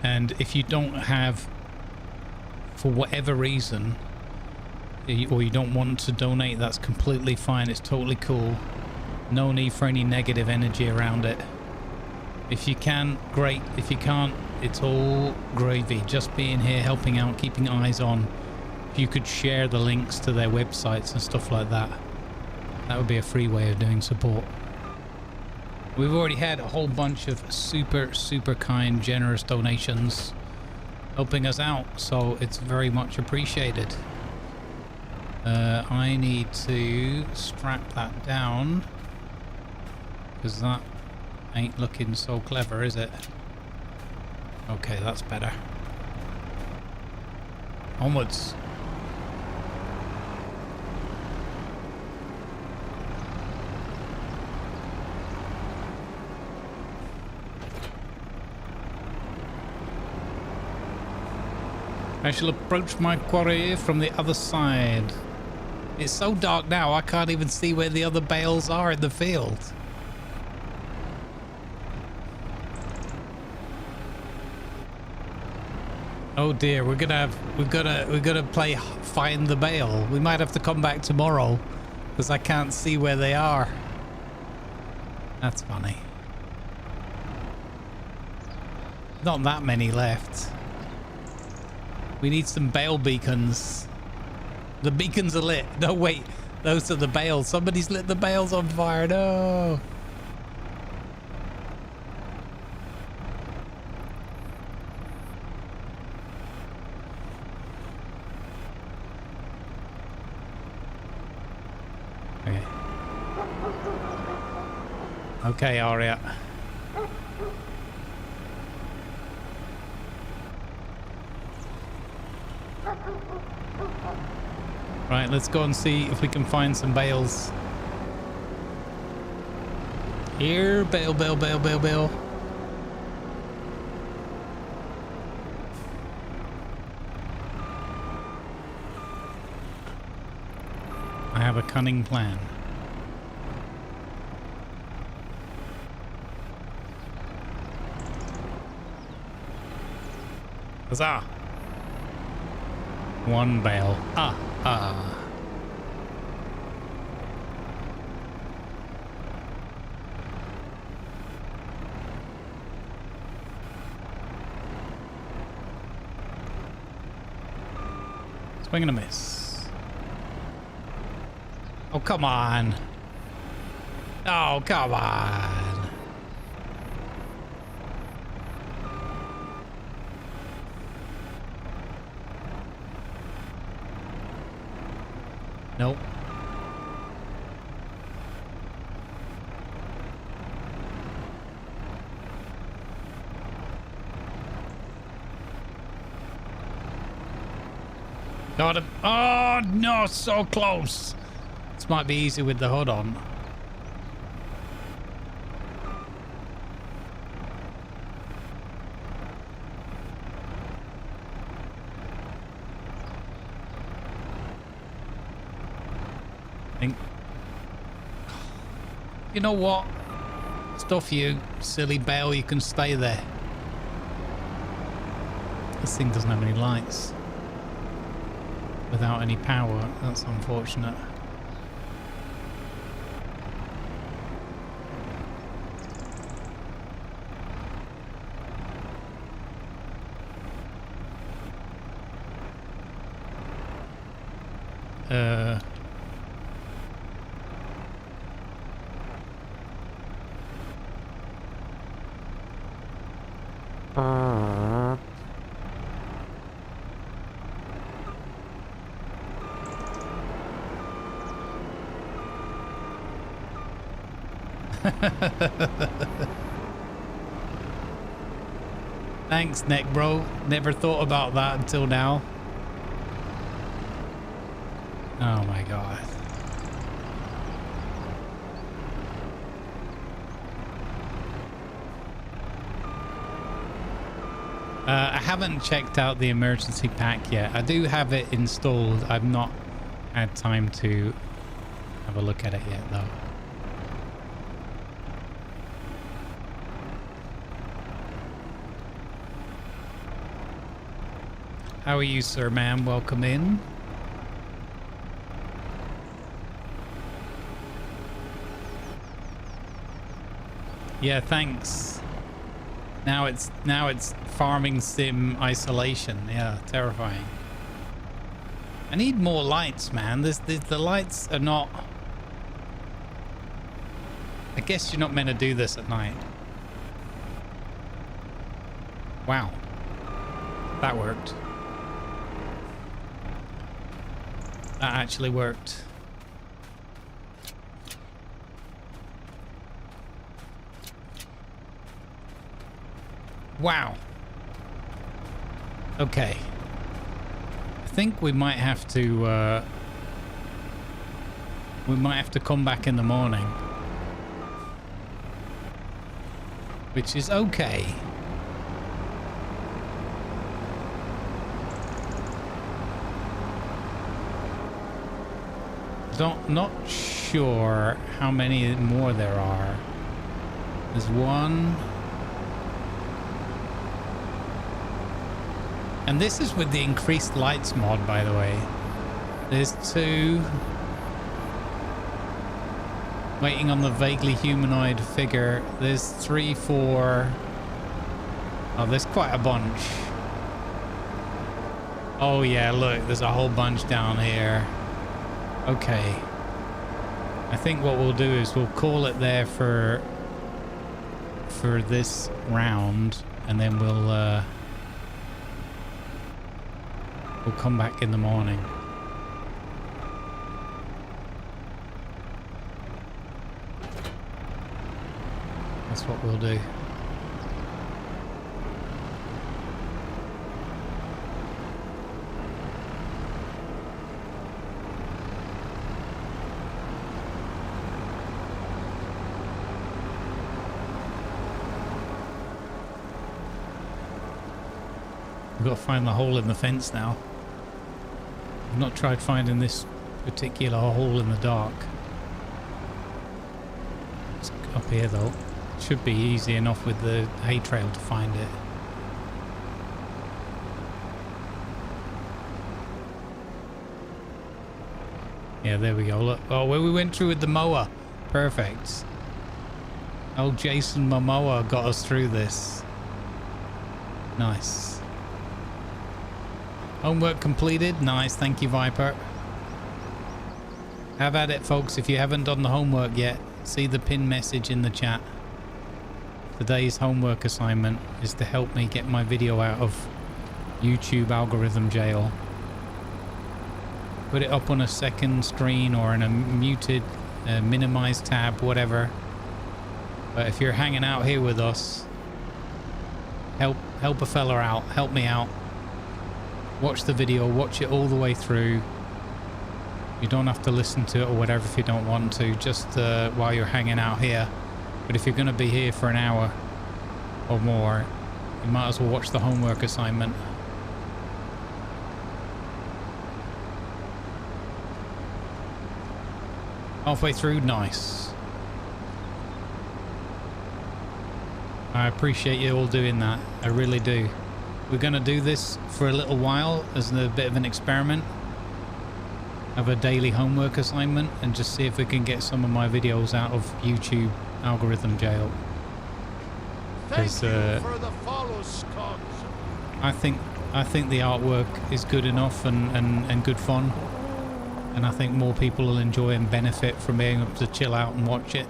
Speaker 1: And if you don't have, for whatever reason, or you don't want to donate, that's completely fine. It's totally cool. No need for any negative energy around it. If you can, great. If you can't, it's all gravy. Just being here, helping out, keeping eyes on. If you could share the links to their websites and stuff like that, that would be a free way of doing support. We've already had a whole bunch of super kind, generous donations helping us out, so it's very much appreciated. I need to strap that down because that ain't looking so clever, is it? Okay, that's better. Onwards. I shall approach my quarry from the other side. It's so dark now, I can't even see where the other bales are in the field. Oh dear, we've got to play find the bale. We might have to come back tomorrow because I can't see where they are. That's funny. Not that many left. We need some bale beacons. The beacons are lit. No, wait. Those are the bales. Somebody's lit the bales on fire. No. Okay. Okay, Aria. Right, let's go and see if we can find some bales. Here, bale. I have a cunning plan. Huzzah! One bale. Swing and a miss. Oh, come on. Oh, come on. Nope. Got him. Oh, no, so close. This might be easy with the hood on. You know what? Stuff you, silly bale, you can stay there. This thing doesn't have any lights. Without any power, that's unfortunate. Thanks, Nick, bro. Never thought about that until now. Oh my god. I haven't checked out the emergency pack yet. I do have it installed. I've not had time to have a look at it yet, though. How are you, sir, ma'am? Welcome in. Yeah, thanks. Now it's farming sim isolation. Yeah, terrifying. I need more lights, man. The lights are not... I guess you're not meant to do this at night. Wow. That worked. That actually worked. Wow. Okay. I think we might have to come back in the morning. Which is okay. Not sure how many more there are. There's one. And this is with the increased lights mod, by the way. There's two. Waiting on the vaguely humanoid figure. There's 3, 4. Oh, there's quite a bunch. Oh yeah, look, there's a whole bunch down here. Okay. I think what we'll do is we'll call it there for this round, and then we'll come back in the morning. That's what we'll do. We've got to find the hole in the fence now. I've not tried finding this particular hole in the dark. It's up here though. Should be easy enough with the hay trail to find it. Yeah, there we go. Look. Oh, where we went through with the mower. Perfect. Old Jason Momoa got us through this. Nice. Homework completed. Nice. Thank you, Viper. Have at it, folks. If you haven't done the homework yet, see the pin message in the chat. Today's homework assignment is to help me get my video out of YouTube algorithm jail. Put it up on a second screen or in a muted, minimized tab, whatever. But if you're hanging out here with us, help a fella out. Help me out. watch the video, watch it all the way through. You don't have to listen to it or whatever if you don't want to, just while you're hanging out here. But if you're going to be here for an hour or more, you might as well watch the homework assignment. Halfway through, nice. I appreciate you all doing that. I really do. We're going to do this for a little while as a bit of an experiment. Have a daily homework assignment and just see if we can get some of my videos out of YouTube algorithm jail.
Speaker 2: Thank you for the follow, Scott.
Speaker 1: I think the artwork is good enough and good fun. And I think more people will enjoy and benefit from being able to chill out and watch it.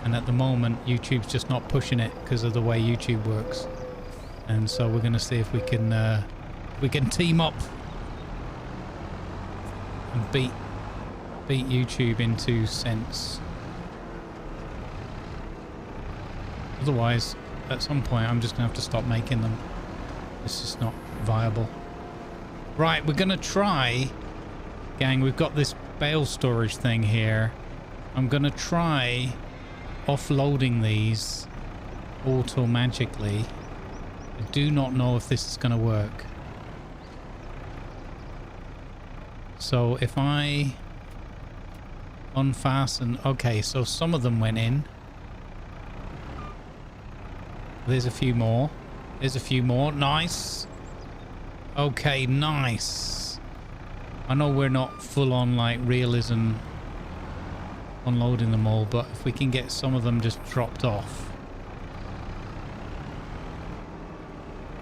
Speaker 1: And at the moment, YouTube's just not pushing it because of the way YouTube works. And so we're going to see if we can team up and beat YouTube into sense. Otherwise, at some point, I'm just going to have to stop making them. It's just not viable. Right, we're going to try... Gang, we've got this bale storage thing here. I'm going to try offloading these auto-magically. I do not know if this is going to work. So if I unfasten... Okay, so some of them went in. There's a few more. There's a few more. Nice. Okay, nice. I know we're not full on like realism unloading them all, but if we can get some of them just dropped off,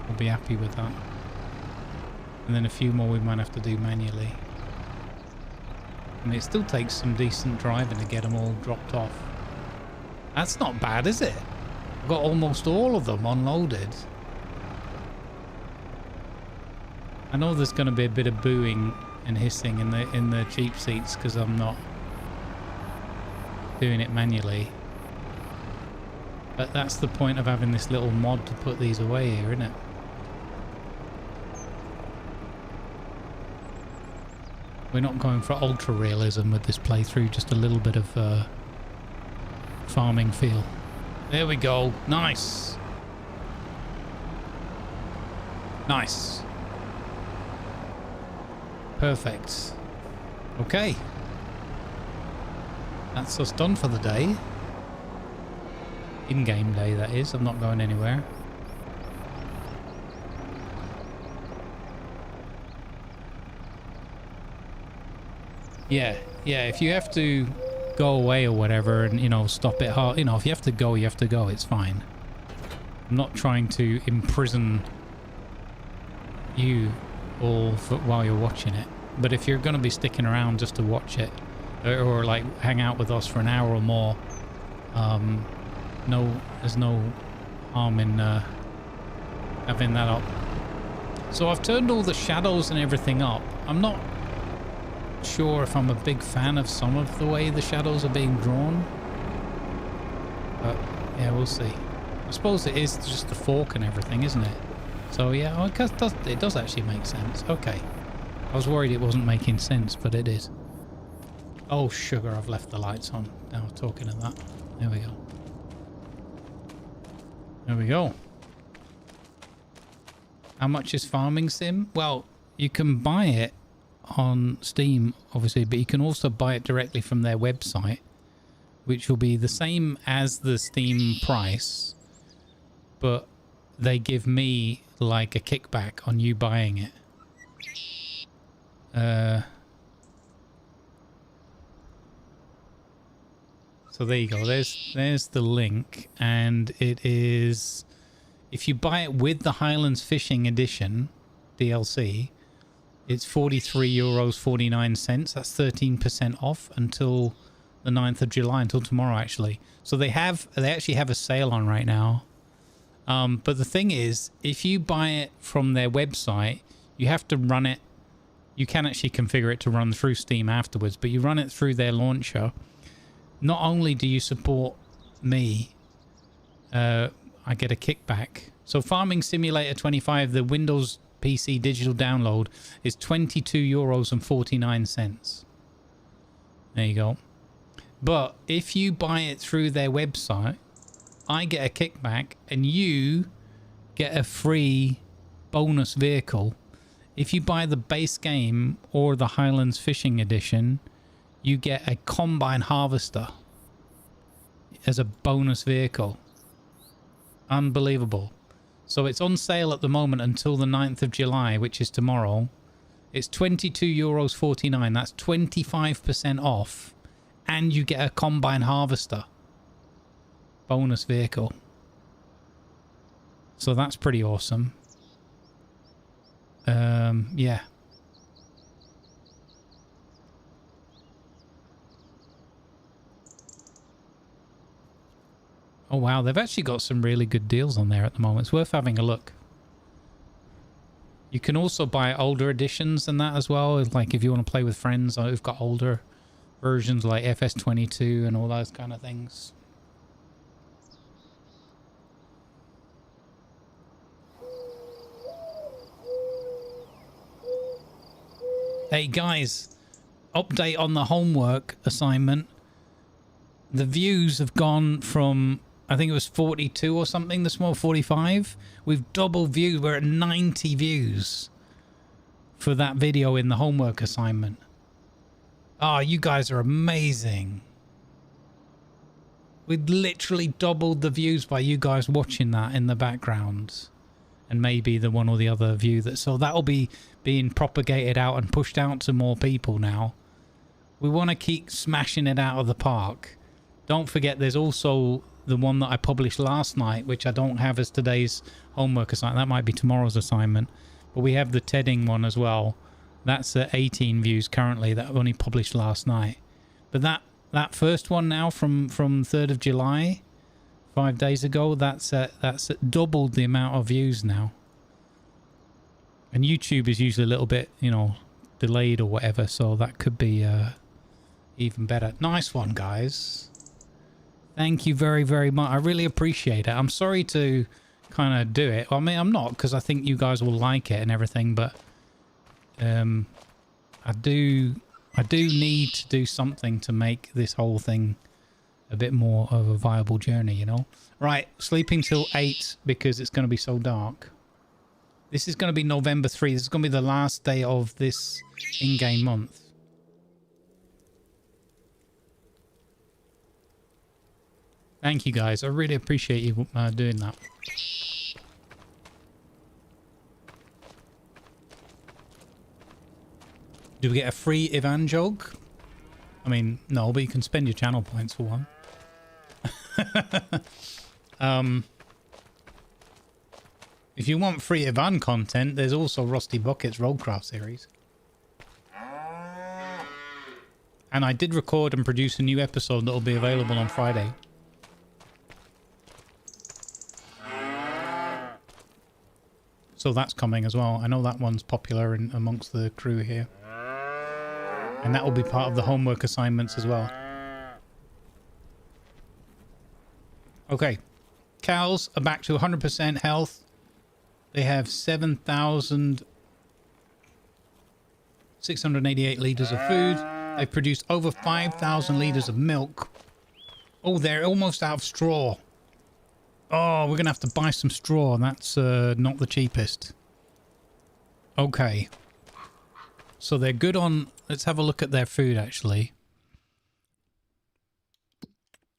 Speaker 1: I'll be happy with that. And then a few more we might have to do manually. I mean, it still takes some decent driving to get them all dropped off. That's not bad, is it? I've got almost all of them unloaded. I know there's going to be a bit of booing and hissing in the cheap seats because I'm not doing it manually. But that's the point of having this little mod to put these away here, isn't it? We're not going for ultra realism with this playthrough, just a little bit of farming feel. There we go. Nice. Nice. Perfect. Okay. That's us done for the day. In-game day, that is. I'm not going anywhere. Yeah, if you have to go away or whatever and, you know, stop it hard, you know, if you have to go, you have to go. It's fine. I'm not trying to imprison you all while you're watching it. But if you're going to be sticking around just to watch it or like hang out with us for an hour or more, there's no harm in having that up. So I've turned all the shadows and everything up. I'm not sure if I'm a big fan of some of the way the shadows are being drawn, but yeah, we'll see. I suppose it is just the fork and everything, isn't it? So yeah, it does actually make sense. Okay. I was worried it wasn't making sense, but it is. Oh, sugar, I've left the lights on. Now talking of that. There we go. There we go. How much is Farming Sim? Well, you can buy it on Steam, obviously, but you can also buy it directly from their website, which will be the same as the Steam price, but they give me like a kickback on you buying it. So there you go. There's the link, and it is, if you buy it with the Highlands Fishing Edition DLC, it's €43.49. That's 13% off until the 9th of July, until tomorrow actually. So they actually have a sale on right now. But the thing is, if you buy it from their website, you have to run it. You can actually configure it to run through Steam afterwards, but you run it through their launcher. Not only do you support me, I get a kickback. So Farming Simulator 25, the Windows PC digital download is €22.49. There you go. But if you buy it through their website, I get a kickback and you get a free bonus vehicle. If you buy the base game or the Highlands Fishing Edition, you get a combine harvester as a bonus vehicle. Unbelievable. So it's on sale at the moment until the 9th of July, which is tomorrow. It's €22.49. That's 25% off. And you get a combine harvester bonus vehicle. So that's pretty awesome. Yeah. Oh wow, they've actually got some really good deals on there at the moment. It's worth having a look. You can also buy older editions and that as well. Like if you want to play with friends who've got older versions like FS25 and all those kind of things. Hey guys, update on the homework assignment. The views have gone from, I think it was 42 or something this morning, 45. We've doubled views. We're at 90 views for that video in the homework assignment. Oh, you guys are amazing. We've literally doubled the views by you guys watching that in the background. And maybe the one or the other view. So that'll be being propagated out and pushed out to more people now. We want to keep smashing it out of the park. Don't forget there's also the one that I published last night, which I don't have as today's homework assignment. That might be tomorrow's assignment. But we have the TEDing one as well. That's at 18 views currently. That only published last night. But that first one now from 3rd of July, 5 days ago, that's doubled the amount of views now. And YouTube is usually a little bit, you know, delayed or whatever, so that could be even better. Nice one, guys. Thank you very, very much. I really appreciate it. I'm sorry to kind of do it. I mean, I'm not, because I think you guys will like it and everything, but I do need to do something to make this whole thing a bit more of a viable journey, you know. Right, sleeping till 8 because it's going to be so dark. This is going to be November 3. This is going to be the last day of this in-game month. Thank you guys. I really appreciate you doing that. Do we get a free Ivan jog? I mean, no, but you can spend your channel points for one. If you want free Ivan content, there's also Rusty Bucket's Roadcraft series. And I did record and produce a new episode that will be available on Friday. So that's coming as well. I know that one's popular amongst the crew here. And that will be part of the homework assignments as well. Okay. Cows are back to 100% health. They have 7,688 litres of food. They've produced over 5,000 litres of milk. Oh, they're almost out of straw. Oh, we're going to have to buy some straw. That's not the cheapest. Okay. So they're good on... Let's have a look at their food, actually.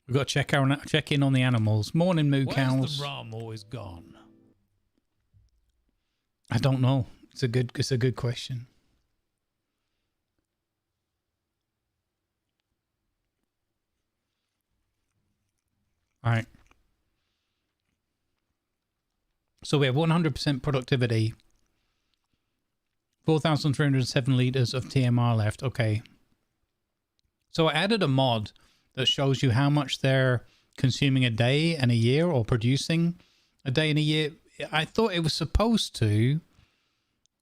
Speaker 1: We've got to check in on the animals. Morning, moo cows.
Speaker 3: Where's the rum always gone?
Speaker 1: I don't know. It's a good question. All right. So we have 100% productivity. 4,307 litres of TMR left. Okay. So I added a mod that shows you how much they're consuming a day and a year, or producing a day and a year. I thought it was supposed to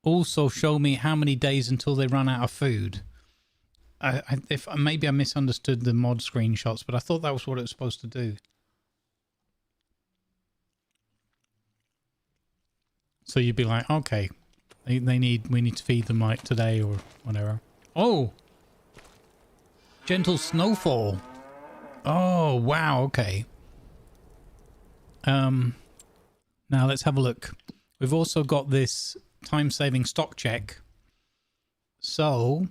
Speaker 1: also show me how many days until they run out of food. If maybe I misunderstood the mod screenshots, but I thought that was what it was supposed to do. So you'd be like, okay, We need to feed them like today or whatever. Oh! Gentle snowfall. Oh, wow, okay. Now let's have a look. We've also got this time-saving stock check. So,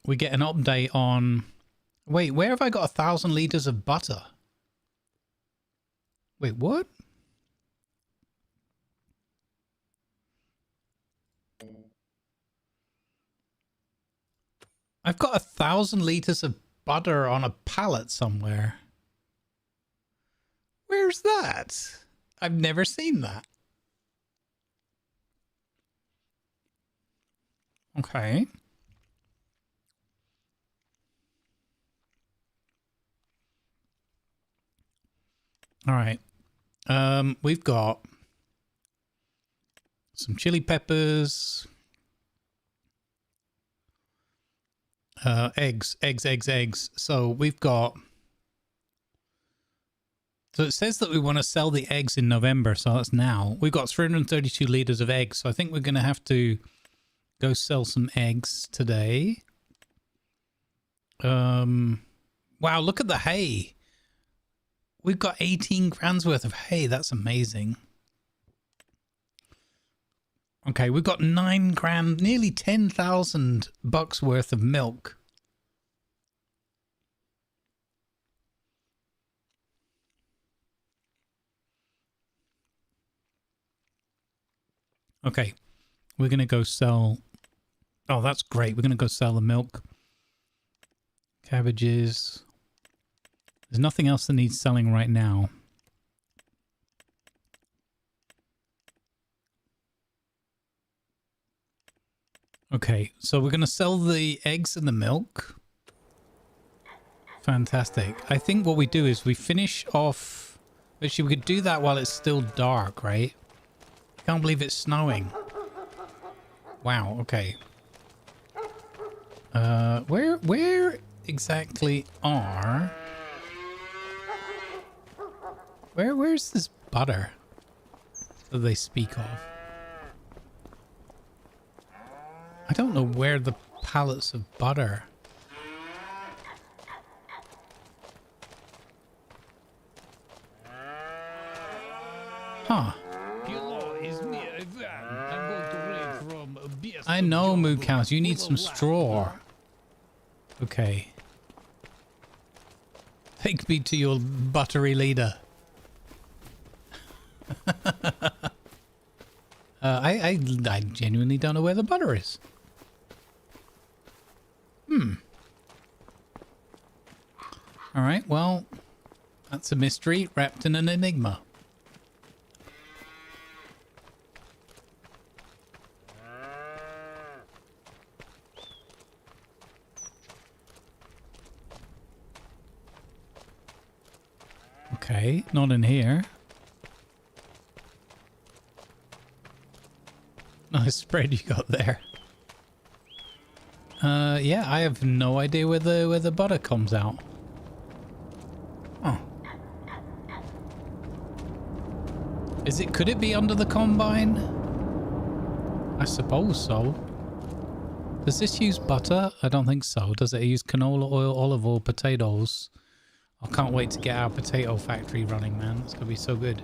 Speaker 1: we get an update on... Wait, where have I got 1,000 liters of butter? Wait, what? I've got 1,000 liters of butter on a pallet somewhere. Where's that? I've never seen that. Okay. All right. We've got some chili peppers. Eggs. So we've got... So it says that we want to sell the eggs in November, so that's now. We've got 332 liters of eggs, so I think we're going to have to go sell some eggs today. Wow, look at the hay. We've got 18 grand's worth of hay. That's amazing. Okay, we've got 9 grand, nearly 10,000 bucks worth of milk. Okay, we're going to go sell... Oh, that's great. We're going to go sell the milk. Cabbages. There's nothing else that needs selling right now. Okay, so we're going to sell the eggs and the milk. Fantastic. I think what we do is we finish off... Actually, we could do that while it's still dark, right? Can't believe it's snowing. Wow, okay. Where exactly are... Where's this butter that they speak of? I don't know where the pallets of butter... Huh. I know, Moo Cows. You need some straw. Okay. Take me to your buttery leader. I genuinely don't know where the butter is. Alright, well, that's a mystery wrapped in an enigma. Okay, not in here. Nice spread you got there. Yeah, I have no idea where the butter comes out. Oh. Could it be under the combine? I suppose so. Does this use butter? I don't think so. Does it use canola oil, olive oil, potatoes? I can't wait to get our potato factory running, man. It's gonna be so good.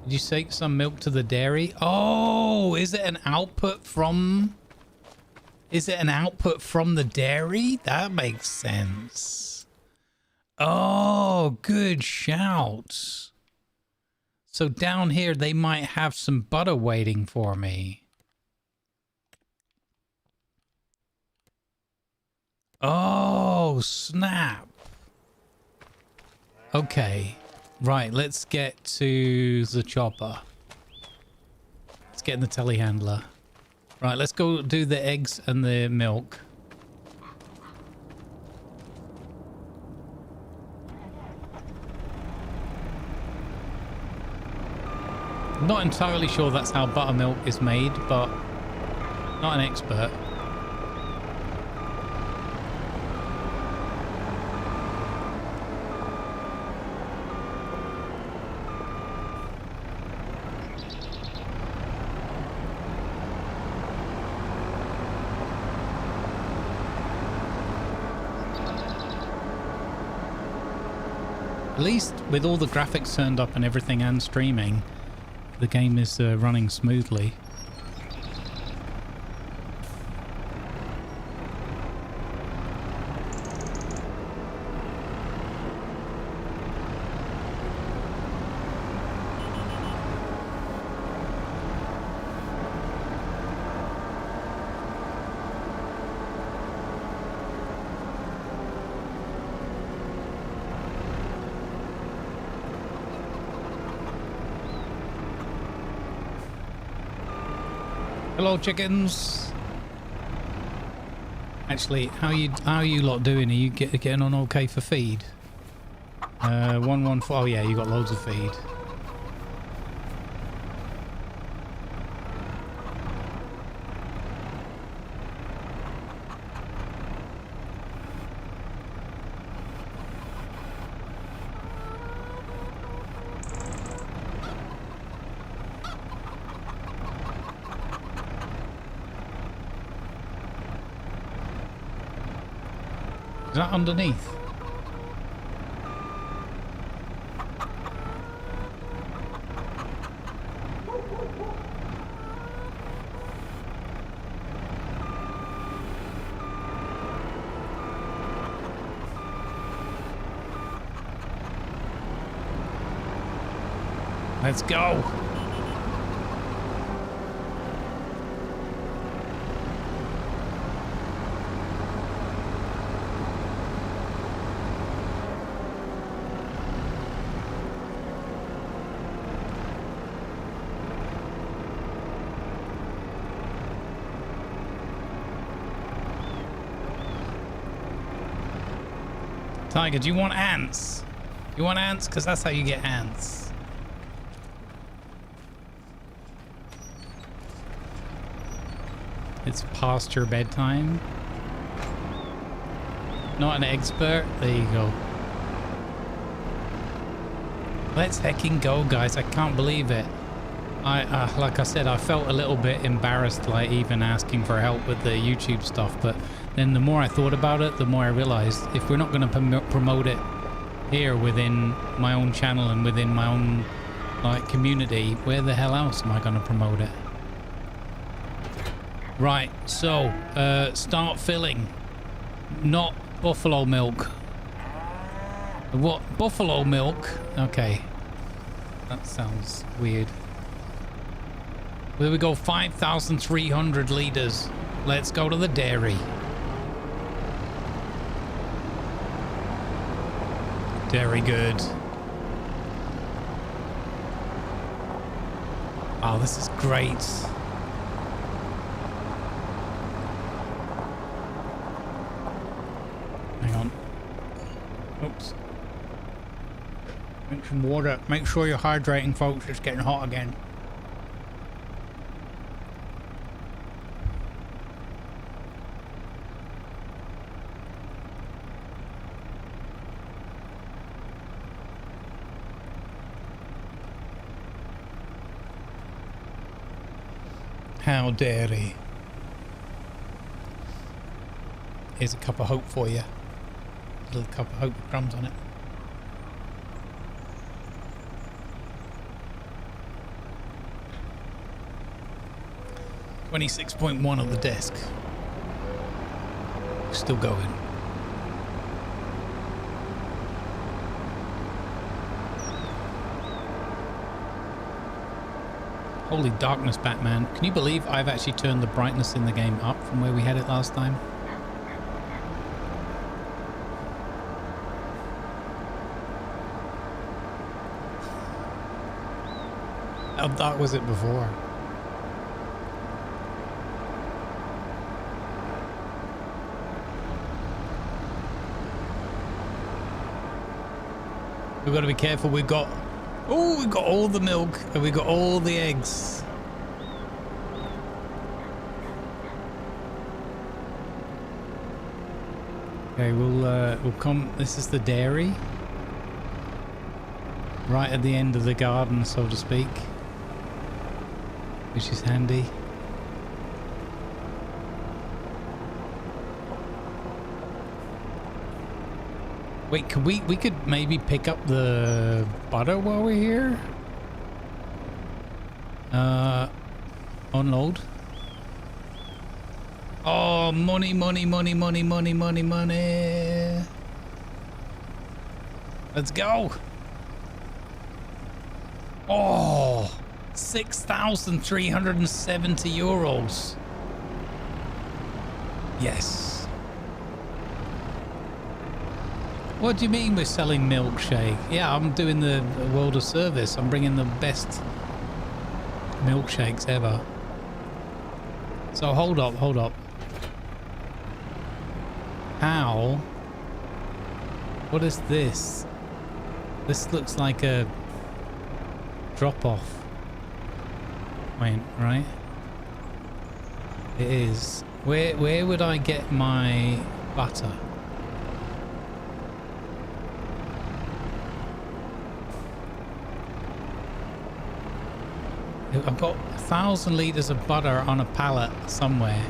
Speaker 1: Did you take some milk to the dairy? Oh, is it an output from... Is it an output from the dairy? That makes sense. Oh, good shout. So down here, they might have some butter waiting for me. Oh, snap. Okay. Right, let's get to the chopper. Let's get in the telehandler. Right, let's go do the eggs and the milk. I'm not entirely sure that's how buttermilk is made, but not an expert. At least with all the graphics turned up and everything and streaming, the game is running smoothly. Hello, chickens. Actually, how are you lot doing? Are you getting on okay for feed? 114. Oh yeah, you got loads of feed. Is that underneath? Let's go. Tiger, do you want ants? You want ants? Because that's how you get ants. It's past your bedtime. Not an expert. There you go. Let's hecking go, guys. I can't believe it. Like I said, I felt a little bit embarrassed, like even asking for help with the YouTube stuff, but then the more I thought about it, the more I realized if we're not going to promote it here within my own channel and within my own like community, where the hell else am I going to promote it? Right, so start filling. Not buffalo milk. What? Buffalo milk? Okay. That sounds weird. There we go, 5,300 litres. Let's go to the dairy. Dairy good. Oh, this is great. Hang on. Oops. Drink some water. Make sure you're hydrating, folks. It's getting hot again. How dairy. Here's a cup of hope for you. A little cup of hope with crumbs on it. $26.1 on the desk. Still going. Holy darkness, Batman. Can you believe I've actually turned the brightness in the game up from where we had it last time? How dark was it before? We've got to be careful. We've got all the milk and we've got all the eggs. Okay, we'll come. This is the dairy, right at the end of the garden, so to speak, which is handy. Wait, could we could maybe pick up the butter while we're here? Unload. Oh, money, money, money, money, money, money, money. Let's go. Oh, 6,370 euros. Yes. What do you mean we're selling milkshake? Yeah, I'm doing the world of service. I'm bringing the best milkshakes ever. So hold up, hold up. How? What is this? This looks like a drop-off point, right? It is. Where would I get my butter? I've got 1,000 litres of butter on a pallet somewhere.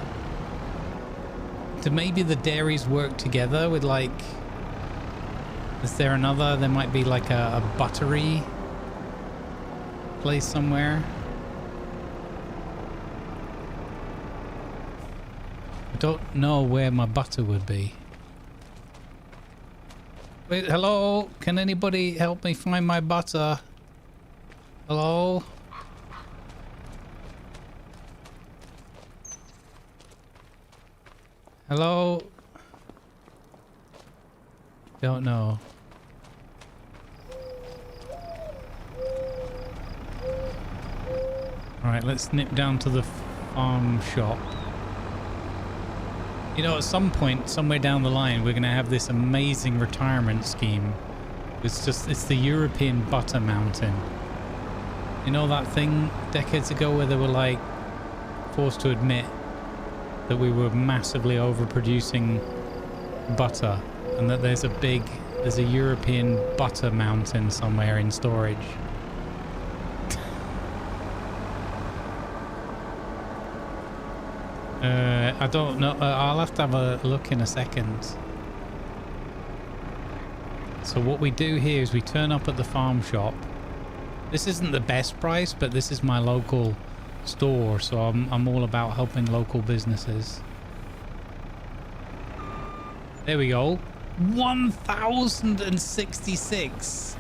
Speaker 1: Do maybe the dairies work together with like... Is there another? There might be like a buttery place somewhere. I don't know where my butter would be. Wait, hello? Can anybody help me find my butter? Hello? Hello? Don't know. Alright, let's nip down to the farm shop. You know, at some point, somewhere down the line, we're going to have this amazing retirement scheme. It's the European Butter Mountain. You know that thing decades ago where they were like forced to admit that we were massively overproducing butter and that there's a European butter mountain somewhere in storage. I don't know. I'll have to have a look in a second. So what we do here is we turn up at the farm shop. This isn't the best price, but this is my local store, so I'm all about helping local businesses. There we go. 1,066.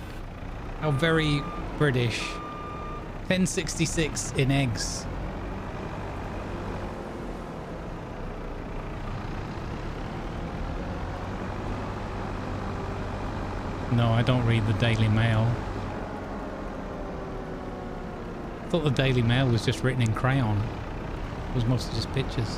Speaker 1: How very British. 1066 in eggs. No, I don't read the Daily Mail. I thought the Daily Mail was just written in crayon. It was mostly just pictures.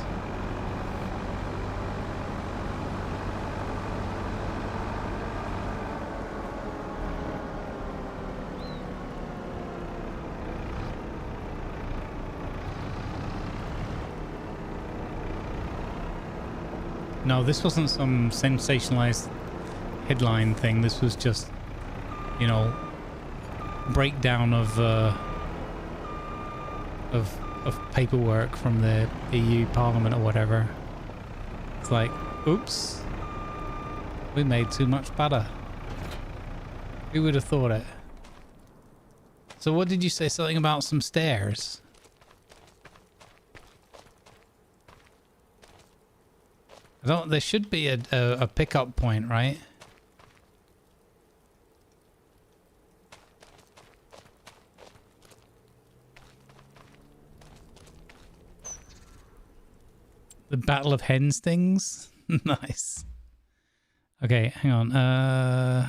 Speaker 1: No, this wasn't some sensationalized headline thing. This was just, you know, breakdown of paperwork from the EU Parliament or whatever. It's like, oops, we made too much butter. Who would have thought it? So what did you say? Something about some stairs? I don't. There should be a pickup point, right? The Battle of Henstings? Nice. Okay, hang on.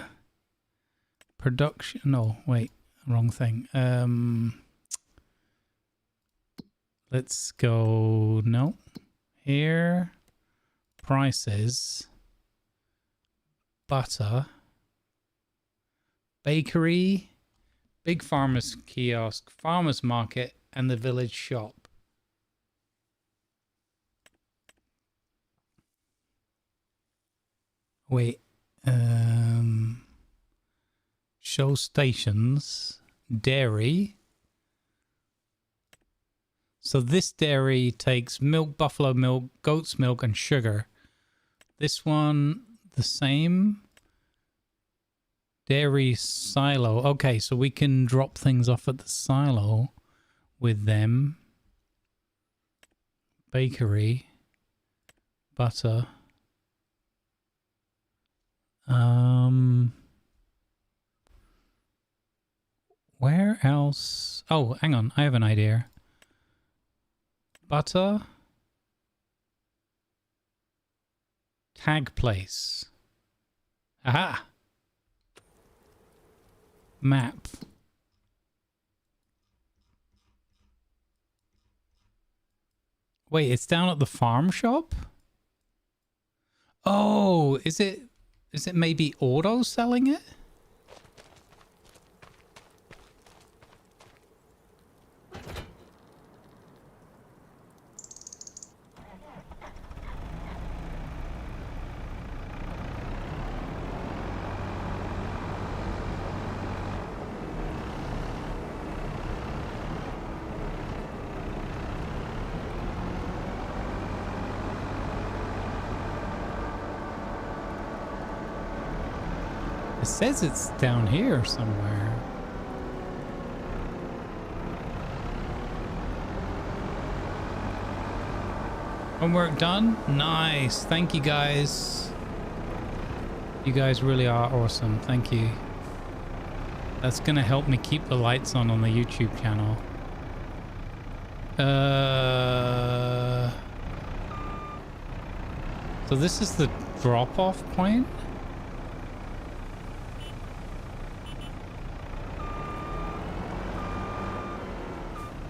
Speaker 1: Production. No, wait. Wrong thing. Let's go. No. Here. Prices. Butter. Bakery. Big farmer's kiosk. Farmer's market. And the village shop. Wait, show stations, dairy. So this dairy takes milk, buffalo milk, goat's milk, and sugar. This one, the same. Dairy silo. Okay, so we can drop things off at the silo with them. Bakery. Butter. Where else? Oh, hang on. I have an idea. Butter. Tag place. Aha! Map. Wait, it's down at the farm shop? Oh, is it maybe auto selling it? It says it's down here somewhere. Homework done? Nice. Thank you guys. You guys really are awesome. Thank you. That's gonna help me keep the lights on the YouTube channel. So this is the drop-off point?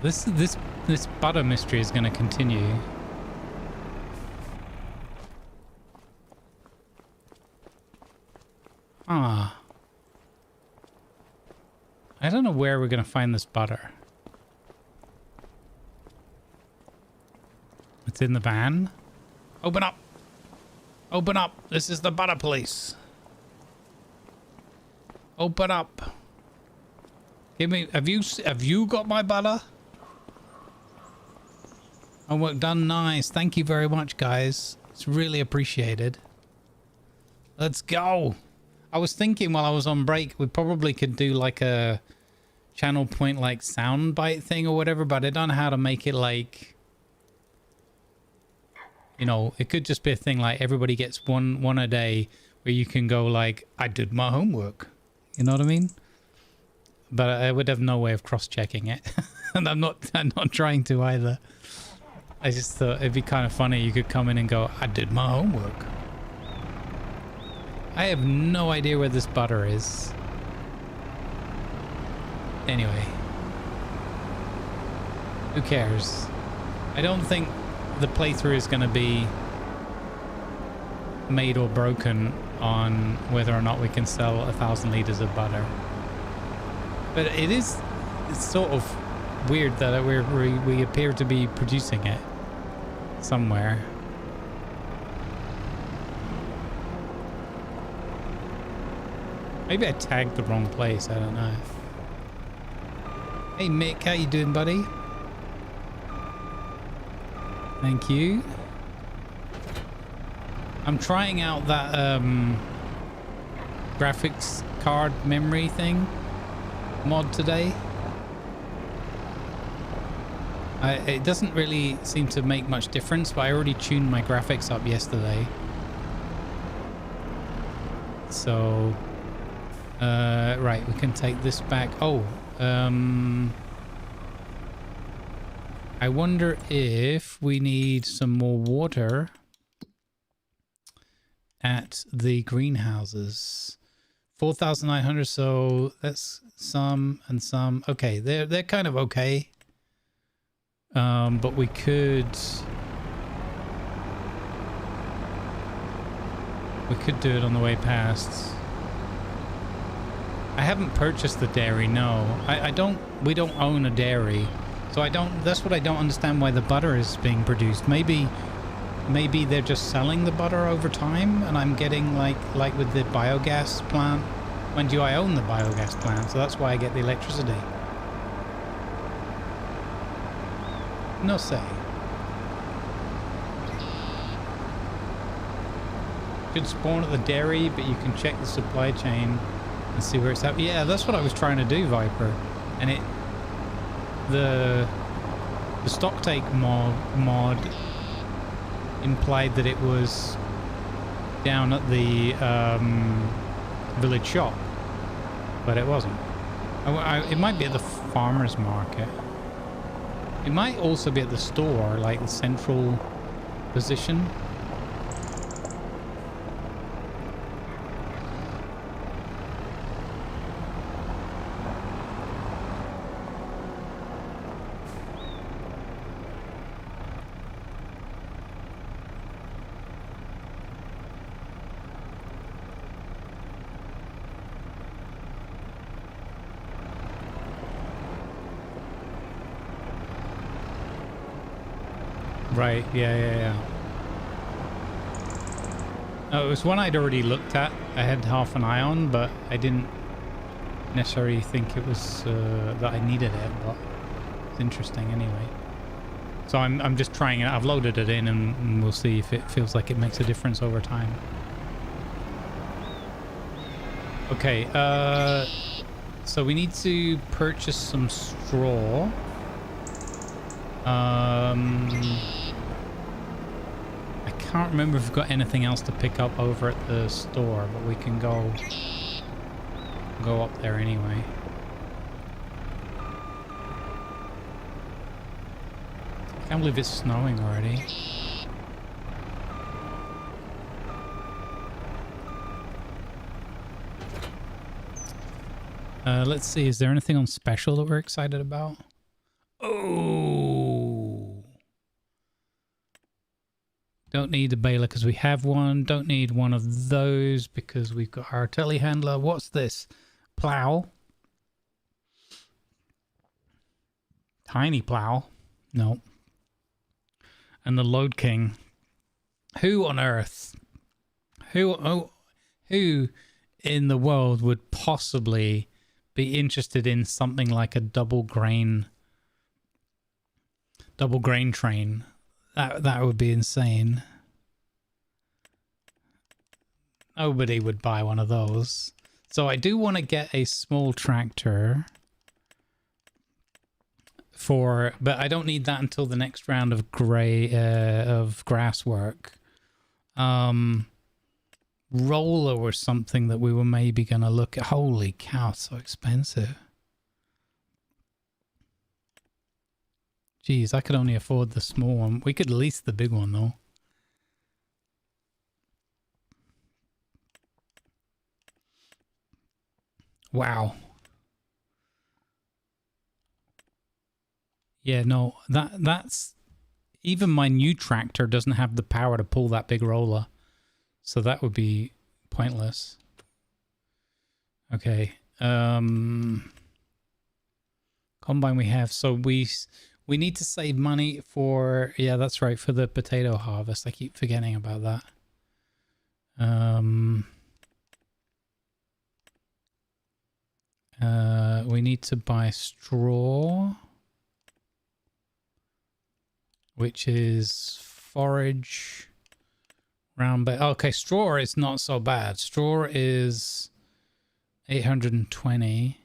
Speaker 1: This butter mystery is going to continue. Ah. I don't know where we're going to find this butter. It's in the van. Open up. Open up. This is the butter police. Open up. Give me, have you got my butter? Homework done. Nice. Thank you very much, guys. It's really appreciated. Let's go. I was thinking while I was on break, we probably could do like a channel point like sound bite thing or whatever, but I don't know how to make it like, you know, it could just be a thing like everybody gets one a day where you can go like, I did my homework. You know what I mean? But I would have no way of cross-checking it. And I'm not trying to either. I just thought it'd be kind of funny. You could come in and go, I did my homework. I have no idea where this butter is. Anyway. Who cares? I don't think the playthrough is going to be made or broken on whether or not we can sell 1,000 liters of butter. But it's sort of weird that we appear to be producing it somewhere. Maybe I tagged the wrong place. I don't know. Hey Mick, how you doing, buddy? Thank you. I'm trying out that graphics card memory thing mod today. It doesn't really seem to make much difference, but I already tuned my graphics up yesterday. So right, we can take this back. Oh, I wonder if we need some more water at the greenhouses. 4,900, so that's some and some. Okay, they're kind of okay. But we could do it on the way past. I haven't purchased the dairy, no. We don't own a dairy. So that's what I don't understand, why the butter is being produced. Maybe they're just selling the butter over time and I'm getting like with the biogas plant. When do I own the biogas plant? So that's why I get the electricity. No say. Could spawn at the dairy, but you can check the supply chain Let's see where it's at. Yeah, that's what I was trying to do, Viper. And it... The stock take mod implied that it was down at the village shop. But it wasn't. It might be at the farmer's market. It might also be at the store, like the central position. Right, yeah. Oh, it was one I'd already looked at. I had half an eye on, but I didn't necessarily think it was that I needed it, but it's interesting anyway. So I'm just trying it. I've loaded it in and we'll see if it feels like it makes a difference over time. Okay, so we need to purchase some straw. I can't remember if we've got anything else to pick up over at the store, but we can go up there anyway. I can't believe it's snowing already. Let's see, is there anything on special that we're excited about? Oh! Don't need the baler because we have one. Don't need one of those because we've got our telehandler. What's this? Plow. Tiny plow. No. And the Load King. Who on earth? Who in the world would possibly be interested in something like a double grain train? That would be insane. Nobody would buy one of those. So I do want to get a small tractor but I don't need that until the next round of grass work. Roller was something that we were maybe going to look at. Holy cow, so expensive. Jeez, I could only afford the small one. We could lease the big one, though. Wow. Yeah, no, that's... Even my new tractor doesn't have the power to pull that big roller. So that would be pointless. Okay. Combine we have. So we need to save money for... Yeah, that's right. For the potato harvest. I keep forgetting about that. We need to buy straw. Which is forage. Round bay. Okay, straw is not so bad. Straw is 820.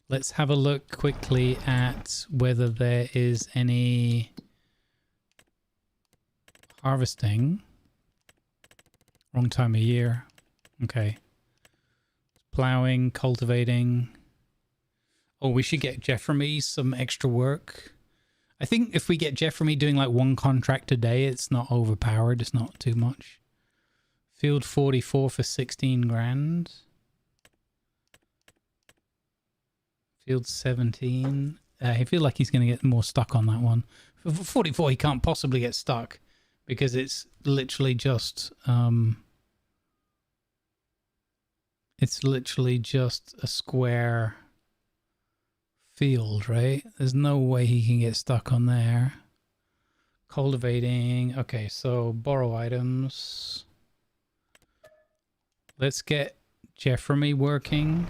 Speaker 1: Let's have a look quickly at whether there is any harvesting. Wrong time of year. Okay. Plowing, cultivating. Oh, we should get Jeffrey some extra work. I think if we get Jeffrey doing like one contract a day, it's not overpowered. It's not too much. Field 44 for 16 grand. Field 17. I feel like he's going to get more stuck on that one. For 44, he can't possibly get stuck because it's literally just... it's literally just a square field, right? There's no way he can get stuck on there. Cultivating. Okay, so borrow items. Let's get Jeffrey working.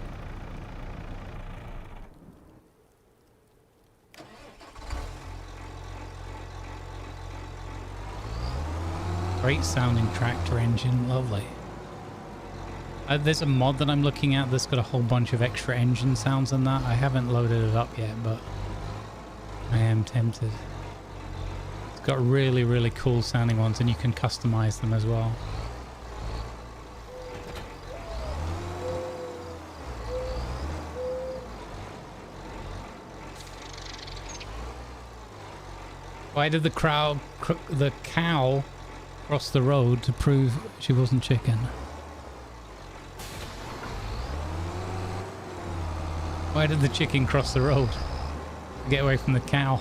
Speaker 1: Great sounding tractor engine, lovely. There's a mod that I'm looking at that's got a whole bunch of extra engine sounds and that. I haven't loaded it up yet, but I am tempted. It's got really, really cool sounding ones, and you can customize them as well. Why did the cow cross the road to prove she wasn't chicken? Why did the chicken cross the road to get away from the cow?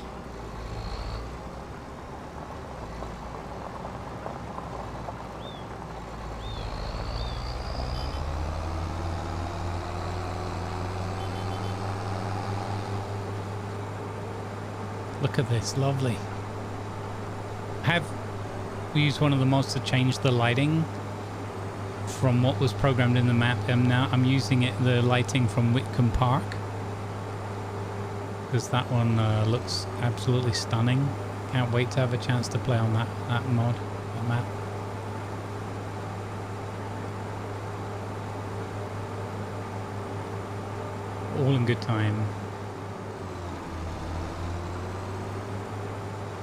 Speaker 1: Look at this, lovely. Have we used one of the mods to change the lighting from what was programmed in the map, and now I'm using the lighting from Whitcomb Park, because that one looks absolutely stunning. Can't wait to have a chance to play on that mod, that map. All in good time.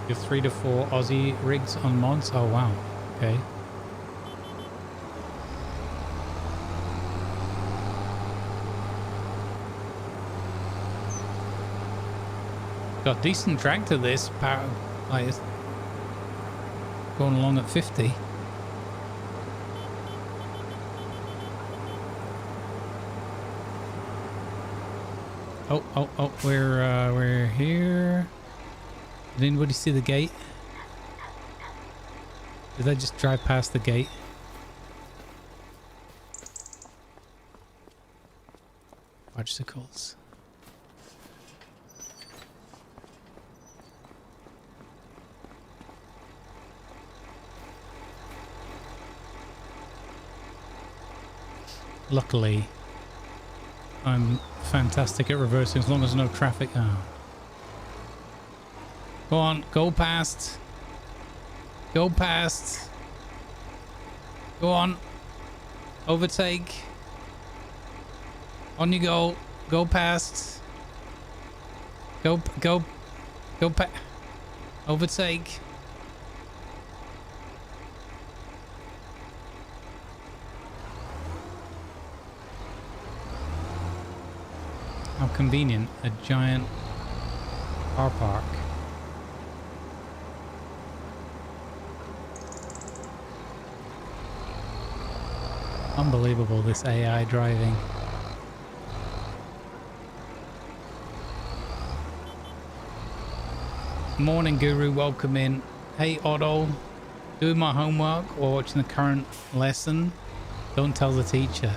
Speaker 1: You have 3 to 4 Aussie rigs on mods? Oh wow, okay. Got decent drag to this, power, like it's going along at 50. Oh, we're here. Did anybody see the gate? Did I just drive past the gate? Fudgesicles. Luckily, I'm fantastic at reversing as long as no traffic. Oh. Go on, go past. Go past. Go on. Overtake. On you go. Go past. Go past. Overtake. How convenient. A giant car park. Unbelievable, this AI driving. Morning, Guru. Welcome in. Hey, Otto. Doing my homework or watching the current lesson? Don't tell the teacher.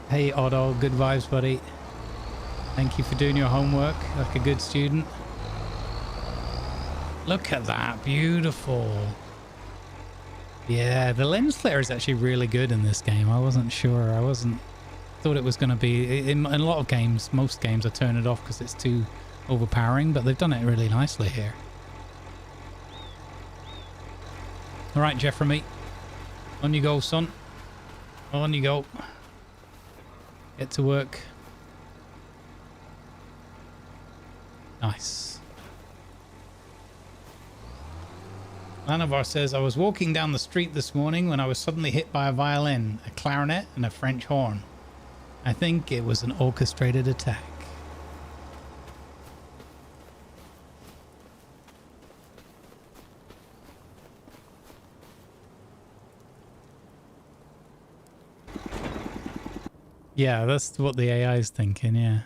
Speaker 1: Hey, Otto. Good vibes, buddy. Thank you for doing your homework like a good student. Look at that. Beautiful. Yeah, the lens flare is actually really good in this game. I wasn't sure. Thought it was going to be... In a lot of games, most games, I turn it off because it's too overpowering, but they've done it really nicely here. All right, Jeffrey, on you go, son. On you go. Get to work. Nice. Lanavar says, I was walking down the street this morning when I was suddenly hit by a violin, a clarinet, and a French horn. I think it was an orchestrated attack. Yeah, that's what the AI is thinking, yeah.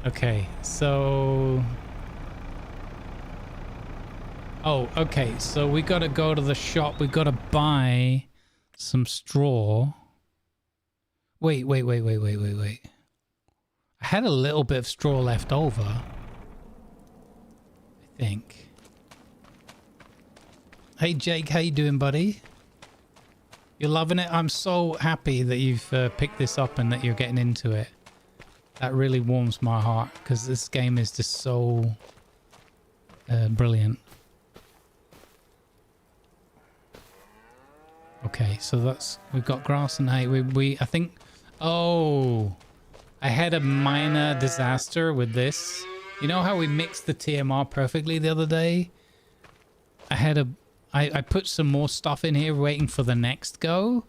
Speaker 1: Okay, so... Oh, okay, so we gotta go to the shop. We gotta buy some straw. Wait. I had a little bit of straw left over, I think. Hey, Jake, how you doing, buddy? You're loving it? I'm so happy that you've picked this up and that you're getting into it. That really warms my heart, because this game is just so brilliant. Okay, so that's, we've got grass and hay. I think, oh, I had a minor disaster with this. You know how we mixed the TMR perfectly the other day? I put some more stuff in here waiting for the next go.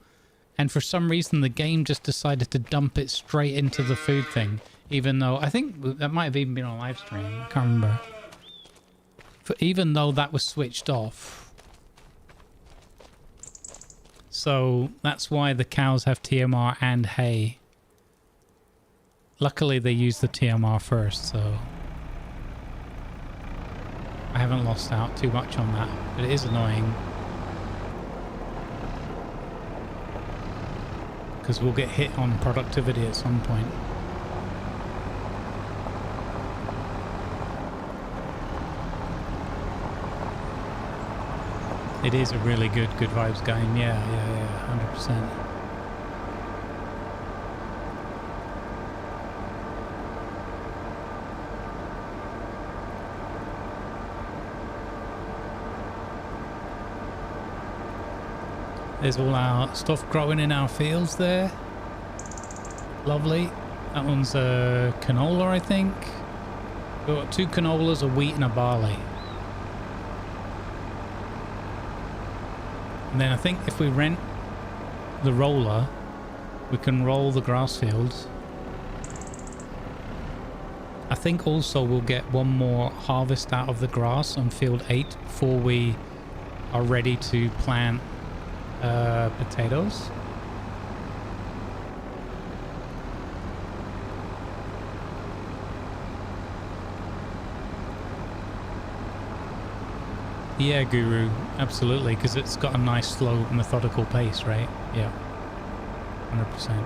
Speaker 1: And for some reason, the game just decided to dump it straight into the food thing. Even though, I think that might have even been on live stream. I can't remember. Even though that was switched off. So that's why the cows have TMR and hay. Luckily they used the TMR first, so I haven't lost out too much on that, but it is annoying. Because we'll get hit on productivity at some point. It is a really good vibes game. Yeah, 100%. There's all our stuff growing in our fields there. Lovely. That one's a canola, I think. We've got 2 canolas, a wheat and a barley. And then I think if we rent the roller, we can roll the grass fields. I think also we'll get one more harvest out of the grass on field 8 before we are ready to plant potatoes. Yeah, Guru, absolutely, because it's got a nice, slow, methodical pace, right? Yeah, 100%.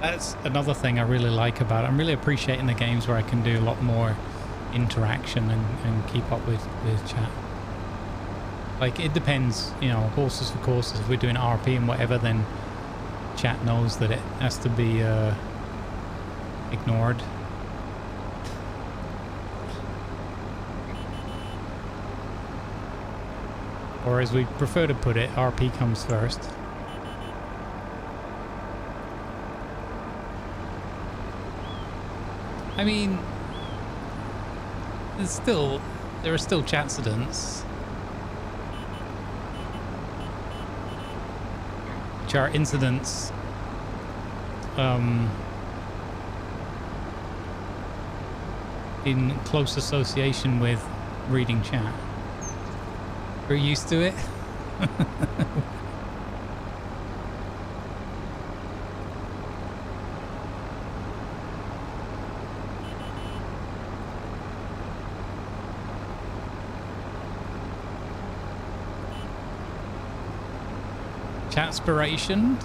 Speaker 1: That's another thing I really like about it. I'm really appreciating the games where I can do a lot more interaction and keep up with chat. Like, it depends, you know, horses for courses. If we're doing RP and whatever, then chat knows that it has to be ignored. Or as we prefer to put it, RP comes first. I mean, there are still chatcidents. Which are incidents in close association with reading chat. We're used to it. Chatspiration.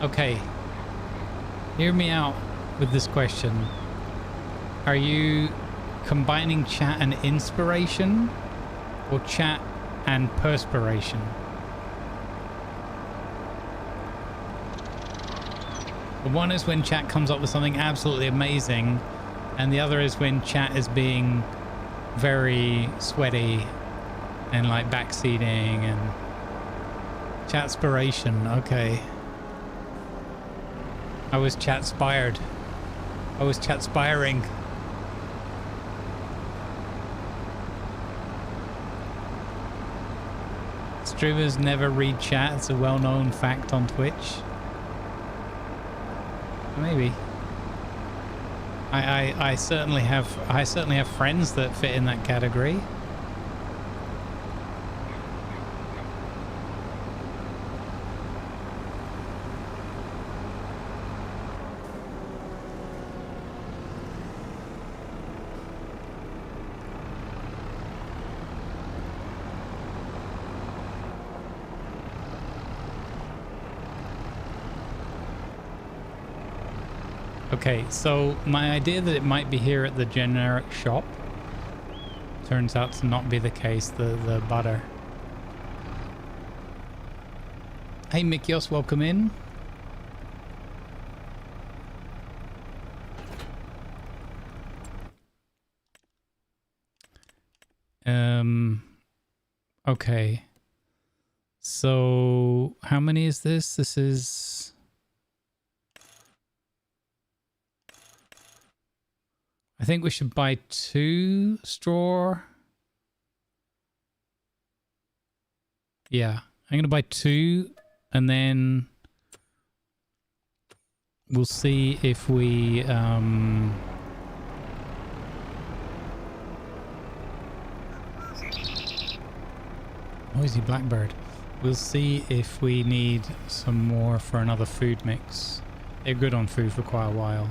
Speaker 1: Okay. Hear me out with this question. Are you combining chat and inspiration or chat and perspiration? The one is when chat comes up with something absolutely amazing, and the other is when chat is being very sweaty and like backseating and chatspiration. Okay. I was chatspired. I was chatspiring. Streamers never read chat. It's a well-known fact on Twitch. Maybe. I certainly have friends that fit in that category. Okay, so my idea that it might be here at the generic shop turns out to not be the case, the butter. Hey Mikios, welcome in. Okay. So how many is this? This is... I think we should buy 2 straw. Yeah, I'm going to buy 2 and then we'll see if we... Noisy blackbird. We'll see if we need some more for another food mix. They're good on food for quite a while.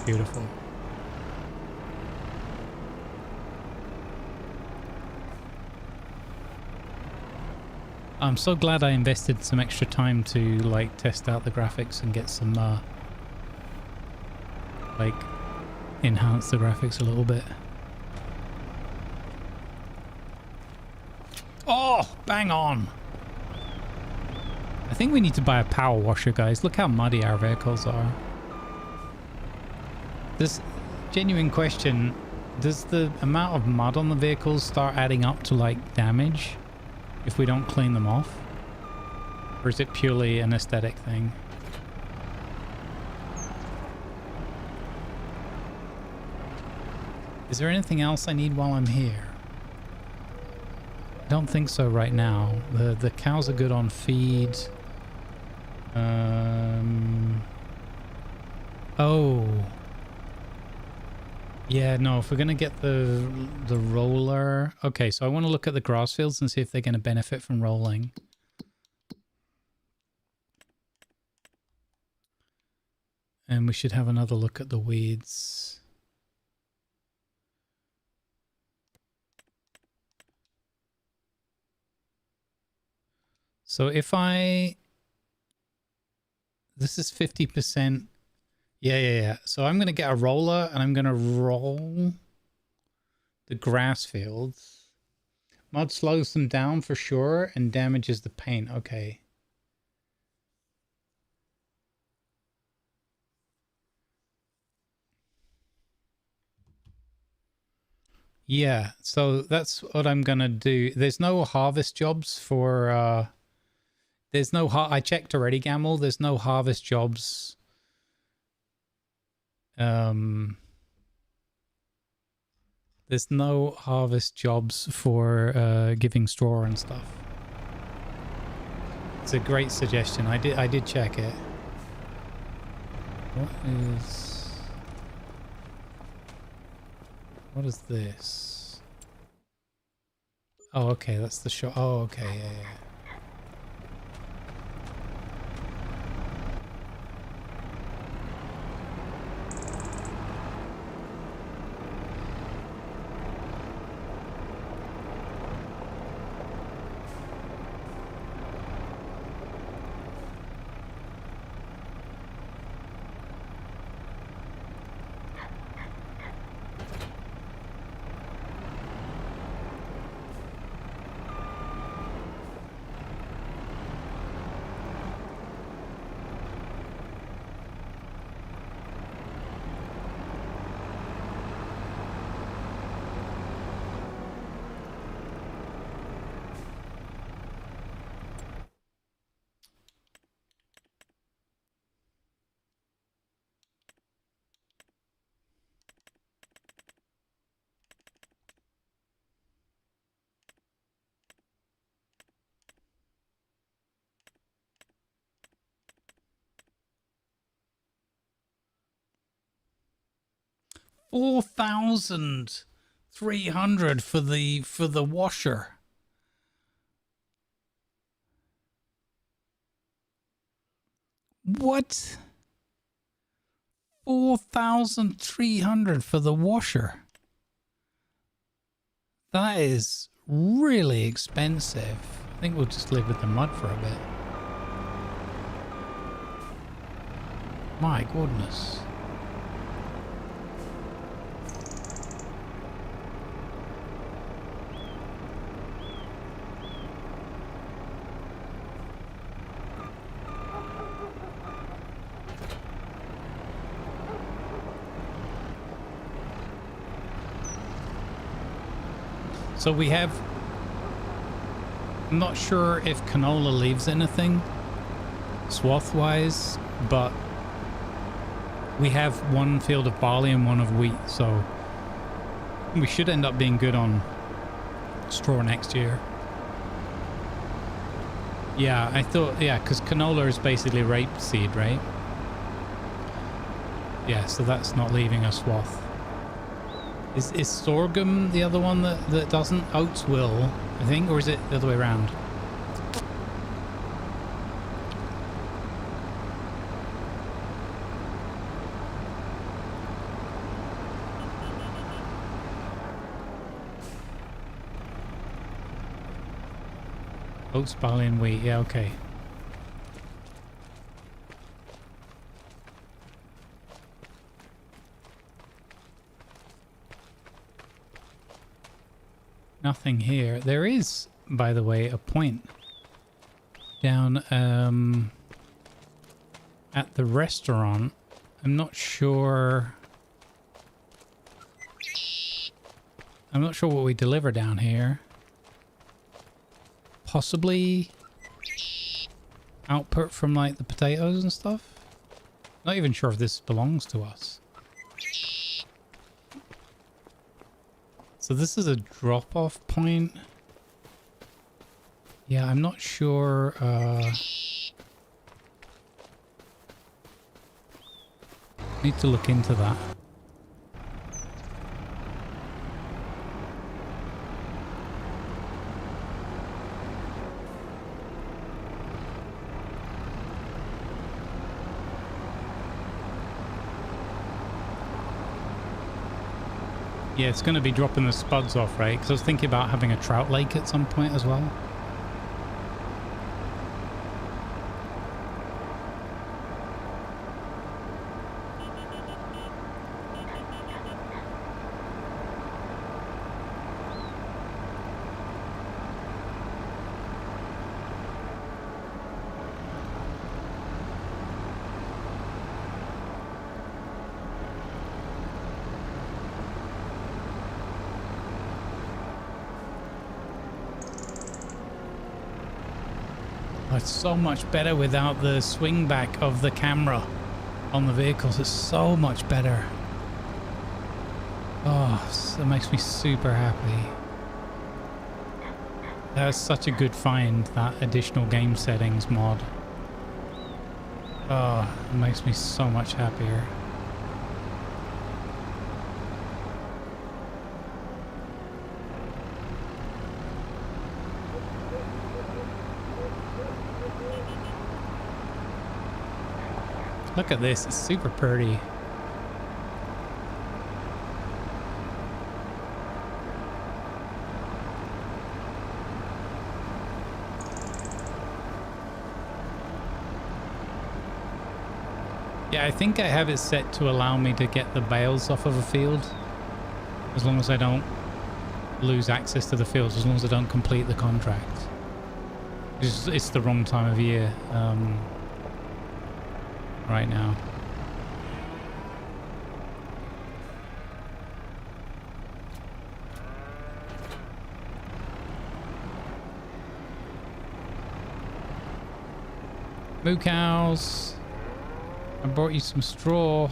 Speaker 1: Beautiful. I'm so glad I invested some extra time to like test out the graphics and get some like enhance the graphics a little bit. Oh, bang on. I think we need to buy a power washer, guys. Look how muddy our vehicles are. This genuine question, does the amount of mud on the vehicles start adding up to like damage if we don't clean them off? Or is it purely an aesthetic thing? Is there anything else I need while I'm here? I don't think so right now. The cows are good on feed. Oh. Yeah, no, if we're going to get the roller... Okay, so I want to look at the grass fields and see if they're going to benefit from rolling. And we should have another look at the weeds. So if I... This is 50%. Yeah. So I'm going to get a roller and I'm going to roll the grass fields. Mud slows them down for sure and damages the paint. Okay. Yeah, so that's what I'm going to do. There's no harvest jobs for... There's no... I checked already, Gamble. There's no harvest jobs... There's no harvest jobs for giving straw and stuff. It's a great suggestion. I did check it. What is this? Oh, okay, that's the shop. Oh, okay, yeah. 4,300 for the washer. What? 4,300 for the washer. That is really expensive. I think we'll just live with the mud for a bit. My goodness. So we have... I'm not sure if canola leaves anything swath-wise, but we have one field of barley and one of wheat, so we should end up being good on straw next year. Yeah, I thought, yeah, because canola is basically rapeseed, right? Yeah, so that's not leaving a swath. Is sorghum the other one that doesn't? Oats will, I think, or is it the other way around? Oats, barley and wheat, yeah, okay. Nothing here. There is, by the way, a point down at the restaurant. I'm not sure what we deliver down here. Possibly output from like the potatoes and stuff. Not even sure if this belongs to us. So this is a drop-off point. Yeah, I'm not sure. Need to look into that. Yeah, it's going to be dropping the spuds off, right? Because I was thinking about having a trout lake at some point as well. It's so much better without the swing back of the camera on the vehicles. It's so much better. Oh, that makes me super happy. That was such a good find, that additional game settings mod. Oh, it makes me so much happier. Look at this, it's super pretty. Yeah, I think I have it set to allow me to get the bales off of a field. As long as I don't lose access to the fields, as long as I don't complete the contract. It's the wrong time of year. Right now. Moo cows. I brought you some straw.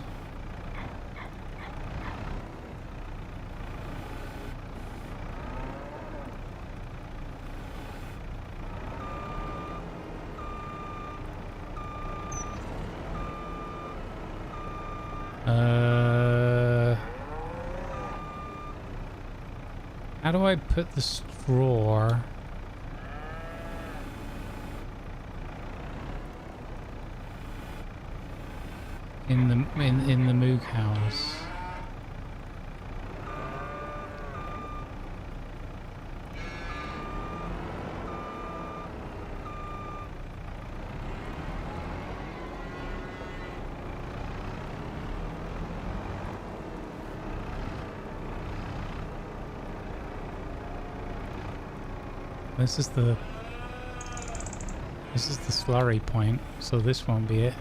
Speaker 1: How do I put the straw in the moo cows? This is the slurry point, so this won't be it.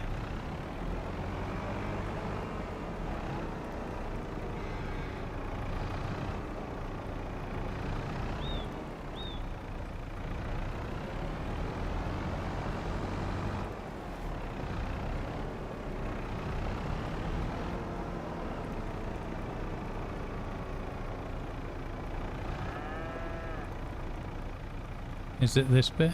Speaker 1: Is it this bit?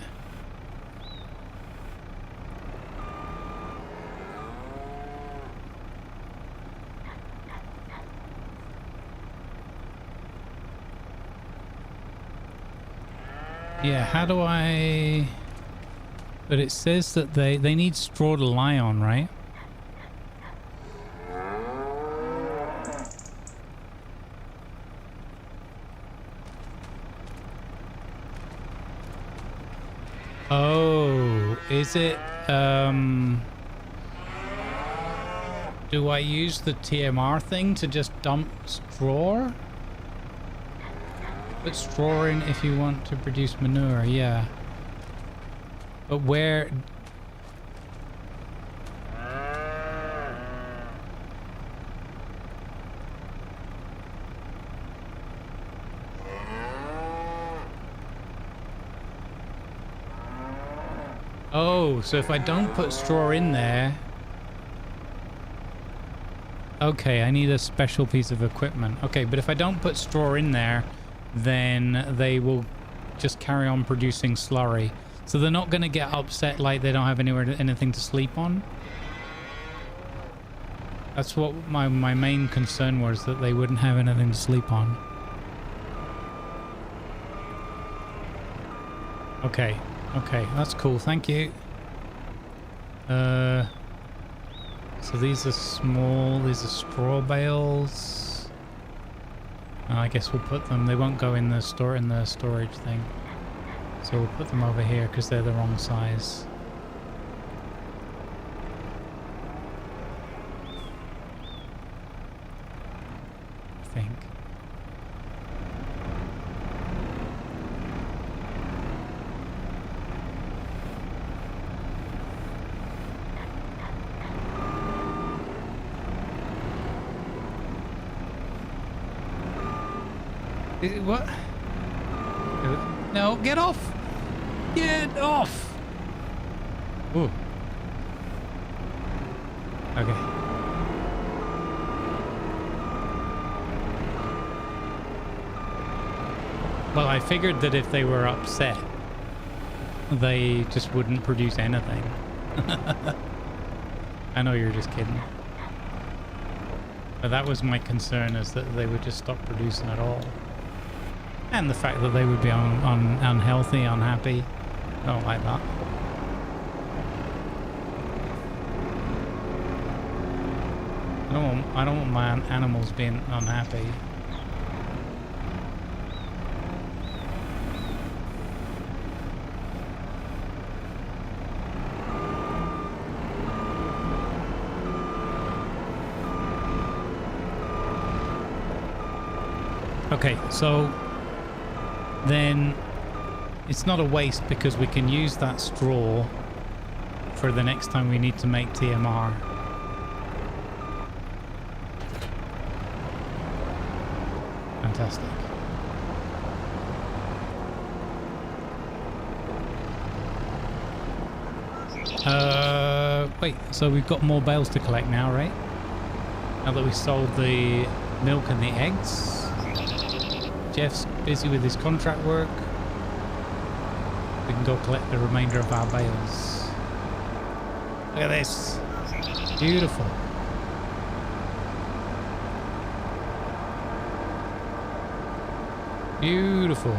Speaker 1: Yeah, how do I... But it says that they need straw to lie on, right? Oh, is it, do I use the TMR thing to just dump straw? Put straw in if you want to produce manure, yeah. But where... Oh, so if I don't put straw in there... Okay, I need a special piece of equipment. Okay, but if I don't put straw in there, then they will just carry on producing slurry. So they're not going to get upset like they don't have anything to sleep on. That's what my main concern was, that they wouldn't have anything to sleep on. Okay. Okay, that's cool. Thank you. So these are small. These are straw bales. I guess we'll put them. They won't go in the storage thing. So we'll put them over here because they're the wrong size. I think. What? No, get off! Get off! Ooh. Okay. Well, I figured that if they were upset, they just wouldn't produce anything. I know you're just kidding. But that was my concern, is that they would just stop producing at all. And the fact that they would be unhealthy, unhappy. I don't like that. I don't want my animals being unhappy. Okay, so then it's not a waste because we can use that straw for the next time we need to make TMR. Fantastic. Wait, so we've got more bales to collect now, right? Now that we sold the milk and the eggs. Jeff's busy with his contract work. We can go collect the remainder of our bales. Look at this. Beautiful. Beautiful.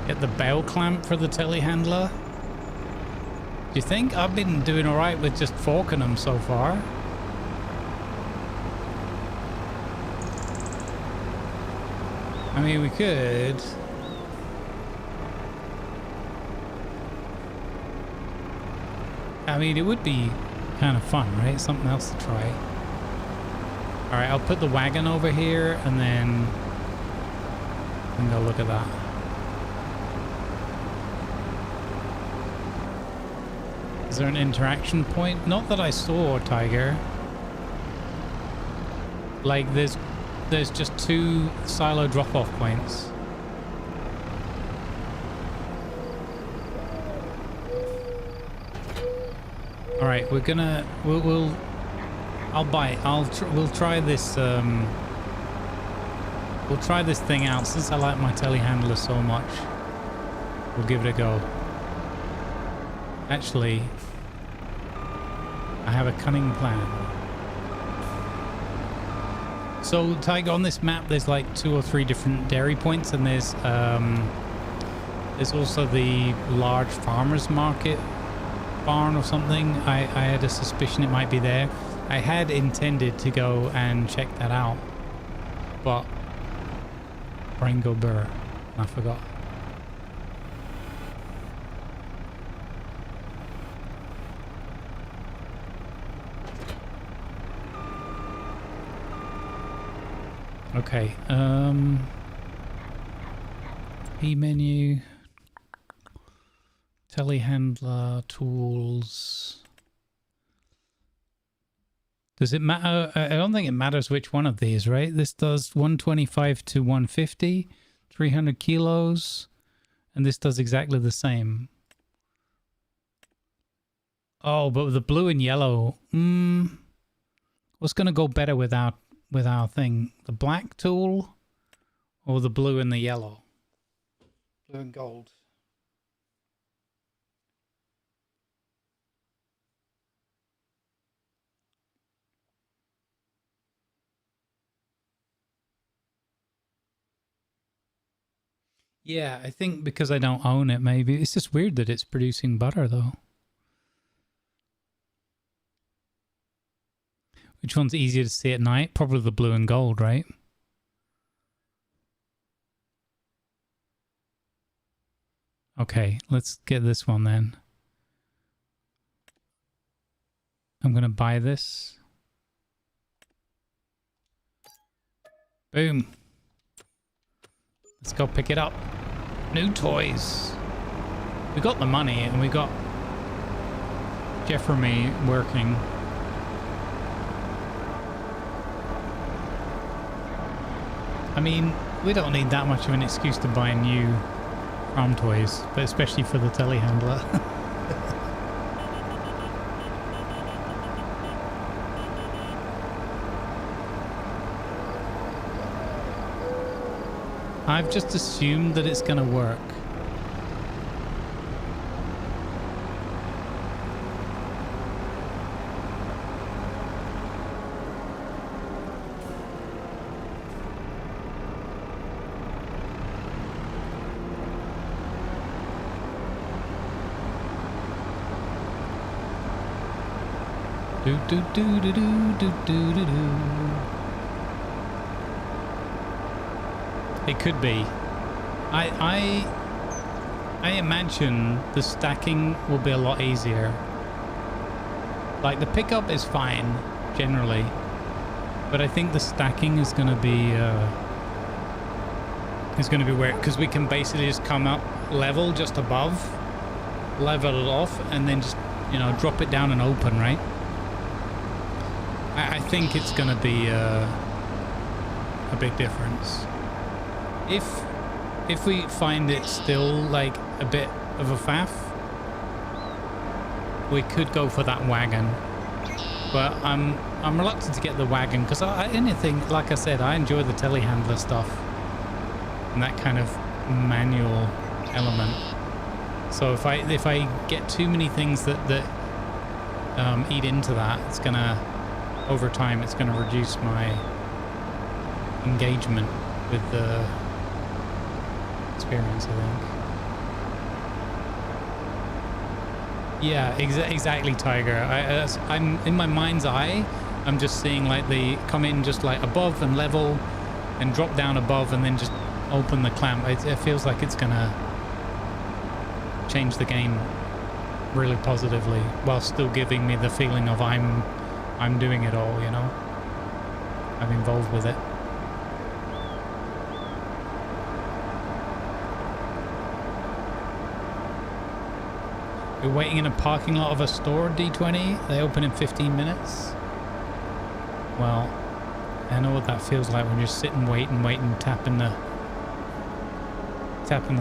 Speaker 1: Get the bale clamp for the telehandler. Do you think? I've been doing all right with just forking them so far. I mean, we could. I mean, it would be kind of fun, right? Something else to try. All right, I'll put the wagon over here and then we can go look at that. Is there an interaction point? Not that I saw, Tiger. Like there's just 2 silo drop-off points. All right, we'll try this we'll try this thing out. Since I like my telehandler so much, we'll give it a go. Actually, I have a cunning plan. So, Tiger, on this map, there's like 2 or 3 different dairy points, and there's also the large farmers market barn or something. I had a suspicion it might be there. I had intended to go and check that out, but brain go burr, I forgot. Okay, E-menu, telehandler, tools. Does it matter? I don't think it matters which one of these, right? This does 125 to 150, 300 kilos, and this does exactly the same. Oh, but with the blue and yellow, what's going to go better with our thing? The black tool or the blue and the yellow? Blue and gold. Yeah, I think because I don't own it, maybe. It's just weird that it's producing butter, though. Which one's easier to see at night? Probably the blue and gold, right? Okay, let's get this one then. I'm going to buy this. Boom. Let's go pick it up. New toys. We got the money and we got Jeffrey working. I mean, we don't need that much of an excuse to buy new farm toys, but especially for the telehandler. I've just assumed that it's going to work. Do do do do do do do do do. It could be. I imagine the stacking will be a lot easier. Like the pickup is fine generally, but I think the stacking is going to be weird because we can basically just come up level just above, level it off, and then just, you know, drop it down and open, right? I think it's going to be a big difference. If we find it still like a bit of a faff, we could go for that wagon. But I'm reluctant to get the wagon because anything, like I said, I enjoy the telehandler stuff and that kind of manual element. So if I get too many things that eat into that, it's gonna, over time, it's gonna reduce my engagement with the experience, I think. Yeah, exactly, Tiger. I'm in my mind's eye. I'm just seeing like they come in just like above and level, and drop down above, and then just open the clamp. It feels like it's gonna change the game really positively, while still giving me the feeling of I'm doing it all. You know, I'm involved with it. We're waiting in a parking lot of a store, D20. They open in 15 minutes. Well, I know what that feels like when you're sitting, waiting, tapping the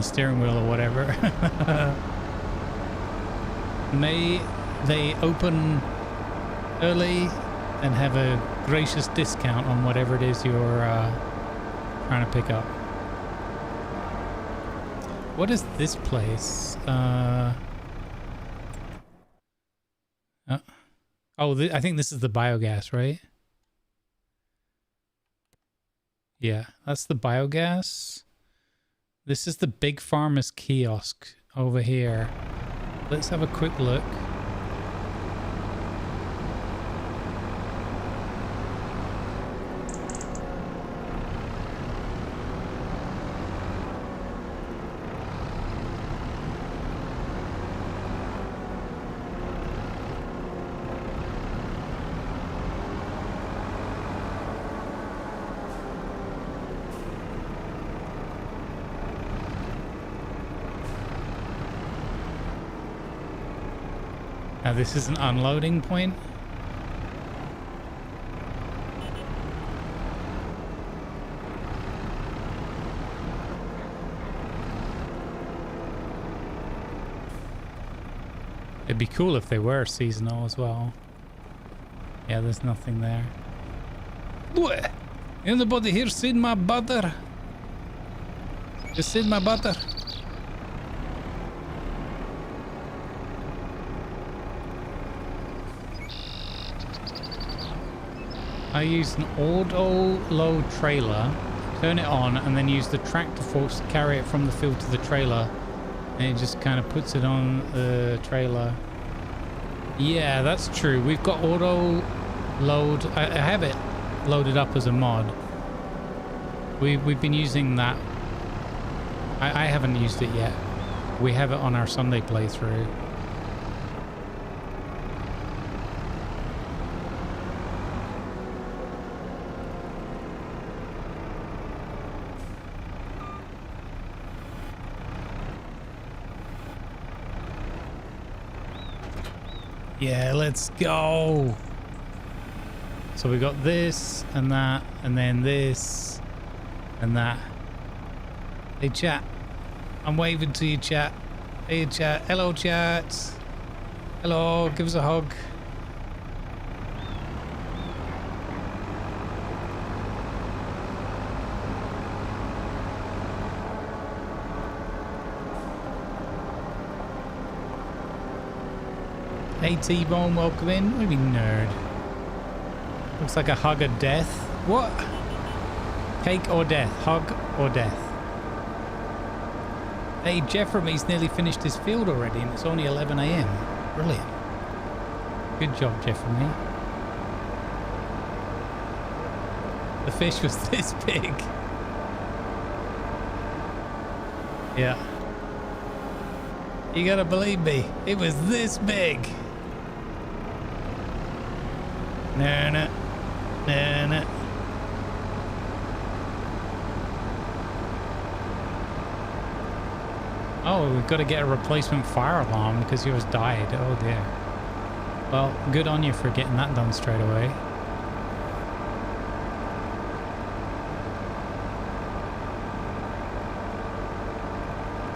Speaker 1: steering wheel or whatever. May they open early and have a gracious discount on whatever it is you're trying to pick up. What is this place? I think this is the biogas, right? Yeah, that's the biogas. This is the Big Farmer's kiosk over here. Let's have a quick look. Now this is an unloading point. It'd be cool if they were seasonal as well. Yeah, there's nothing there. What? Anybody here seen my butter? You seen my butter? I use an auto-load trailer, turn it on, and then use the tractor forks to carry it from the field to the trailer. And it just kind of puts it on the trailer. Yeah, that's true. We've got auto-load. I have it loaded up as a mod. We've been using that. I haven't used it yet. We have it on our Sunday playthrough. Yeah, let's go. So we got this and that, and then this and that. Hey chat, I'm waving to you, chat. Hey chat, hello chat. Hello, give us a hug. Hey T-Bone, welcome in. What do you mean nerd? Looks like a hug of death. What? Cake or death? Hug or death? Hey, Jeffremy's nearly finished his field already and it's only 11 AM. Brilliant. Good job, Jeffremy. The fish was this big. Yeah. You gotta believe me, it was this big. No, no, no, no. Oh, we've got to get a replacement fire alarm because yours died. Oh dear. Well, good on you for getting that done straight away.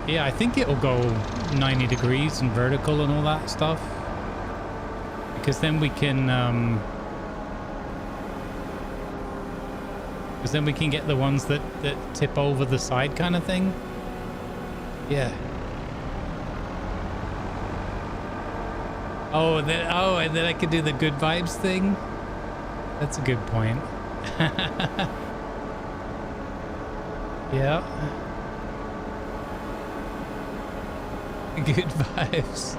Speaker 1: Yeah, I think it'll go 90 degrees and vertical and all that stuff. Because then we can get the ones that tip over the side kind of thing. Yeah. Oh, and then I can do the good vibes thing. That's a good point. Yeah. Good vibes.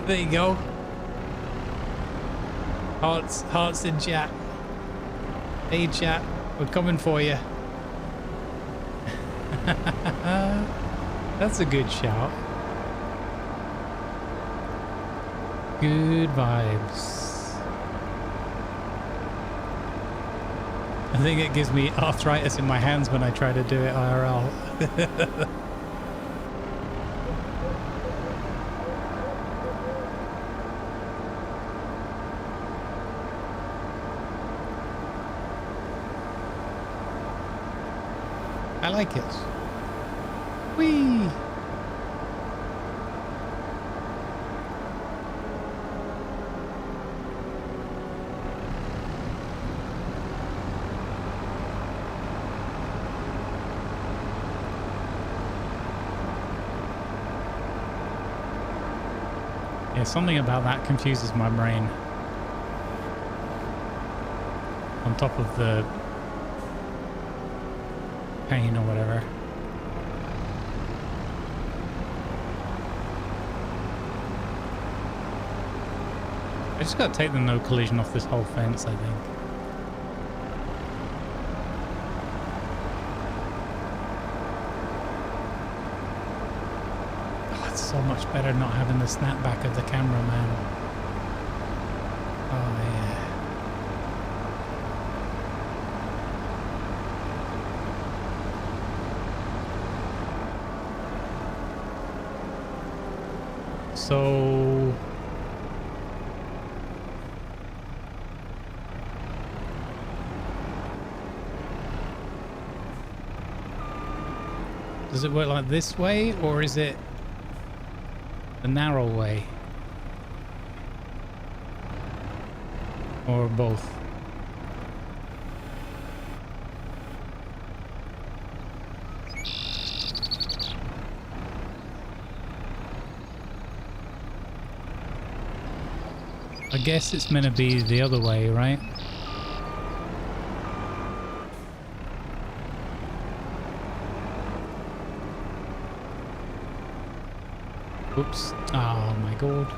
Speaker 1: There you go. Hearts in chat. Hey chat, we're coming for you. That's a good shout. Good vibes.
Speaker 5: I think it gives me arthritis in my hands when I try to do it IRL. I like it. Whee! Yeah, something about that confuses my brain. On top of the pain or whatever. I just gotta take the no collision off this whole fence, I think. Oh, it's so much better not having the snapback of the camera, man. Oh, yeah. So does it work like this way, or is it the narrow way, or both? I guess it's meant to be the other way, right? Oops. Oh my god.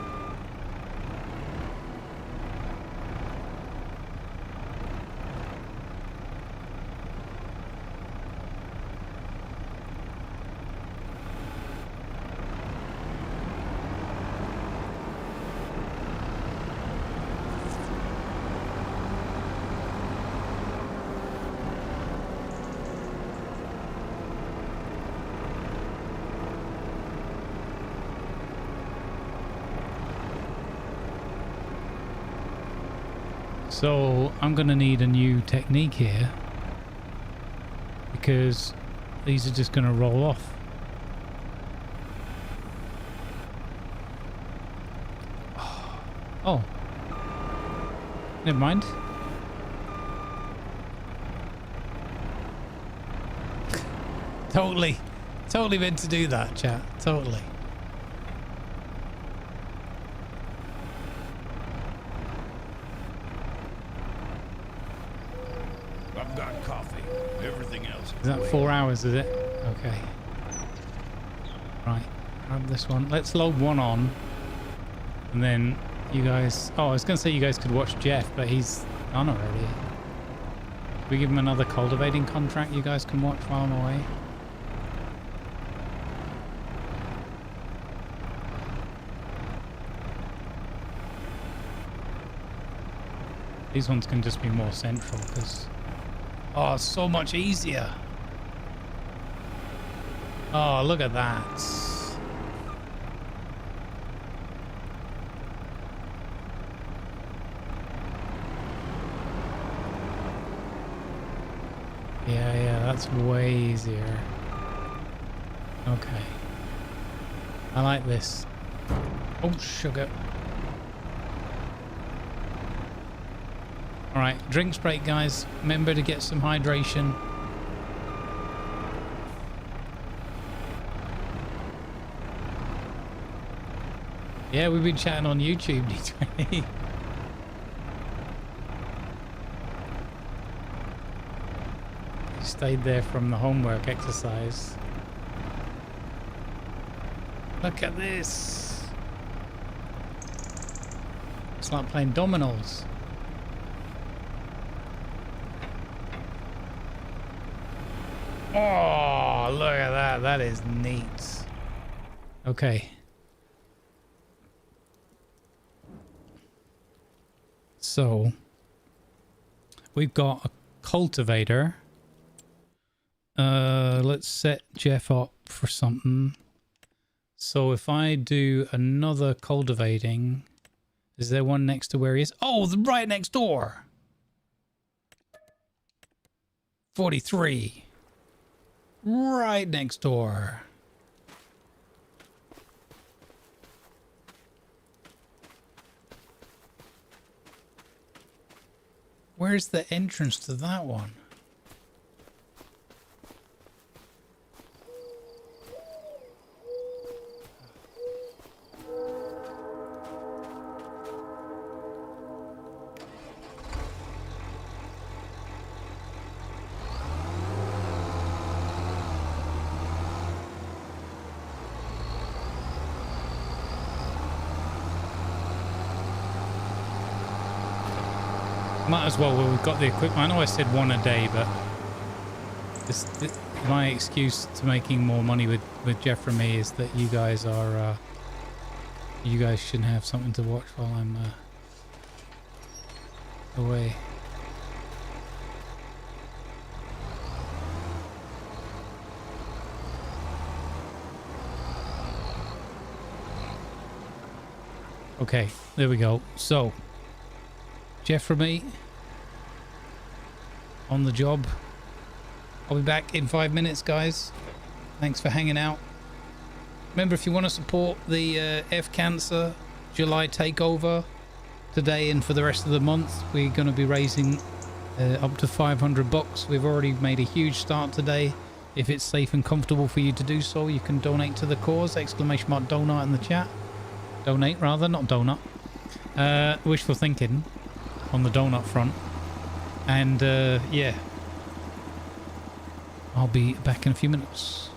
Speaker 5: So I'm gonna need a new technique here because these are just gonna roll off. Oh, never mind. Totally meant to do that, chat. Totally. Is that 4 hours, is it? Okay. Right. Grab this one. Let's load one on. And then you guys... Oh, I was going to say you guys could watch Jeff, but he's done already. We give him another cultivating contract you guys can watch while I'm away. These ones can just be more central because... Oh, it's so much easier. Oh, look at that. Yeah, that's way easier. Okay. I like this. Oh, sugar. All right, drinks break, guys. Remember to get some hydration. Yeah, we've been chatting on YouTube, D20. Stayed there from the homework exercise. Look at this. It's like playing dominoes. Oh, look at that. That is neat. Okay. So, we've got a cultivator. Let's set Jeff up for something. So if I do another cultivating, is there one next to where he is? Oh, right next door. 43. Right next door. Where's the entrance to that one? Might as well while we've got the equipment. I know I said one a day, but my excuse to making more money with Jeff from me is that you guys are you guys shouldn't have something to watch while I'm away. Okay, there we go. So Jeff from me on the job. I'll be back in 5 minutes, guys. Thanks for hanging out. Remember, if you want to support the F Cancer July takeover today and for the rest of the month, we're going to be raising up to $500. We've already made a huge start today. If it's safe and comfortable for you to do so, you can donate to the cause. ! Donut in the chat. Donate rather, not donut. Wishful thinking on the donut front. And yeah, I'll be back in a few minutes.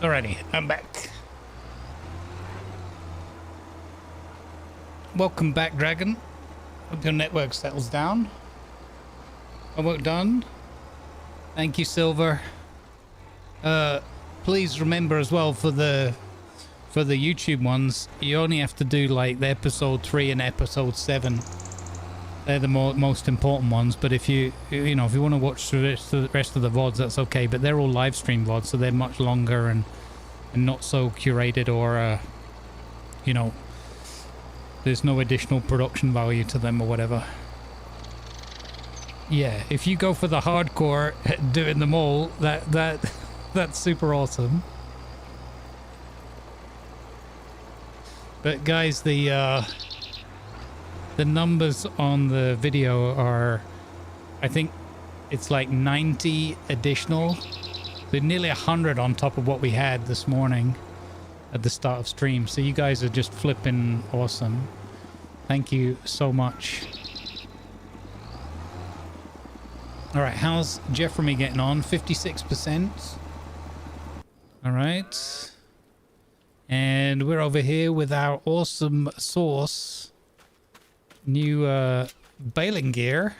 Speaker 1: Alrighty, I'm back. Welcome back, Dragon. Hope your network settles down. Homework done. Thank you, Silver. Please remember as well for the YouTube ones, you only have to do like the episode 3 and episode 7. They're the most important ones. But if you know, if you want to watch the rest of the VODs, that's okay. But they're all live stream VODs, so they're much longer and not so curated, or you know, there's no additional production value to them or whatever. Yeah, if you go for the hardcore doing them all, that's super awesome. But guys, the numbers on the video are, I think it's like 90 additional. They're nearly 100 on top of what we had this morning at the start of stream. So you guys are just flipping awesome. Thank you so much. All right, how's Jeffrey getting on? 56%. All right. And we're over here with our awesome sauce. New baling gear.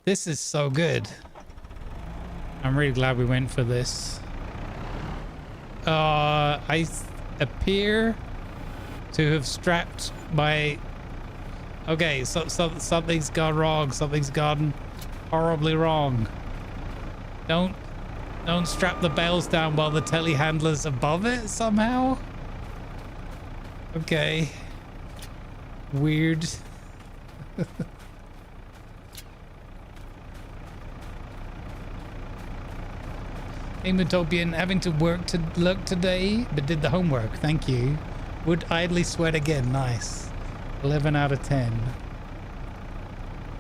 Speaker 1: This is so good. I'm really glad we went for this. I appear to have strapped my... Okay, so something's gone wrong. Something's gone horribly wrong. Don't strap the bales down while the telehandler's above it somehow. Okay. Weird. Amatopian, having to work to look today, but did the homework. Thank you. Would idly sweat again. Nice. 11 out of 10.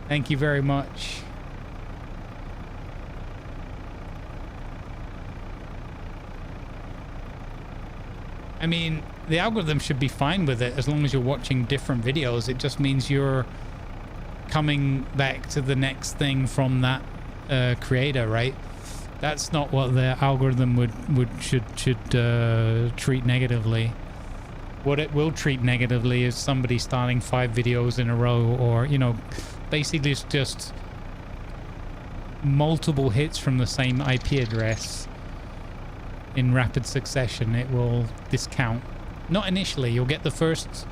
Speaker 1: Thank you very much. I mean, the algorithm should be fine with it as long as you're watching different videos. It just means you're coming back to the next thing from that creator, right? That's not what the algorithm should treat negatively. What it will treat negatively is somebody starting 5 videos in a row, or, you know, basically it's just multiple hits from the same IP address in rapid succession. It will discount. Not initially, you'll get the first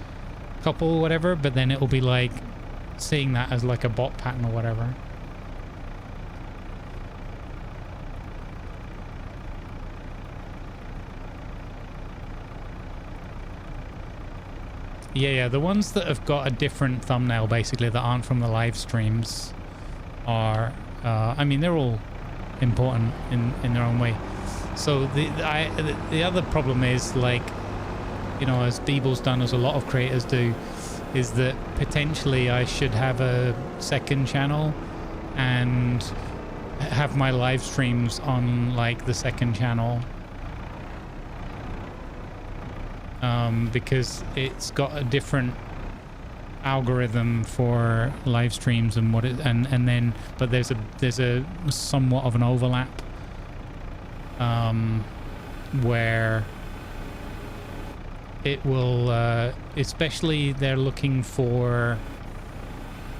Speaker 1: couple or whatever, but then it'll be like seeing that as like a bot pattern or whatever. Yeah, the ones that have got a different thumbnail basically that aren't from the live streams are I mean, they're all important in their own way. So the other problem is, like, you know, as Beeble's done, as a lot of creators do, is that potentially I should have a second channel and have my live streams on like the second channel, because it's got a different algorithm for live streams and what it and then but there's a somewhat of an overlap where it will especially they're looking for,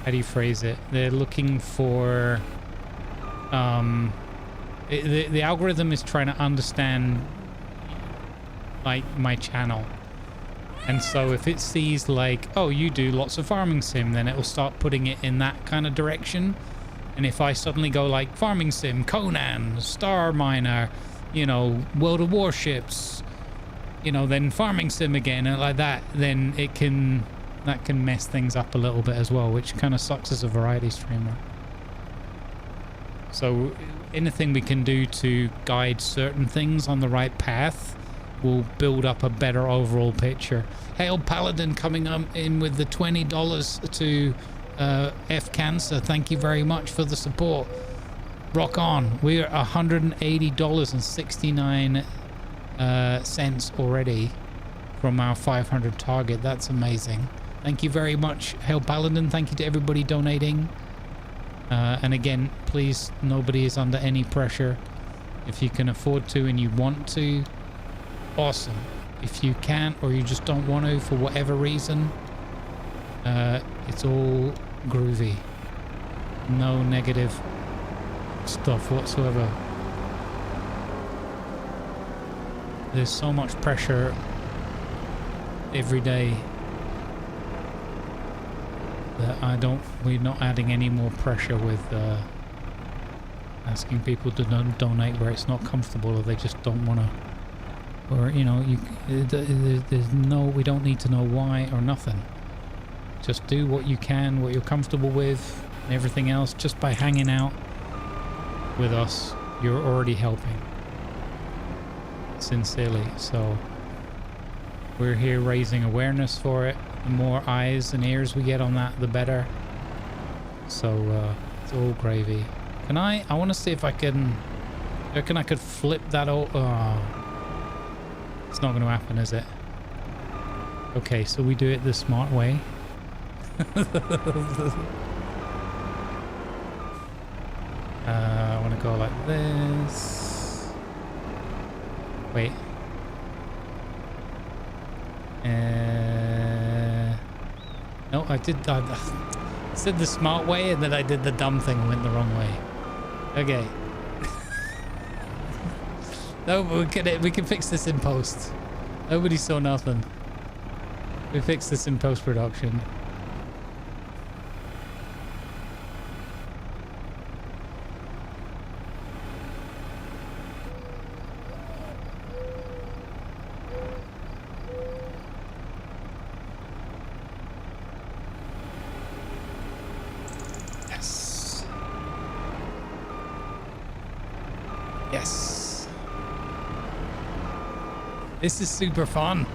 Speaker 1: how do you phrase it, they're looking for the algorithm is trying to understand like my channel. And so if it sees like, oh, you do lots of farming sim, then it will start putting it in that kind of direction. And if I suddenly go like farming sim, Conan, Star Miner, you know, World of Warships, you know, then farming sim again and like that, then that can mess things up a little bit as well, which kind of sucks as a variety streamer. So anything we can do to guide certain things on the right path will build up a better overall picture. Hail Paladin coming in with the $20 to F Cancer. Thank you very much for the support. Rock on. We're $180.69 already from our 500 target. That's amazing. Thank you very much, Hail Paladin. Thank you to everybody donating. And again, please, nobody is under any pressure.
Speaker 5: If you can afford to and you want to, awesome. If you can't or you just don't want to for whatever reason, it's all groovy. No negative stuff whatsoever. There's so much pressure every day that we're not adding any more pressure with asking people to donate where it's not comfortable or they just don't want to, or you know, we don't need to know why or nothing. Just do what you can, what you're comfortable with, and everything else. Just by hanging out with us, you're already helping. Sincerely. So we're here raising awareness for it. The more eyes and ears we get on that, the better. So it's all gravy. Can I want to see if I can, I reckon I could flip that all. Oh, it's not going to happen, is it? Okay, so we do it the smart way. I want to go like this. Wait. No, I said the smart way and then I did the dumb thing and went the wrong way. Okay. No, we can fix this in post. Nobody saw nothing. We fix this in post-production. This is super fun.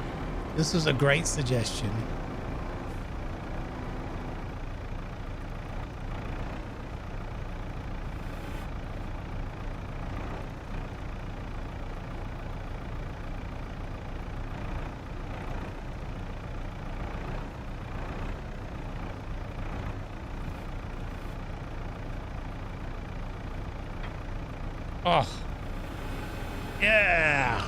Speaker 5: This was a great suggestion. Oh. Yeah.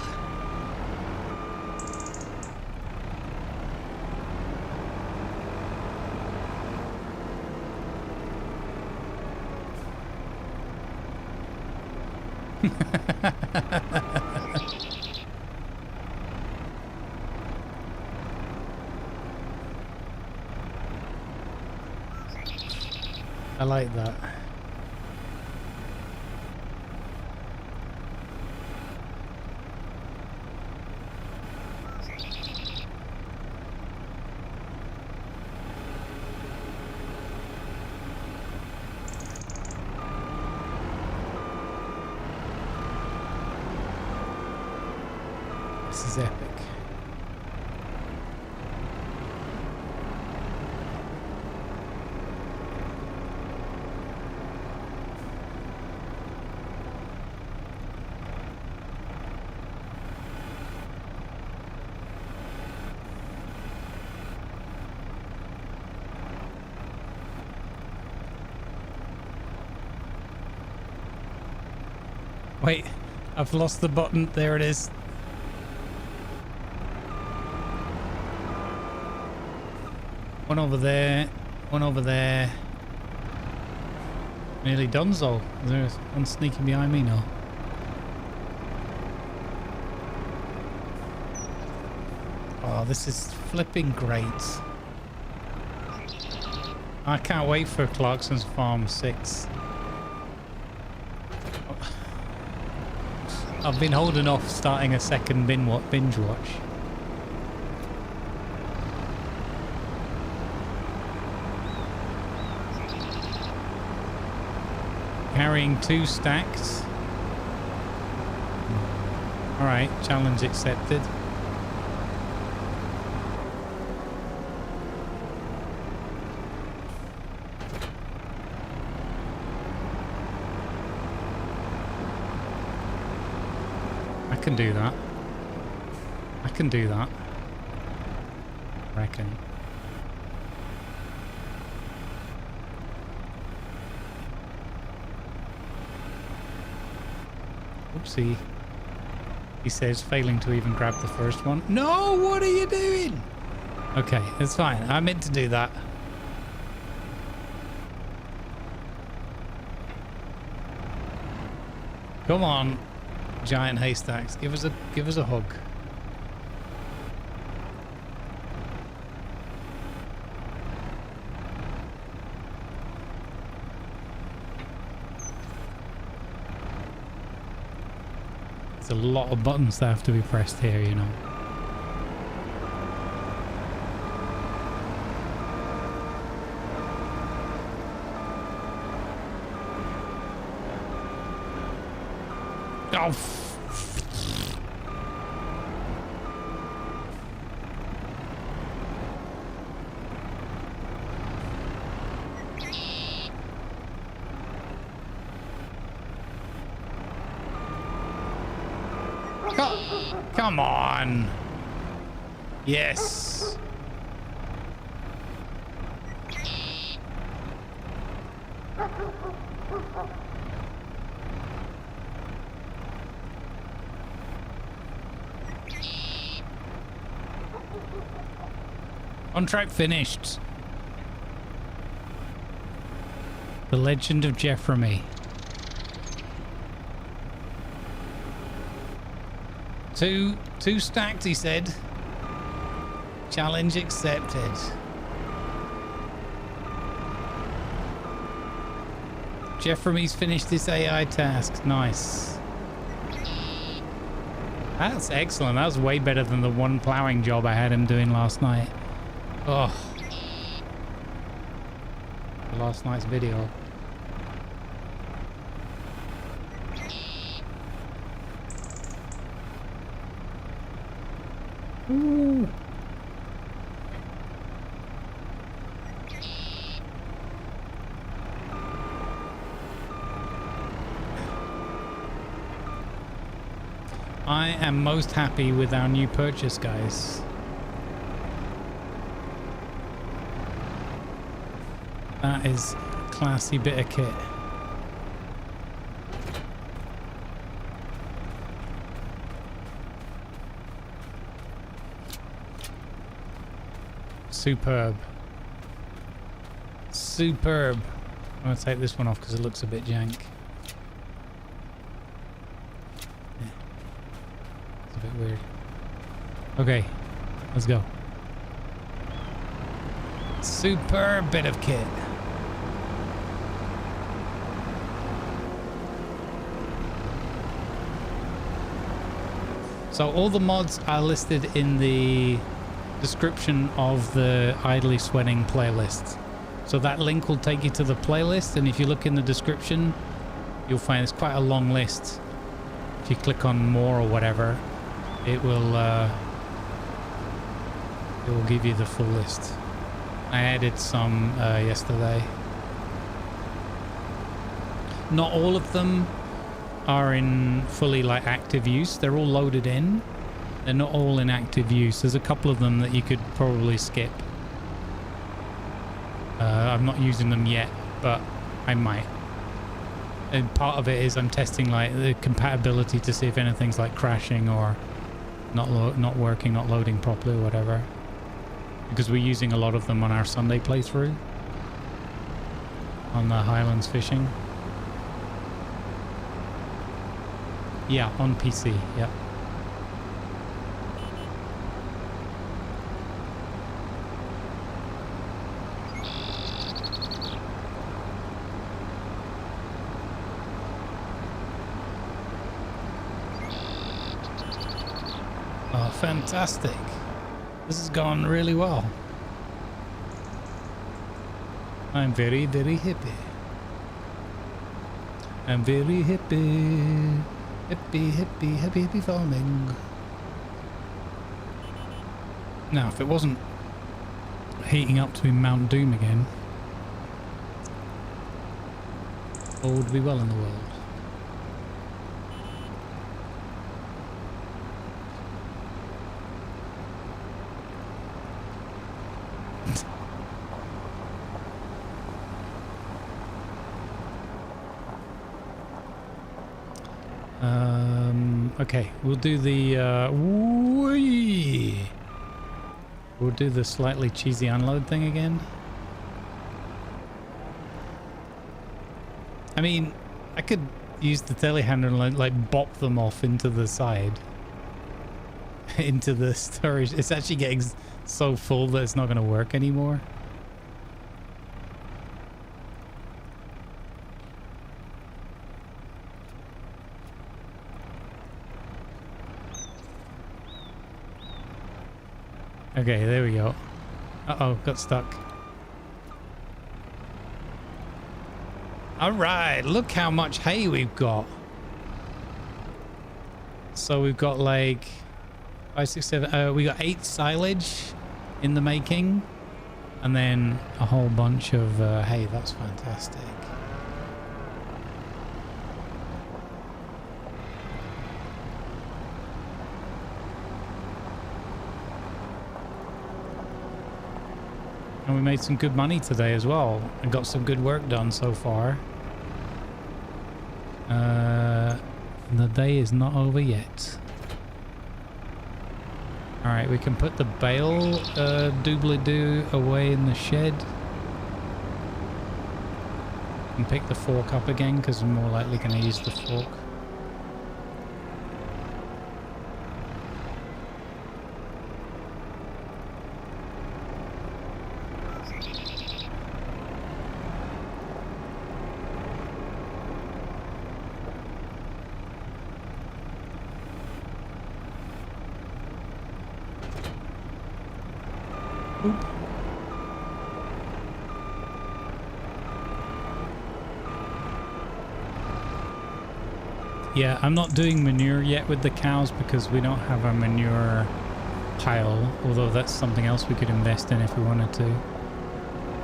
Speaker 5: I like that. This is epic. Wait, I've lost the button. There it is. One over there, one over there. Nearly donezo. There's one sneaking behind me now. Oh, this is flipping great. I can't wait for Clarkson's Farm 6. I've been holding off starting a second binge watch. Carrying 2 stacks. Alright, challenge accepted. I can do that. I can do that. I reckon. Oopsie. He says, failing to even grab the first one. No, what are you doing? Okay, it's fine. I meant to do that. Come on, giant haystacks. Give us a hug. There's a lot of buttons that have to be pressed here, you know. Oh, come on. Yes. Contract finished. The Legend of Jeffremy. Two stacked, he said. Challenge accepted. Jeffremy's finished this AI task. Nice. That's excellent. That was way better than the one plowing job I had him doing last night. Oh. Last night's video. Ooh. I am most happy with our new purchase, guys. That is a classy bit of kit. Superb. Superb. I'm going to take this one off because it looks a bit jank. Yeah. It's a bit weird. Okay, let's go. Superb bit of kit. So all the mods are listed in the description of the Idly Sweating playlist. So that link will take you to the playlist, and if you look in the description, you'll find it's quite a long list. If you click on more or whatever, it will give you the full list. I added some yesterday. Not all of them are in fully like active use. They're all loaded in. They're not all in active use. There's a couple of them that you could probably skip. I'm not using them yet, but I might. And part of it is I'm testing like the compatibility to see if anything's like crashing or not working, not loading properly or whatever. Because we're using a lot of them on our Sunday playthrough on the Highlands fishing. Yeah, on PC, yeah. Oh, fantastic. This has gone really well. I'm very, very hippie. I'm very hippie. Hippie, hippie, happy, hippie farming. Now, if it wasn't heating up to be Mount Doom again, all would be well in the world. Okay, we'll do the we'll do the slightly cheesy unload thing again. I mean, I could use the telehandler and like bop them off into the side. Into the storage. It's actually getting so full that it's not going to work anymore. Okay, there we go. Uh-oh, got stuck. All right, look how much hay we've got. So we've got like 5, 6, 7. We got 8 silage in the making, and then a whole bunch of hay. That's fantastic. And we made some good money today as well, and got some good work done so far. The day is not over yet. Alright, we can put the bale doobly-doo away in the shed. And pick the fork up again, because we're more likely going to use the fork. Yeah, I'm not doing manure yet with the cows because we don't have a manure pile, although that's something else we could invest in if we wanted to.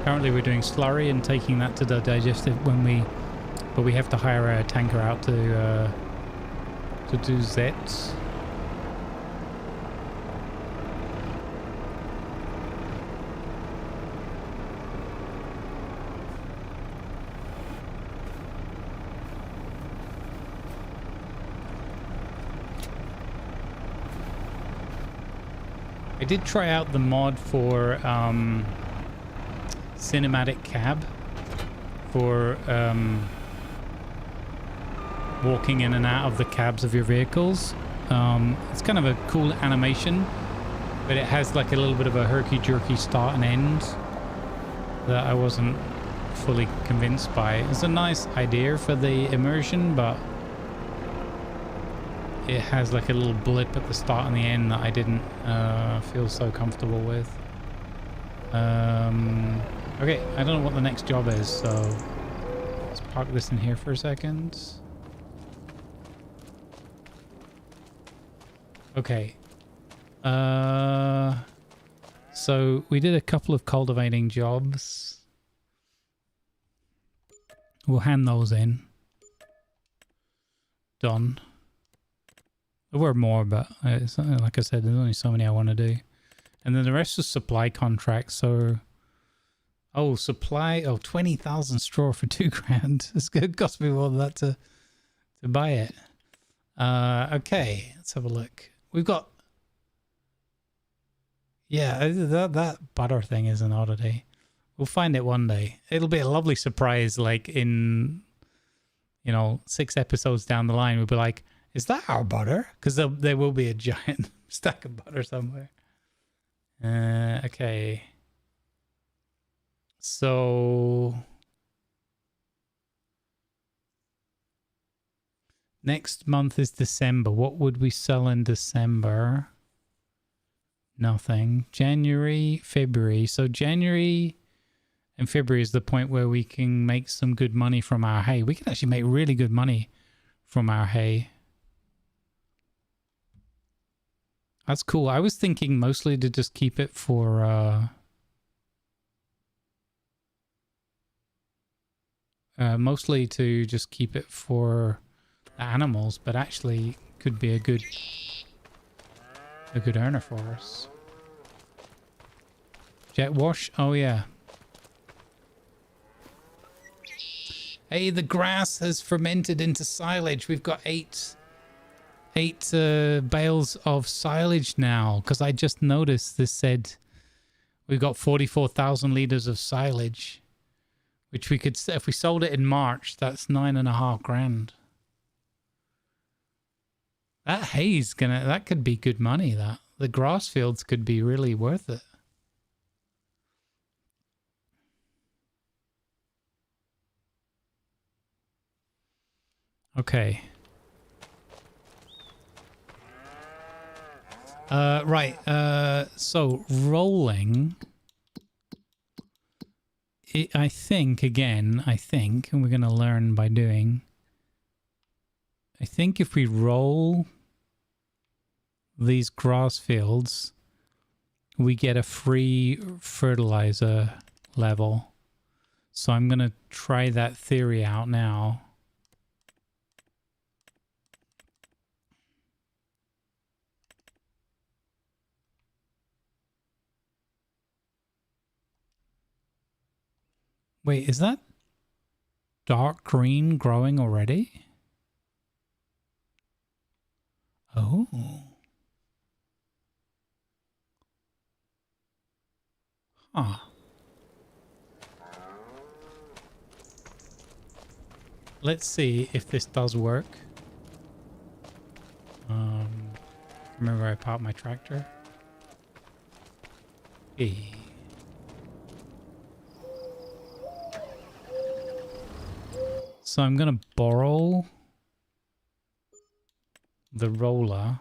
Speaker 5: Currently we're doing slurry and taking that to the digestive but we have to hire a tanker out to do that. I did try out the mod for cinematic cab for walking in and out of the cabs of your vehicles. It's kind of a cool animation, but it has like a little bit of a herky-jerky start and end that I wasn't fully convinced by. It's a nice idea for the immersion, but it has like a little blip at the start and the end that I didn't feel so comfortable with. Okay, I don't know what the next job is, so let's park this in here for a second. Okay. So we did a couple of cultivating jobs. We'll hand those in. Done. There were more, but like I said, there's only so many I want to do. And then the rest is supply contracts. So, oh, supply, 20,000 straw for $2,000. It's going to cost me more than that to buy it. Okay, let's have a look. We've got, yeah, that butter thing is an oddity. We'll find it one day. It'll be a lovely surprise, like in, 6 episodes down the line, we'll be like, is that our butter? Because there will be a giant stack of butter somewhere. Okay. So next month is December. What would we sell in December? Nothing. January, February. So January and February is the point where we can make some good money from our hay. We can actually make really good money from our hay. That's cool. I was thinking mostly to just keep it for mostly to just keep it for the animals, but actually could be a good earner for us. Jet wash? Oh yeah. Hey, the grass has fermented into silage. We've got 8 8 bales of silage now, because I just noticed this said we've got 44,000 liters of silage, which we could, if we sold it in March, that's 9.5 grand. That hay's gonna, that could be good money. That the grass fields could be really worth it. Okay. Right. So rolling. I think, and we're going to learn by doing. I think if we roll these grass fields, we get a free fertilizer level. So I'm going to try that theory out now. Wait, is that dark green growing already? Oh. Huh. Let's see if this does work. Remember I parked my tractor? Hey. So I'm going to borrow the roller.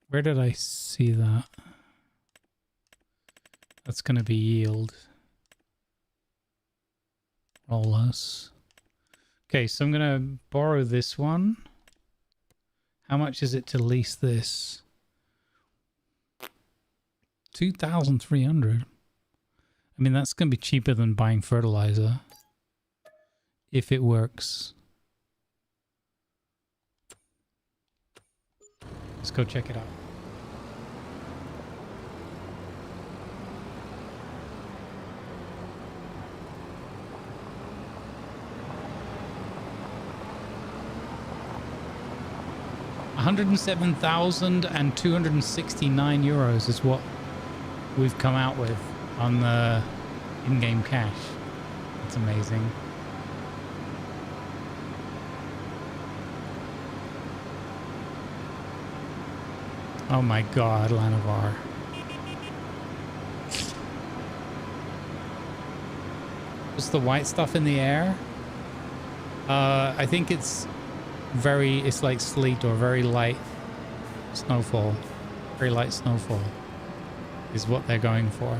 Speaker 5: Where did I see that? That's going to be yield. Rollers. Okay, so I'm going to borrow this one. How much is it to lease this? 2,300. I mean, that's going to be cheaper than buying fertilizer. If it works. Let's go check it out. €107,269 is what we've come out with on the in-game cash. That's amazing. Oh my god, Lanavar. What's the white stuff in the air? I think it's like sleet or very light snowfall. Very light snowfall is what they're going for.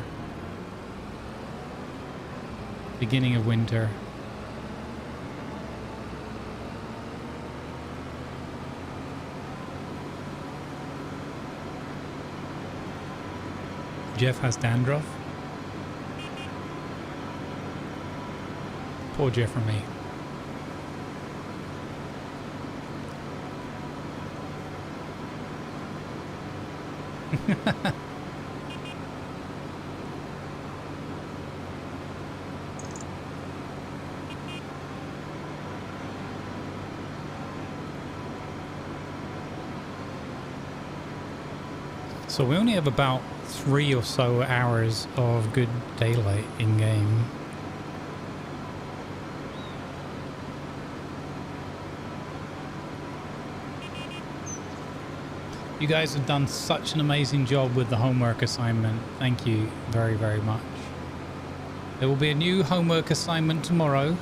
Speaker 5: Beginning of winter. Jeff has dandruff. Poor Jeff and me. So we only have about 3 or so hours of good daylight in game. You guys have done such an amazing job with the homework assignment. Thank you very, very much. There will be a new homework assignment tomorrow.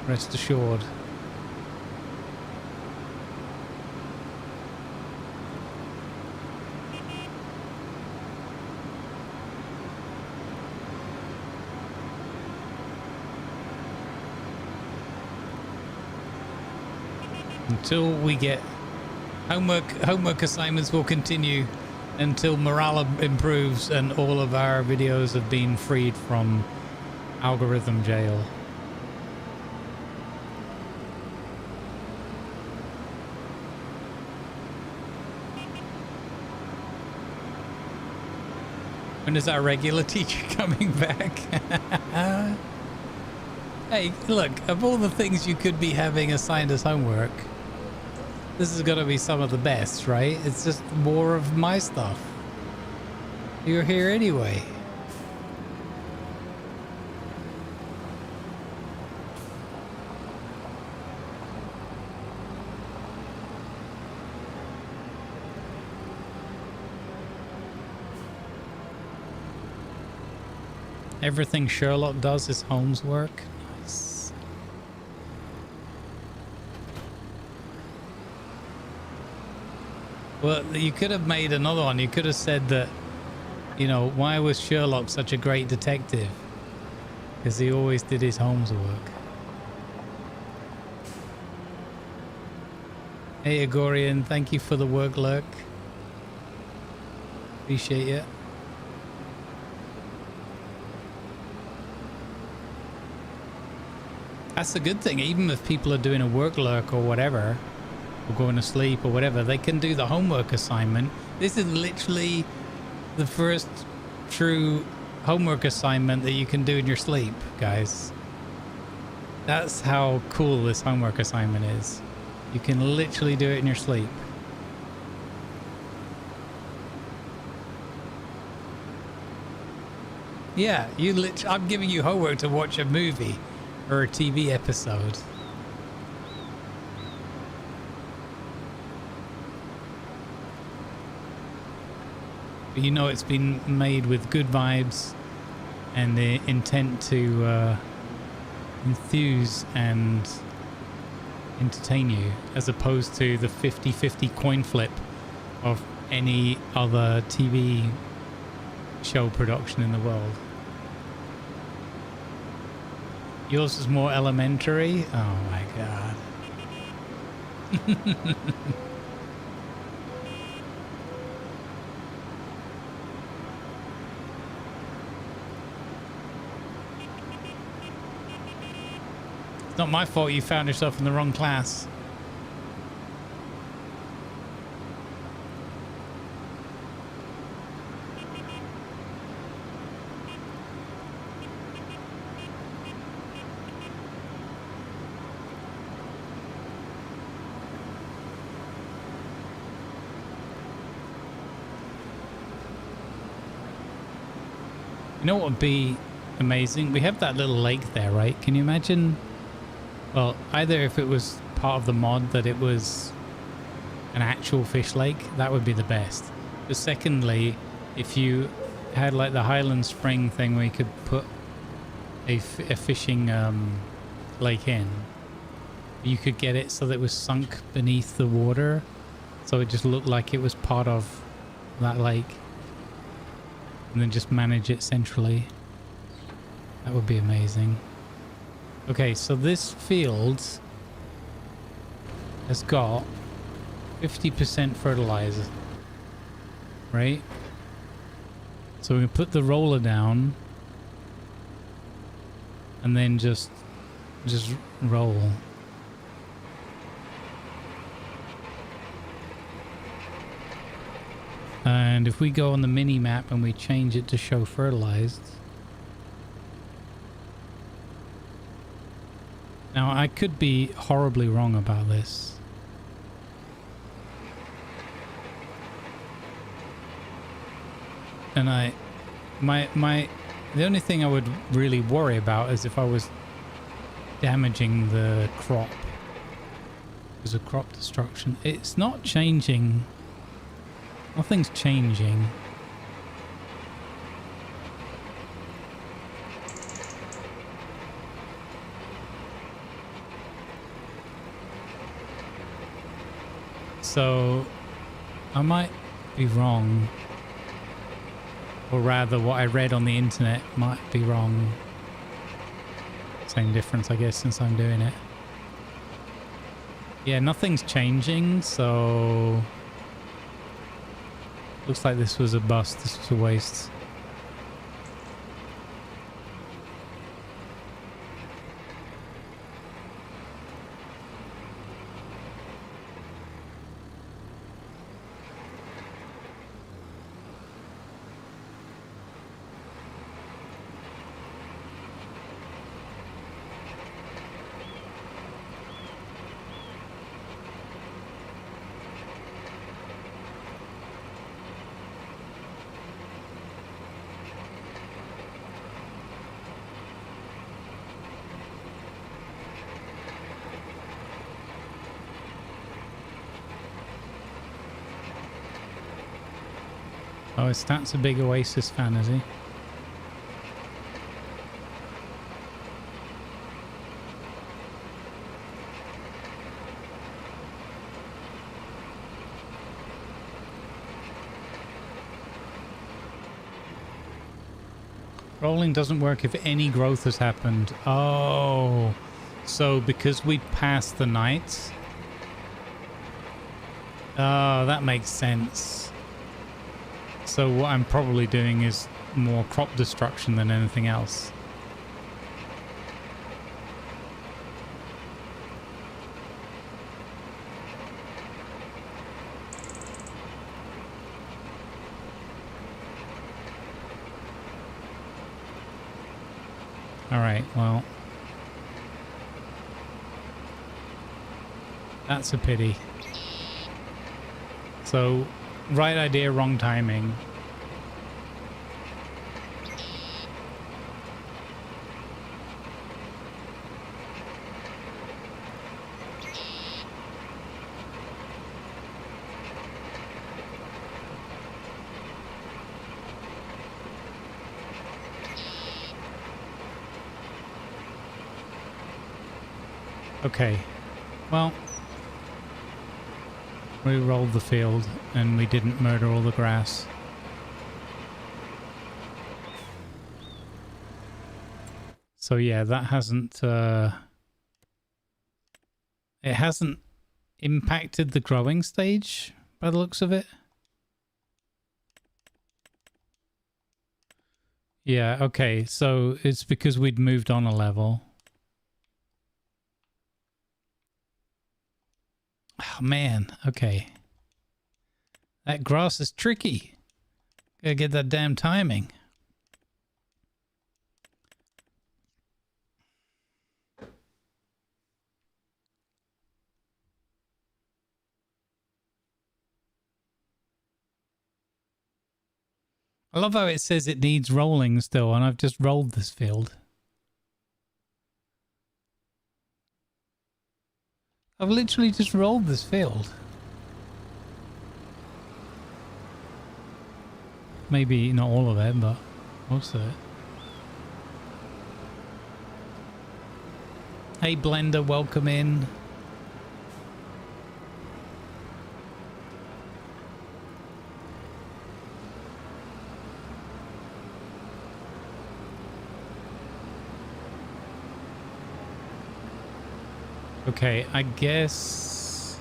Speaker 5: Rest assured. Until we get homework assignments will continue until morale improves and all of our videos have been freed from algorithm jail. When is our regular teacher coming back? Hey, look, of all the things you could be having assigned as homework, this is gonna be some of the best, right? It's just more of my stuff. You're here anyway. Everything Sherlock does is Holmes' work. Nice. Well, you could have made another one. You could have said that, you know, why was Sherlock such a great detective? Because he always did his Holmes work. Hey, Agorian, thank you for the work lurk. Appreciate it. That's a good thing. Even if people are doing a work lurk or whatever, or going to sleep or whatever, they can do the homework assignment. This is literally the first true homework assignment that you can do in your sleep, guys. That's how cool this homework assignment is. You can literally do it in your sleep. Yeah, I'm giving you homework to watch a movie or a TV episode. But you know it's been made with good vibes and the intent to enthuse and entertain you, as opposed to the 50-50 coin flip of any other TV show production in the world. Yours is more elementary? Oh my god. It's not my fault you found yourself in the wrong class. You know what would be amazing? We have that little lake there, right? Can you imagine? Well, either if it was part of the mod that it was an actual fish lake, that would be the best. But secondly, if you had like the Highland Spring thing where you could put a fishing lake in, you could get it so that it was sunk beneath the water, so it just looked like it was part of that lake. And then just manage it centrally. That would be amazing. Okay, so this field has got 50% fertilizer, right? So we can put the roller down and then just roll. And if we go on the mini map and we change it to show fertilized. Now I could be horribly wrong about this. And the only thing I would really worry about is if I was damaging the crop. There's a crop destruction. It's not changing. Nothing's changing. So I might be wrong, or rather what I read on the internet might be wrong. Same difference, I guess, since I'm doing it. Yeah, nothing's changing, so looks like this was a bust. This was a waste. Oh, his Stat's a big Oasis fan, is he? Rolling doesn't work if any growth has happened. Oh, so because we passed the night. Oh, that makes sense. So what I'm probably doing is more crop destruction than anything else. All right, well, that's a pity. So, right idea, wrong timing. Okay, well, we rolled the field and we didn't murder all the grass. So yeah, that hasn't, it hasn't impacted the growing stage by the looks of it. Yeah, okay, so it's because we'd moved on a level. Oh man, okay. That grass is tricky. Gotta get that damn timing. I love how it says it needs rolling still, and I've just rolled this field. I've literally just rolled this field. Maybe not all of it, but most of it. Hey Blender, welcome in. Okay, I guess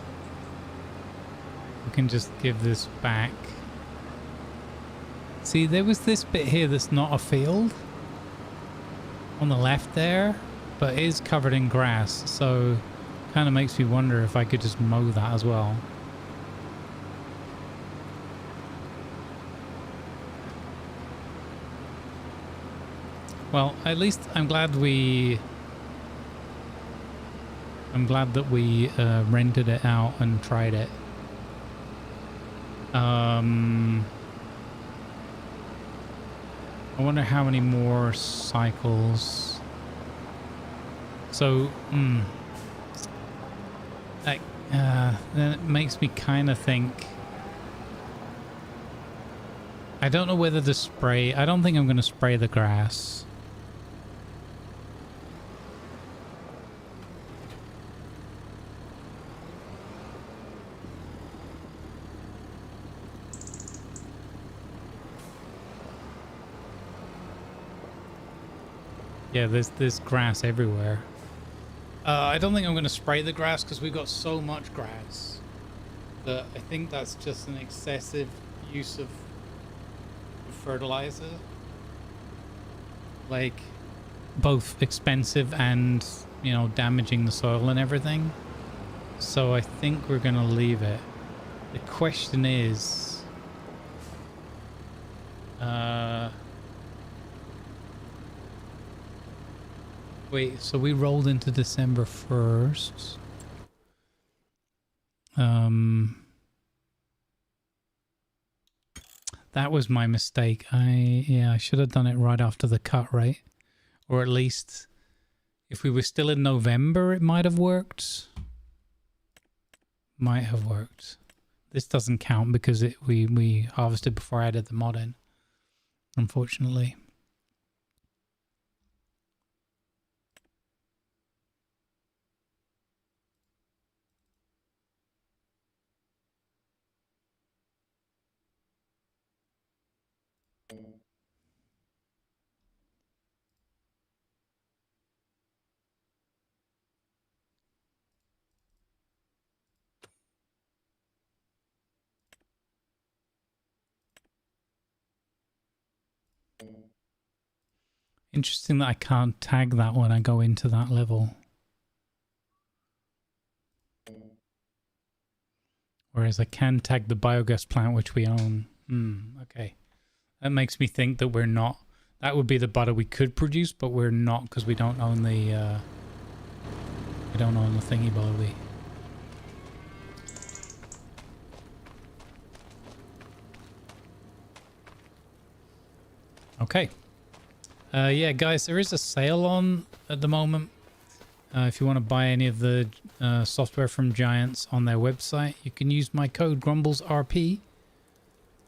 Speaker 5: we can just give this back. See, there was this bit here that's not a field on the left there, but is covered in grass, so kind of makes me wonder if I could just mow that as well. Well, at least I'm glad that we rented it out and tried it. I wonder how many more cycles. So, then it makes me kind of think. I don't know whether to spray. I don't think I'm going to spray the grass. Yeah, there's grass everywhere. I don't think I'm going to spray the grass because we've got so much grass that I think that's just an excessive use of fertilizer. Like, both expensive and, you know, damaging the soil and everything. So I think we're going to leave it. The question is... wait, so we rolled into December 1st. That was my mistake. I should have done it right after the cut, right? Or at least if we were still in November, it might have worked. Might have worked. this doesn't count because we harvested before I added the mod in, unfortunately. Interesting that I can't tag that when I go into that level. Whereas I can tag the biogas plant, which we own. Okay. That makes me think that we're not... That would be the butter we could produce, but we're not because we don't own the... we don't own the thingy bobby. Okay. Yeah, guys, there is a sale on at the moment. If you want to buy any of the software from Giants on their website, you can use my code GrumblesRP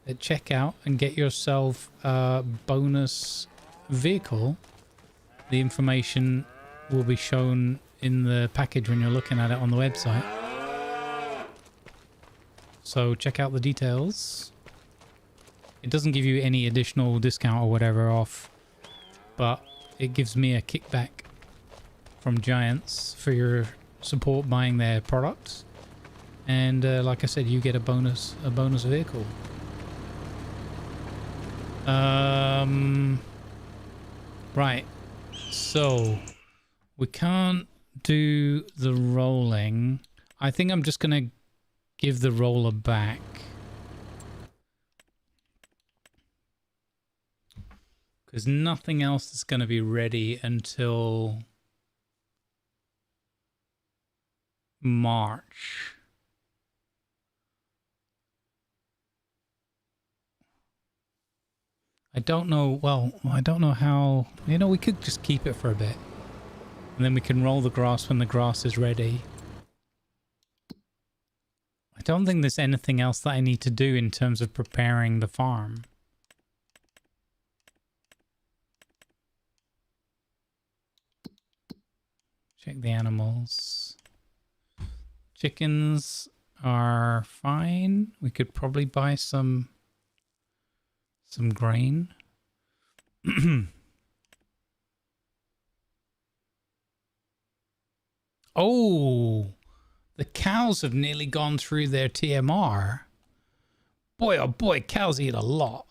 Speaker 5: at checkout and get yourself a bonus vehicle. The information will be shown in the package when you're looking at it on the website. So check out the details. It doesn't give you any additional discount or whatever off, but it gives me a kickback from Giants for your support buying their products. And like I said, you get a bonus vehicle. Right. So we can't do the rolling. I think I'm just going to give the roller back. Because nothing else is going to be ready until March. I don't know, well, I don't know how, you know, we could just keep it for a bit. And then we can roll the grass when the grass is ready. I don't think there's anything else that I need to do in terms of preparing the farm. Check the animals. Chickens are fine. We could probably buy some grain. Oh, the cows have nearly gone through their TMR. Boy, oh boy, cows eat a lot.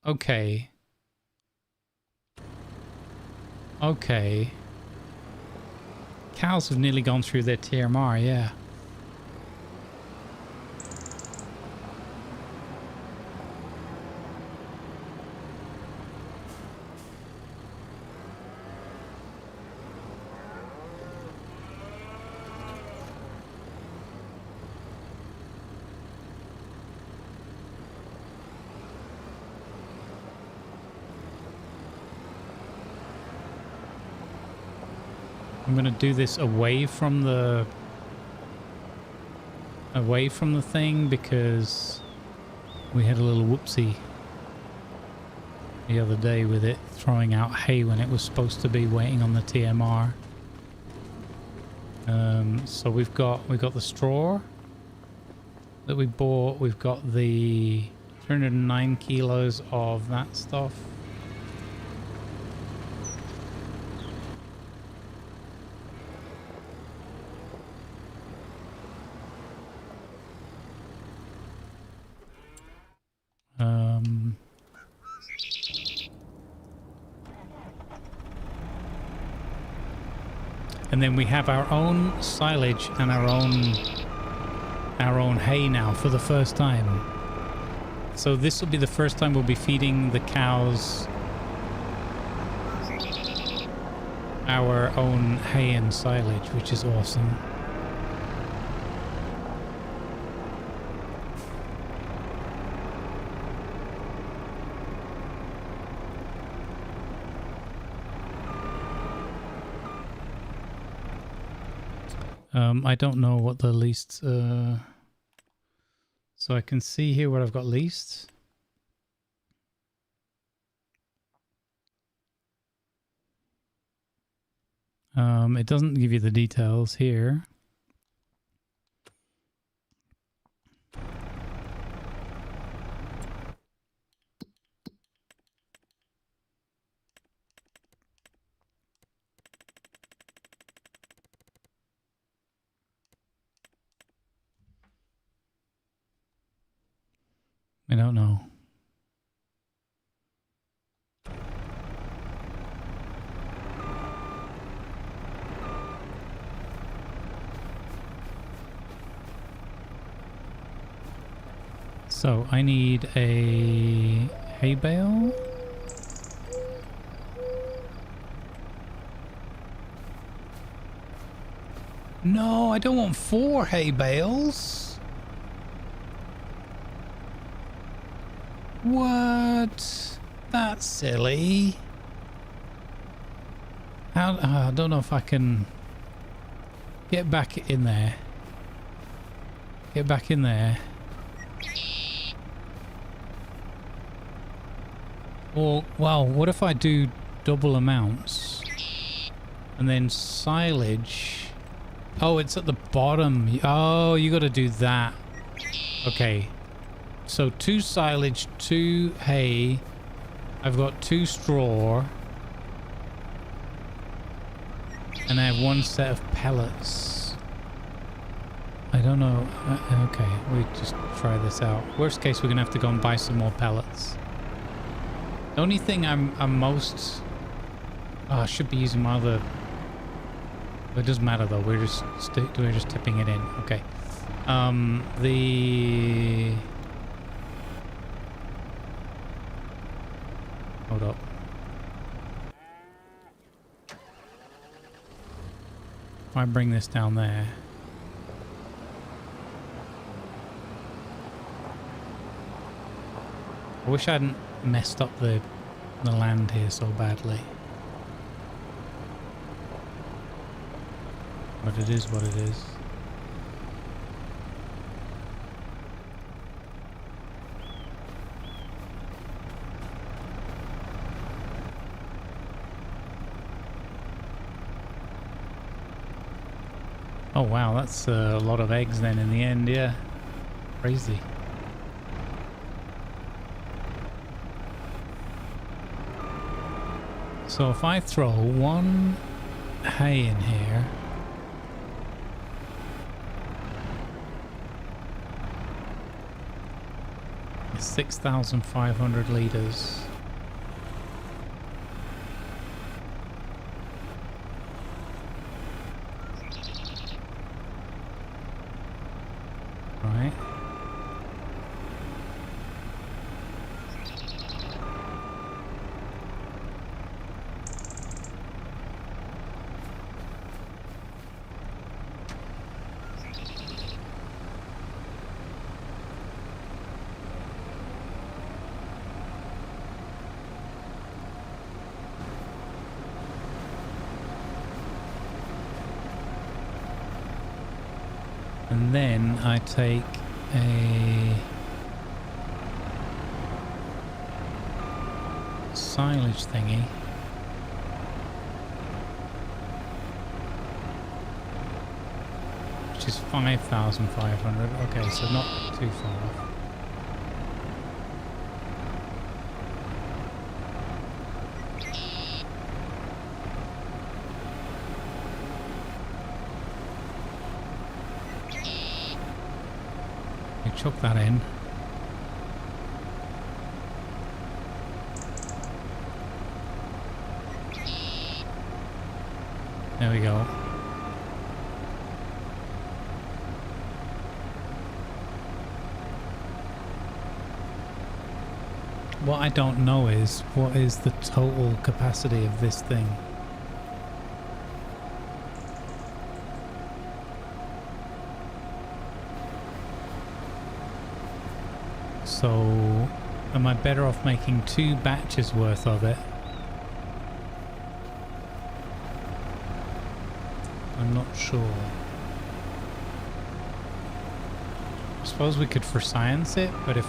Speaker 5: Okay. Okay. Cows have nearly gone through their TMR, yeah. I'm going to do this away from the thing because we had a little whoopsie the other day with it throwing out hay when it was supposed to be waiting on the TMR. So we've got the straw that we bought. We've got the 309 kilos of that stuff. And then we have our own silage and our own hay now for the first time. So this will be the first time we'll be feeding the cows our own hay and silage, which is awesome. I don't know what the least... so I can see here what I've got leased. It doesn't give you the details here. I don't know. So I need a hay bale. No, I don't want 4 hay bales. What? That's silly. How? I don't know if I can get back in there. Get back in there. Or, well, what if I do double amounts? And then silage. Oh, it's at the bottom. Oh, you got to do that. Okay. So 2 silage, 2 hay. I've got 2 straw. And I have 1 set of pellets. I don't know. Okay, we just try this out. Worst case, we're going to have to go and buy some more pellets. The only thing I'm most... Oh, I should be using my other... It doesn't matter though. We're just tipping it in. Okay. Hold up. If I bring this down there. I wish I hadn't messed up the land here so badly. But it is what it is. Oh wow, that's a lot of eggs then in the end, yeah. Crazy. So if I throw 1 hay in here, it's 6,500 litres. Right. And then I take a silage thingy. Which is 5,500. Okay, so not too far off. Chuck that in. There we go. What I don't know is what is the total capacity of this thing. So, am I better off making 2 batches worth of it? I'm not sure. suppose we could for science it, but if...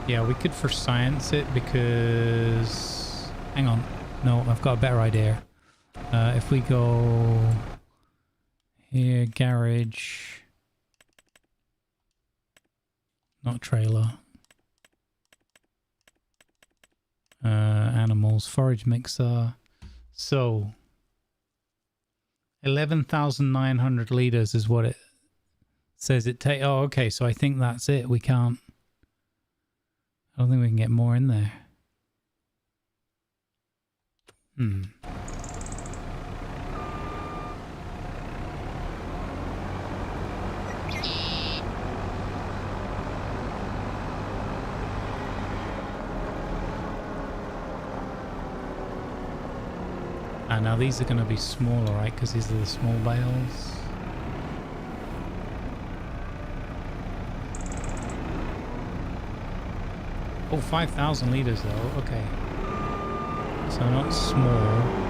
Speaker 5: Yeah, we could for science it because... Hang on. No, I've got a better idea. If we go... Here, garage... Not trailer. Animals, forage mixer. So... 11,900 liters is what it says it take. Oh, okay. So I think that's it. We can't. I don't think we can get more in there. Now these are going to be smaller, right? Because these are the small bales. Oh, 5,000 liters though. Okay. So not small.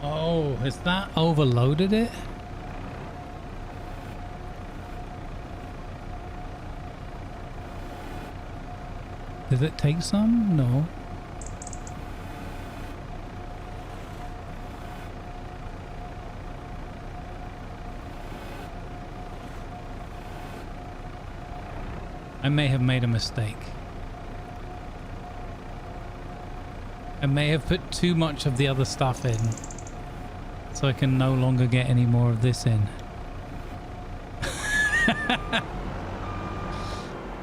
Speaker 5: Oh, has that overloaded it? Did it take some? No. I may have made a mistake. I may have put too much of the other stuff in. So I can no longer get any more of this in.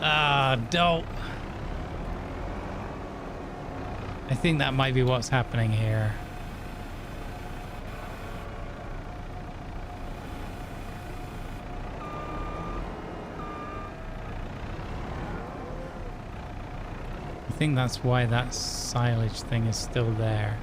Speaker 5: Ah, dope. I think that might be what's happening here. I think that's why that silage thing is still there.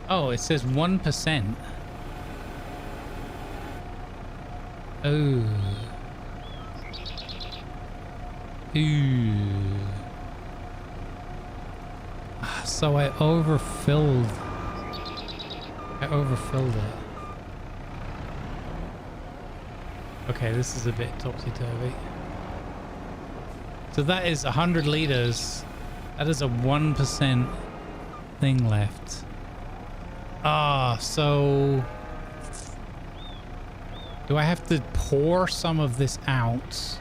Speaker 5: Oh, it says 1%. Oh. Ooh. So I overfilled. I overfilled it. Okay, this is a bit topsy-turvy. So that is 100 liters. That is a 1% thing left. Ah, so do I have to pour some of this out?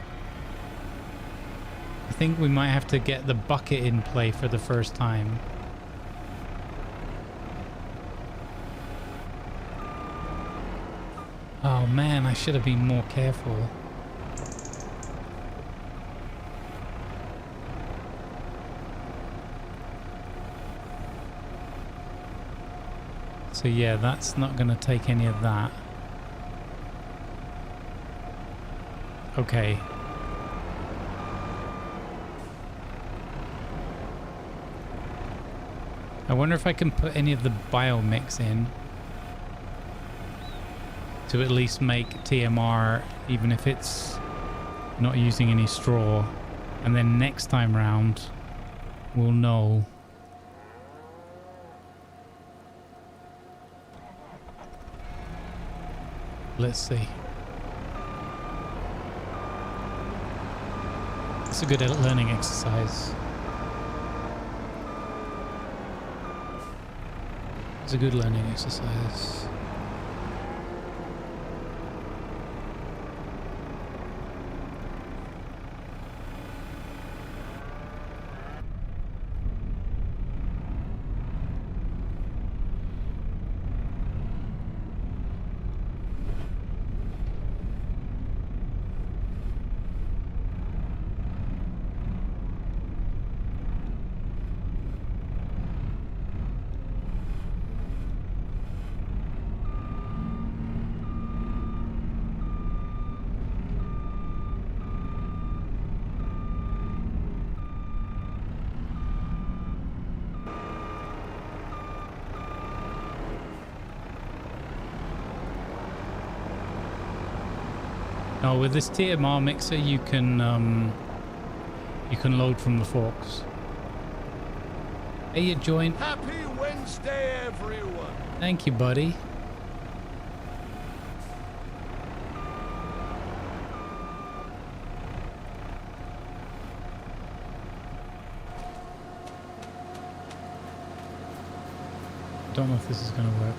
Speaker 5: I think we might have to get the bucket in play for the first time. Oh man, I should have been more careful. So yeah, that's not going to take any of that. Okay. I wonder if I can put any of the biomix in to at least make TMR, even if it's not using any straw. And then next time round, we'll know. Let's see. It's a good learning exercise. It's a good learning exercise. No, with this TMR mixer, you can load from the forks. Hey, you joined.
Speaker 2: Happy Wednesday, everyone.
Speaker 5: Thank you, buddy. Don't know if this is gonna work.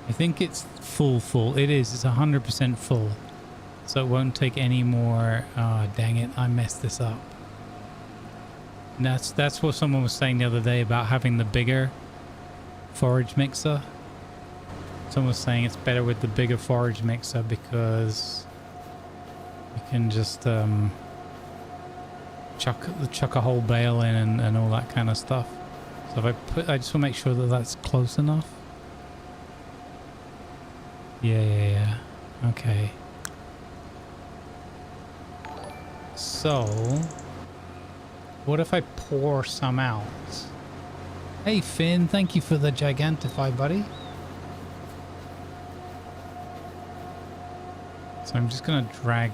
Speaker 5: I think it's full. It is. It's 100% full. So it won't take any more. Oh, dang it. I messed this up. And that's what someone was saying the other day about having the bigger forage mixer. Someone was saying it's better with the bigger forage mixer because you can just chuck a whole bale in and all that kind of stuff. So if I just want to make sure that that's close enough. Yeah. Okay. So, what if I pour some out? Hey Finn, thank you for the Gigantify, buddy. So I'm just gonna drag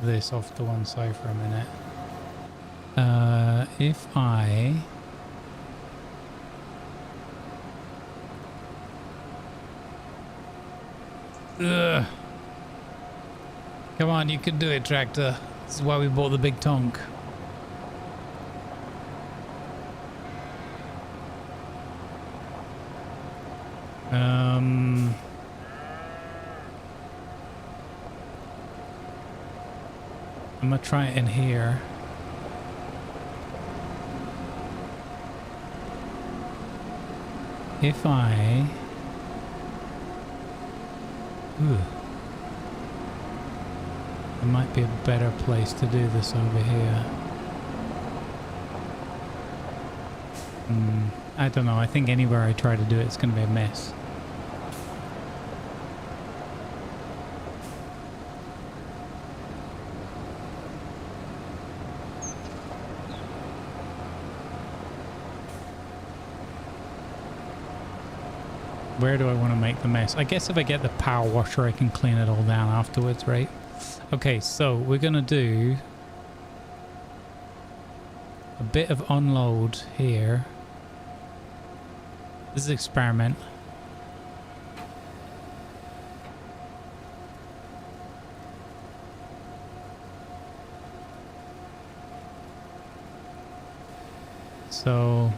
Speaker 5: this off to one side for a minute. If I... Ugh. Come on, you can do it, tractor. This is why we bought the big tonk. I'm gonna try it in here. If I... Ooh. There might be a better place to do this over here. I don't know. I think anywhere I try to do it, it's going to be a mess. Where do I want to make the mess? I guess if I get the power washer, I can clean it all down afterwards, right? Okay, so we're going to do a bit of unload here. This is experiment. So...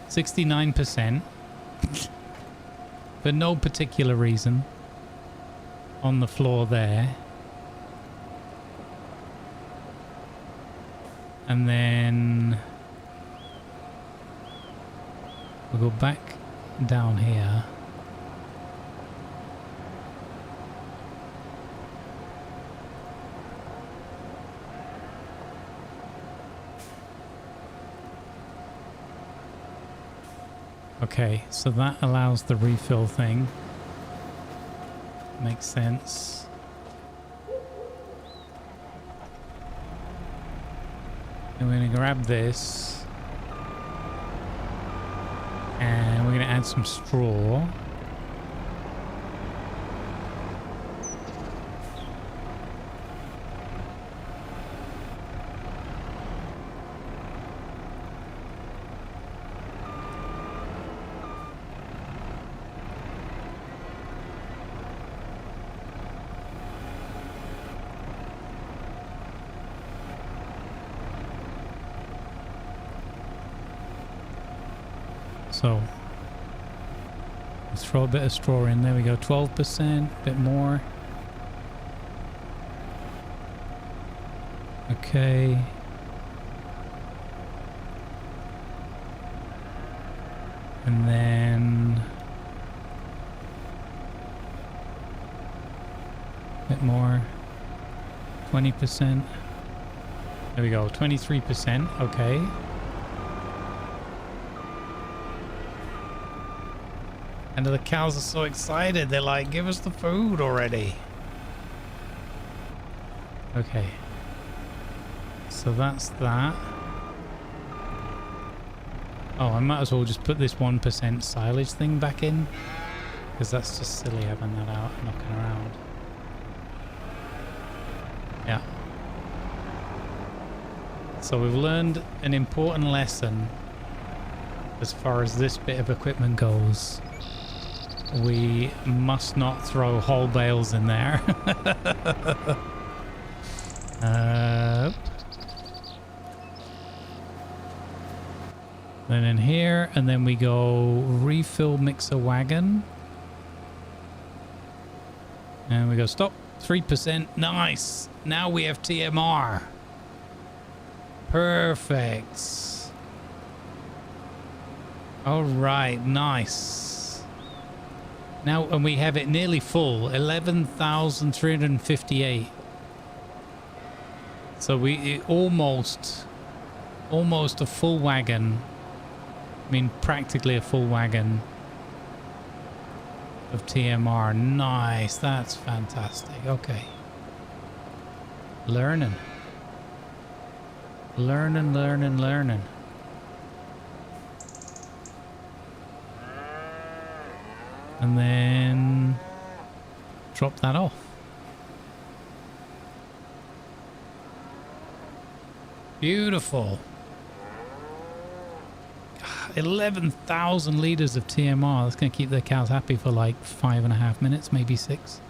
Speaker 5: $69% for no particular reason on the floor there, and then we'll go back down here. Okay, so that allows the refill thing. Makes sense. And we're going to grab this. And we're going to add some straw. So let's throw a bit of straw in. There we go. 12%, a bit more. Okay. And then a bit more. 20%. There we go. 23%. Okay. And the cows are so excited. They're like, give us the food already. Okay. So that's that. Oh, I might as well just put this 1% silage thing back in. Because that's just silly having that out and knocking around. Yeah. So we've learned an important lesson as far as this bit of equipment goes. We must not throw whole bales in there. Then in here, and then we go refill mixer wagon. And we go stop. 3%. Nice. Now we have TMR. Perfect. All right. Nice. Now, and we have it nearly full. 11,358. So we almost a full wagon. I mean, practically a full wagon of TMR. Nice. That's fantastic. Okay. Learning. Learning. And then drop that off. Beautiful. 11,000 liters of TMR. That's going to keep the cows happy for like 5.5 minutes, maybe 6.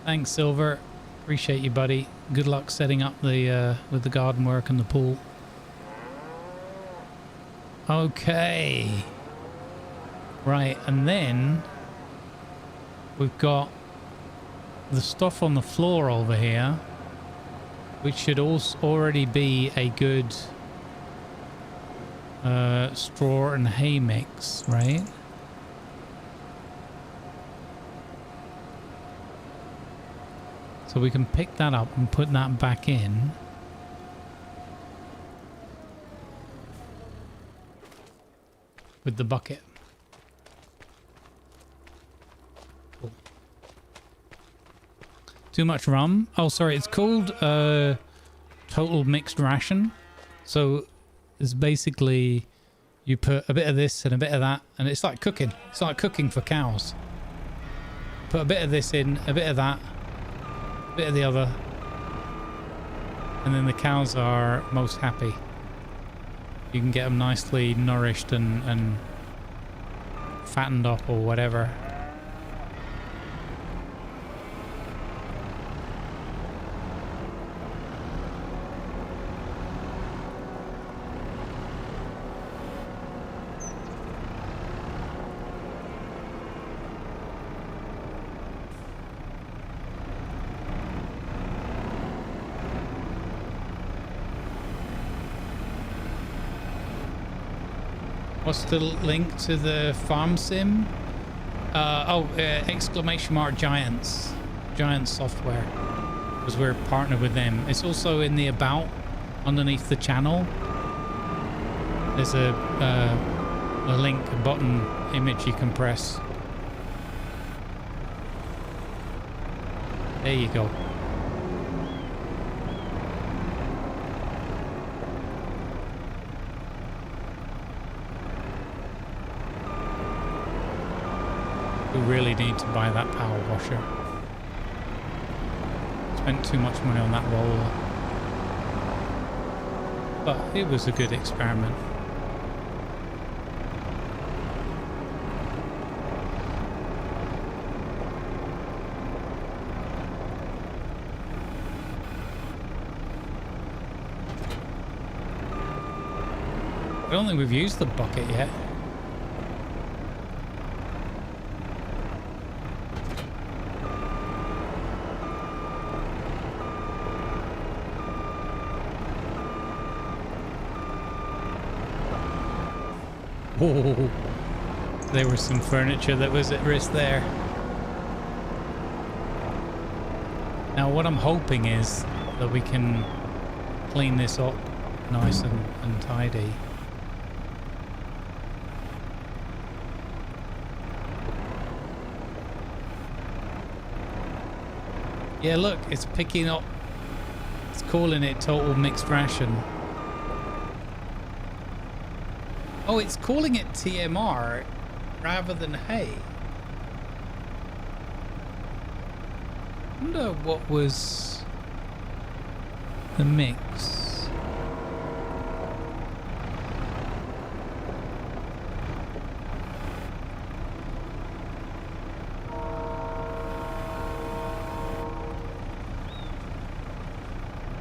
Speaker 5: Thanks, Silver. Appreciate you, buddy. Good luck setting up the with the garden work and the pool. Okay. Right, and then we've got the stuff on the floor over here, which should also already be a good straw and hay mix, right? So we can pick that up and put that back in. With the bucket. Cool. Too much rum? Oh, sorry. It's called total mixed ration. So it's basically you put a bit of this and a bit of that, and it's like cooking. It's like cooking for cows. Put a bit of this in, a bit of that, a bit of the other, and then the cows are most happy. You can get them nicely nourished and fattened up or whatever. What's the link to the farm sim? Exclamation mark Giants. Giants software. Because we're partnered with them. It's also in the about underneath the channel. There's a link, a button image you can press. There you go. We really need to buy that power washer. Spent too much money on that roller. But it was a good experiment. I don't think we've used the bucket yet. Oh, there was some furniture that was at risk there. Now what I'm hoping is that we can clean this up nice and tidy. Yeah, look, it's picking up. It's calling it total mixed ration. Oh, it's calling it TMR rather than hay. I wonder what was the mix.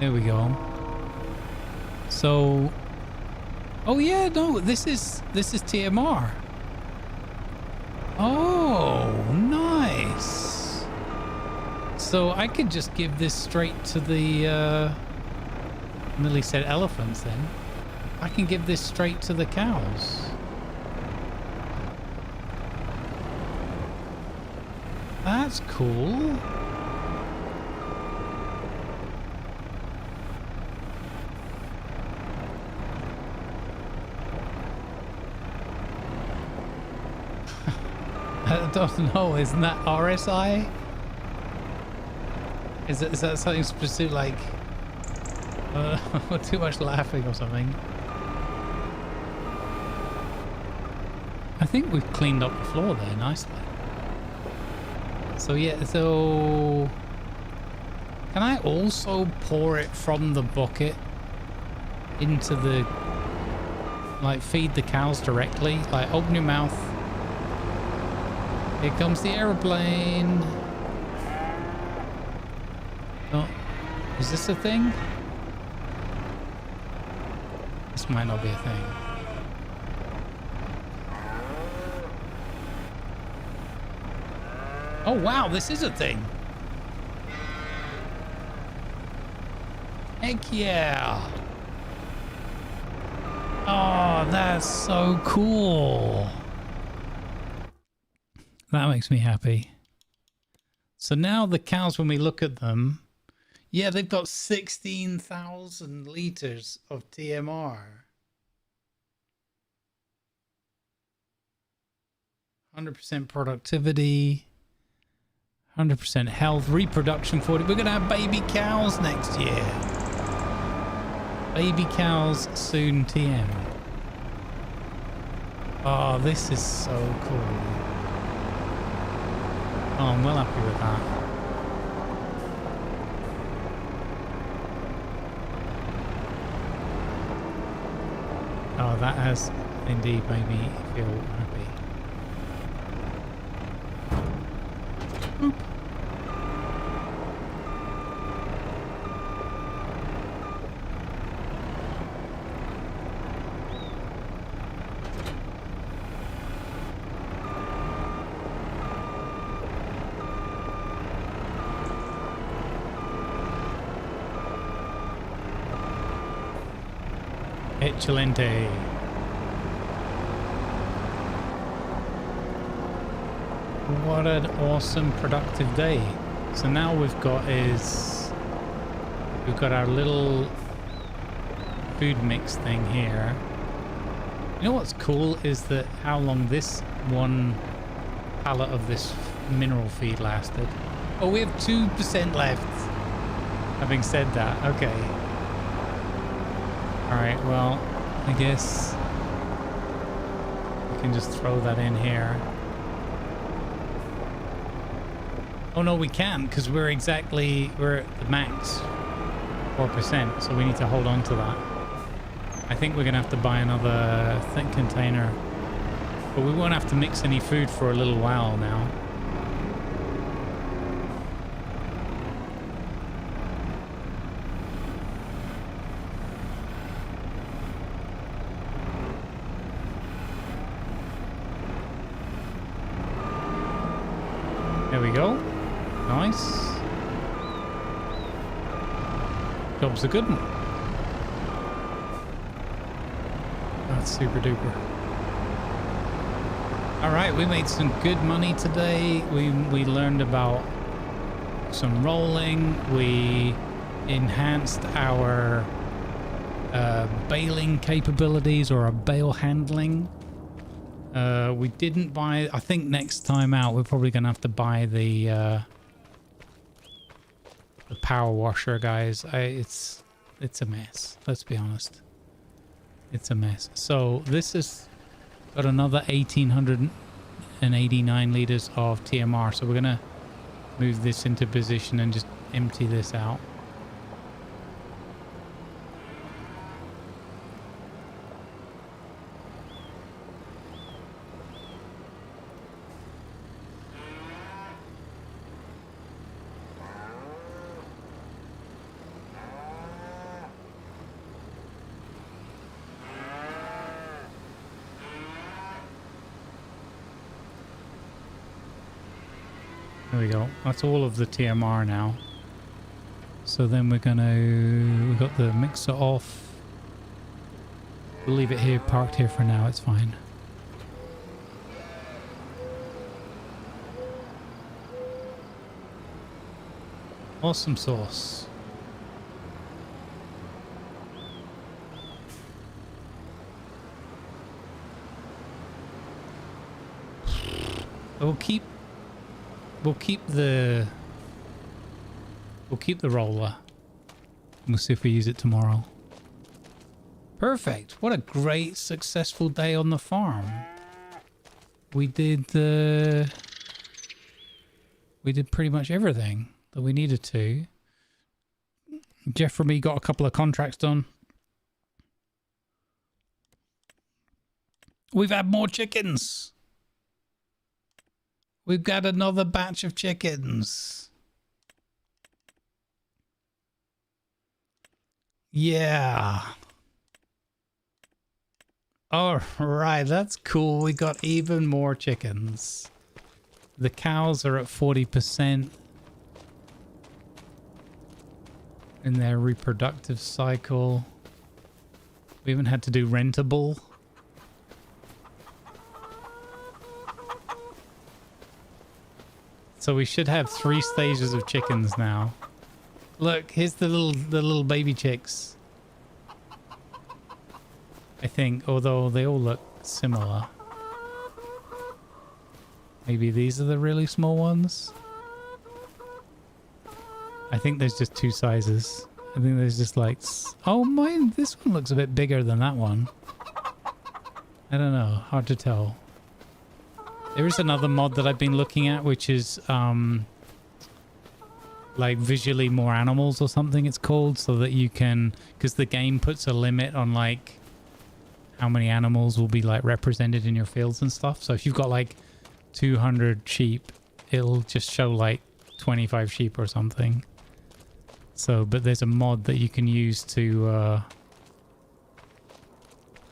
Speaker 5: There we go. So, oh yeah, no, this is TMR. Oh, nice. So I could just give this straight to the nearly said elephants then. I can give this straight to the cows. That's cool. I don't know, isn't that RSI? Is that something specific, like too much laughing or something? I think we've cleaned up the floor there nicely. So yeah, so can I also pour it from the bucket into the, like, feed the cows directly? Like, open your mouth. Here comes the aeroplane. Oh, is this a thing? This might not be a thing. Oh wow, this is a thing. Heck yeah. Oh, that's so cool. That makes me happy. So now the cows, when we look at them, yeah, they've got 16,000 liters of TMR. 100% productivity, 100% health, reproduction 40. We're going to have baby cows next year. Baby cows soon TM. Oh, this is so cool. Oh, I'm well happy with that. Oh, that has indeed made me feel happy. Boop. Excelente. What an awesome productive day. So now we've got our little food mix thing here. You know what's cool is that how long this one pallet of this mineral feed lasted. Oh, we have 2% left. Having said that, okay. Alright, well, I guess we can just throw that in here. Oh no, we can't, because we're at the max 4%, so we need to hold on to that. I think we're gonna have to buy another thick container, but we won't have to mix any food for a little while now. There we go. Nice. Job's a good one. That's super duper. All right, we made some good money today. We learned about some rolling. We enhanced our baling capabilities, or our bale handling. We didn't buy, I think next time out we're probably gonna have to buy the power washer, guys. It's a mess, let's be honest. It's a mess. So this has got another 1889 liters of TMR, so we're gonna move this into position and just empty this out. There we go. That's all of the TMR now. So then we've got the mixer off. We'll leave it here, parked here for now. It's fine. Awesome sauce. We'll keep the roller. We'll see if we use it tomorrow. Perfect. What a great successful day on the farm. We did pretty much everything that we needed to. Jeff and me got a couple of contracts done. We've had more chickens. We've got another batch of chickens. Yeah. All right, that's cool. We got even more chickens. The cows are at 40% in their reproductive cycle. We haven't had to do rentable. So we should have 3 stages of chickens now. Look, here's the little baby chicks. I think, although they all look similar. Maybe these are the really small ones. I think there's just 2 sizes. I think there's just like, oh mine, this one looks a bit bigger than that one. I don't know, hard to tell. There is another mod that I've been looking at, which is like visually more animals or something it's called, so that you can, because the game puts a limit on like how many animals will be like represented in your fields and stuff. So if you've got like 200 sheep, it'll just show like 25 sheep or something. So, but there's a mod that you can use to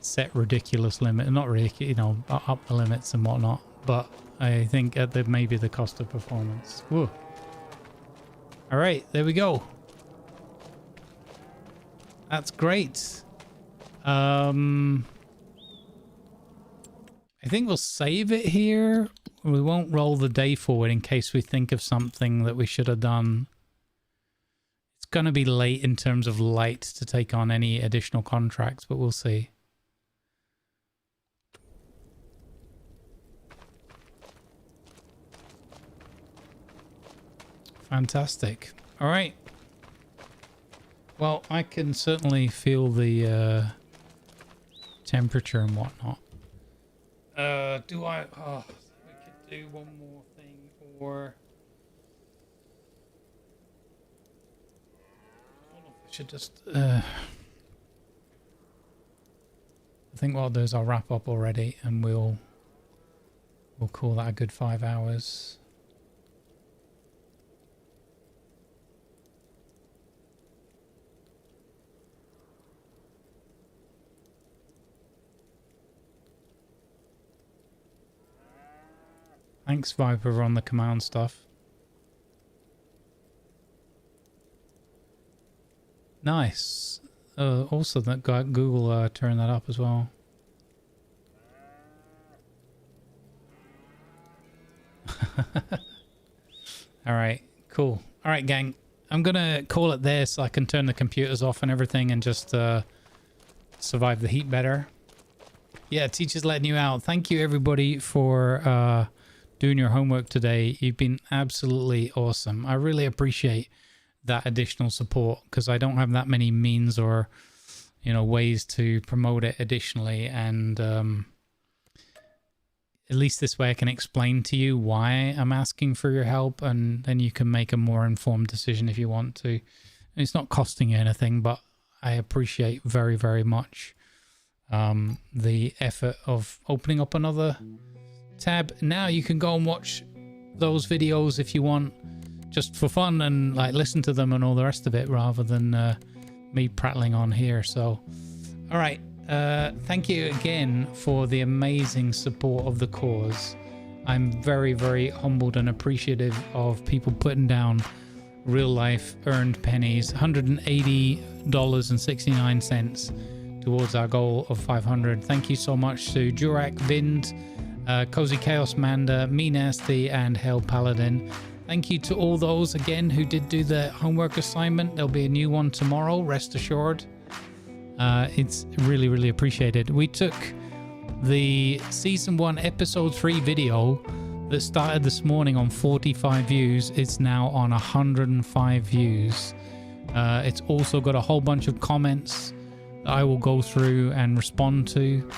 Speaker 5: set ridiculous limit, not ridiculous, you know, up the limits and whatnot. But I think at the maybe the cost of performance. Whoa. All right, there we go. That's great. I think we'll save it here. We won't roll the day forward in case we think of something that we should have done. It's going to be late in terms of light to take on any additional contracts, but we'll see. Fantastic. All right. Well, I can certainly feel the temperature and whatnot. Do I? Oh, we could do one more thing, or I don't know if I should just. I think what I'll do is I'll wrap up already, and we'll call that a good 5 hours. Thanks, Viper, on the command stuff. Nice. Also, that got Google turned that up as well. All right, cool. All right, gang. I'm going to call it there so I can turn the computers off and everything and just survive the heat better. Yeah, teacher's letting you out. Thank you, everybody, for doing your homework today. You've been absolutely awesome. I really appreciate that additional support because I don't have that many means or, you know, ways to promote it additionally. And at least this way I can explain to you why I'm asking for your help, and then you can make a more informed decision if you want to. It's not costing you anything, but I appreciate very, very much the effort of opening up another tab. Now you can go and watch those videos if you want, just for fun, and like listen to them and all the rest of it, rather than me prattling on here. So, all right. Thank you again for the amazing support of the cause. I'm very, very humbled and appreciative of people putting down real life earned pennies, $180.69 towards our goal of 500. Thank you so much to Jurak, Vind, Cozy Chaos Manda, Me Nasty, and Hell Paladin. Thank you to all those again who did do the homework assignment. There'll be a new one tomorrow, rest assured. It's really, really appreciated. We took the season 1 episode 3 video that started this morning on 45 views. It's now on 105 views. It's also got a whole bunch of comments that I will go through and respond to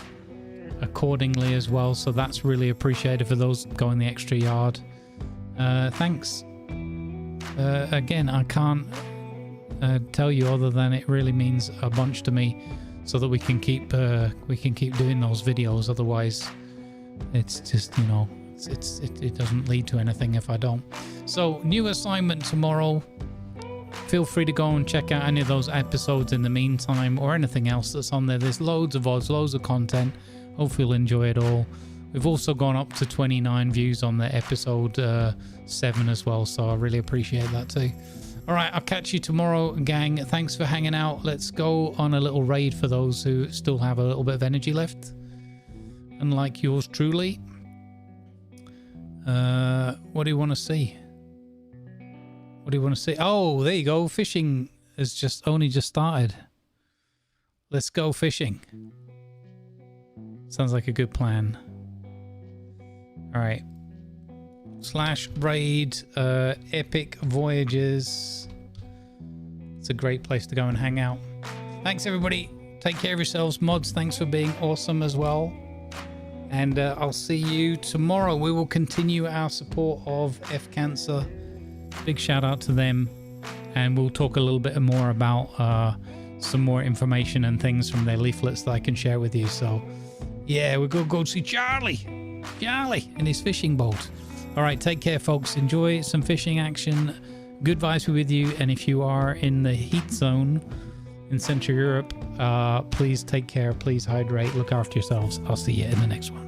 Speaker 5: accordingly as well. So that's really appreciated for those going the extra yard. Thanks. Again, I can't tell you other than it really means a bunch to me, so that we can keep doing those videos. Otherwise it's just, you know, it doesn't lead to anything if I don't. So new assignment tomorrow. Feel free to go and check out any of those episodes in the meantime, or anything else that's on there. There's loads of odds, loads of content. Hopefully you'll enjoy it all. We've also gone up to 29 views on the episode 7 as well, so I really appreciate that too. All right, I'll catch you tomorrow, gang. Thanks for hanging out. Let's go on a little raid for those who still have a little bit of energy left. Unlike yours truly. What do you want to see? What do you want to see? Oh, there you go. Fishing has only just started. Let's go fishing. Sounds like a good plan. All right. /raid epic voyages. It's a great place to go and hang out. Thanks everybody, take care of yourselves. Mods, thanks for being awesome as well, and I'll see you tomorrow. We will continue our support of F Cancer. Big shout out to them, and we'll talk a little bit more about some more information and things from their leaflets that I can share with you. So yeah, we're gonna go see Charlie in his fishing boat. All right, take care, folks. Enjoy some fishing action. Good vibes with you. And if you are in the heat zone in Central Europe, please take care. Please hydrate. Look after yourselves. I'll see you in the next one.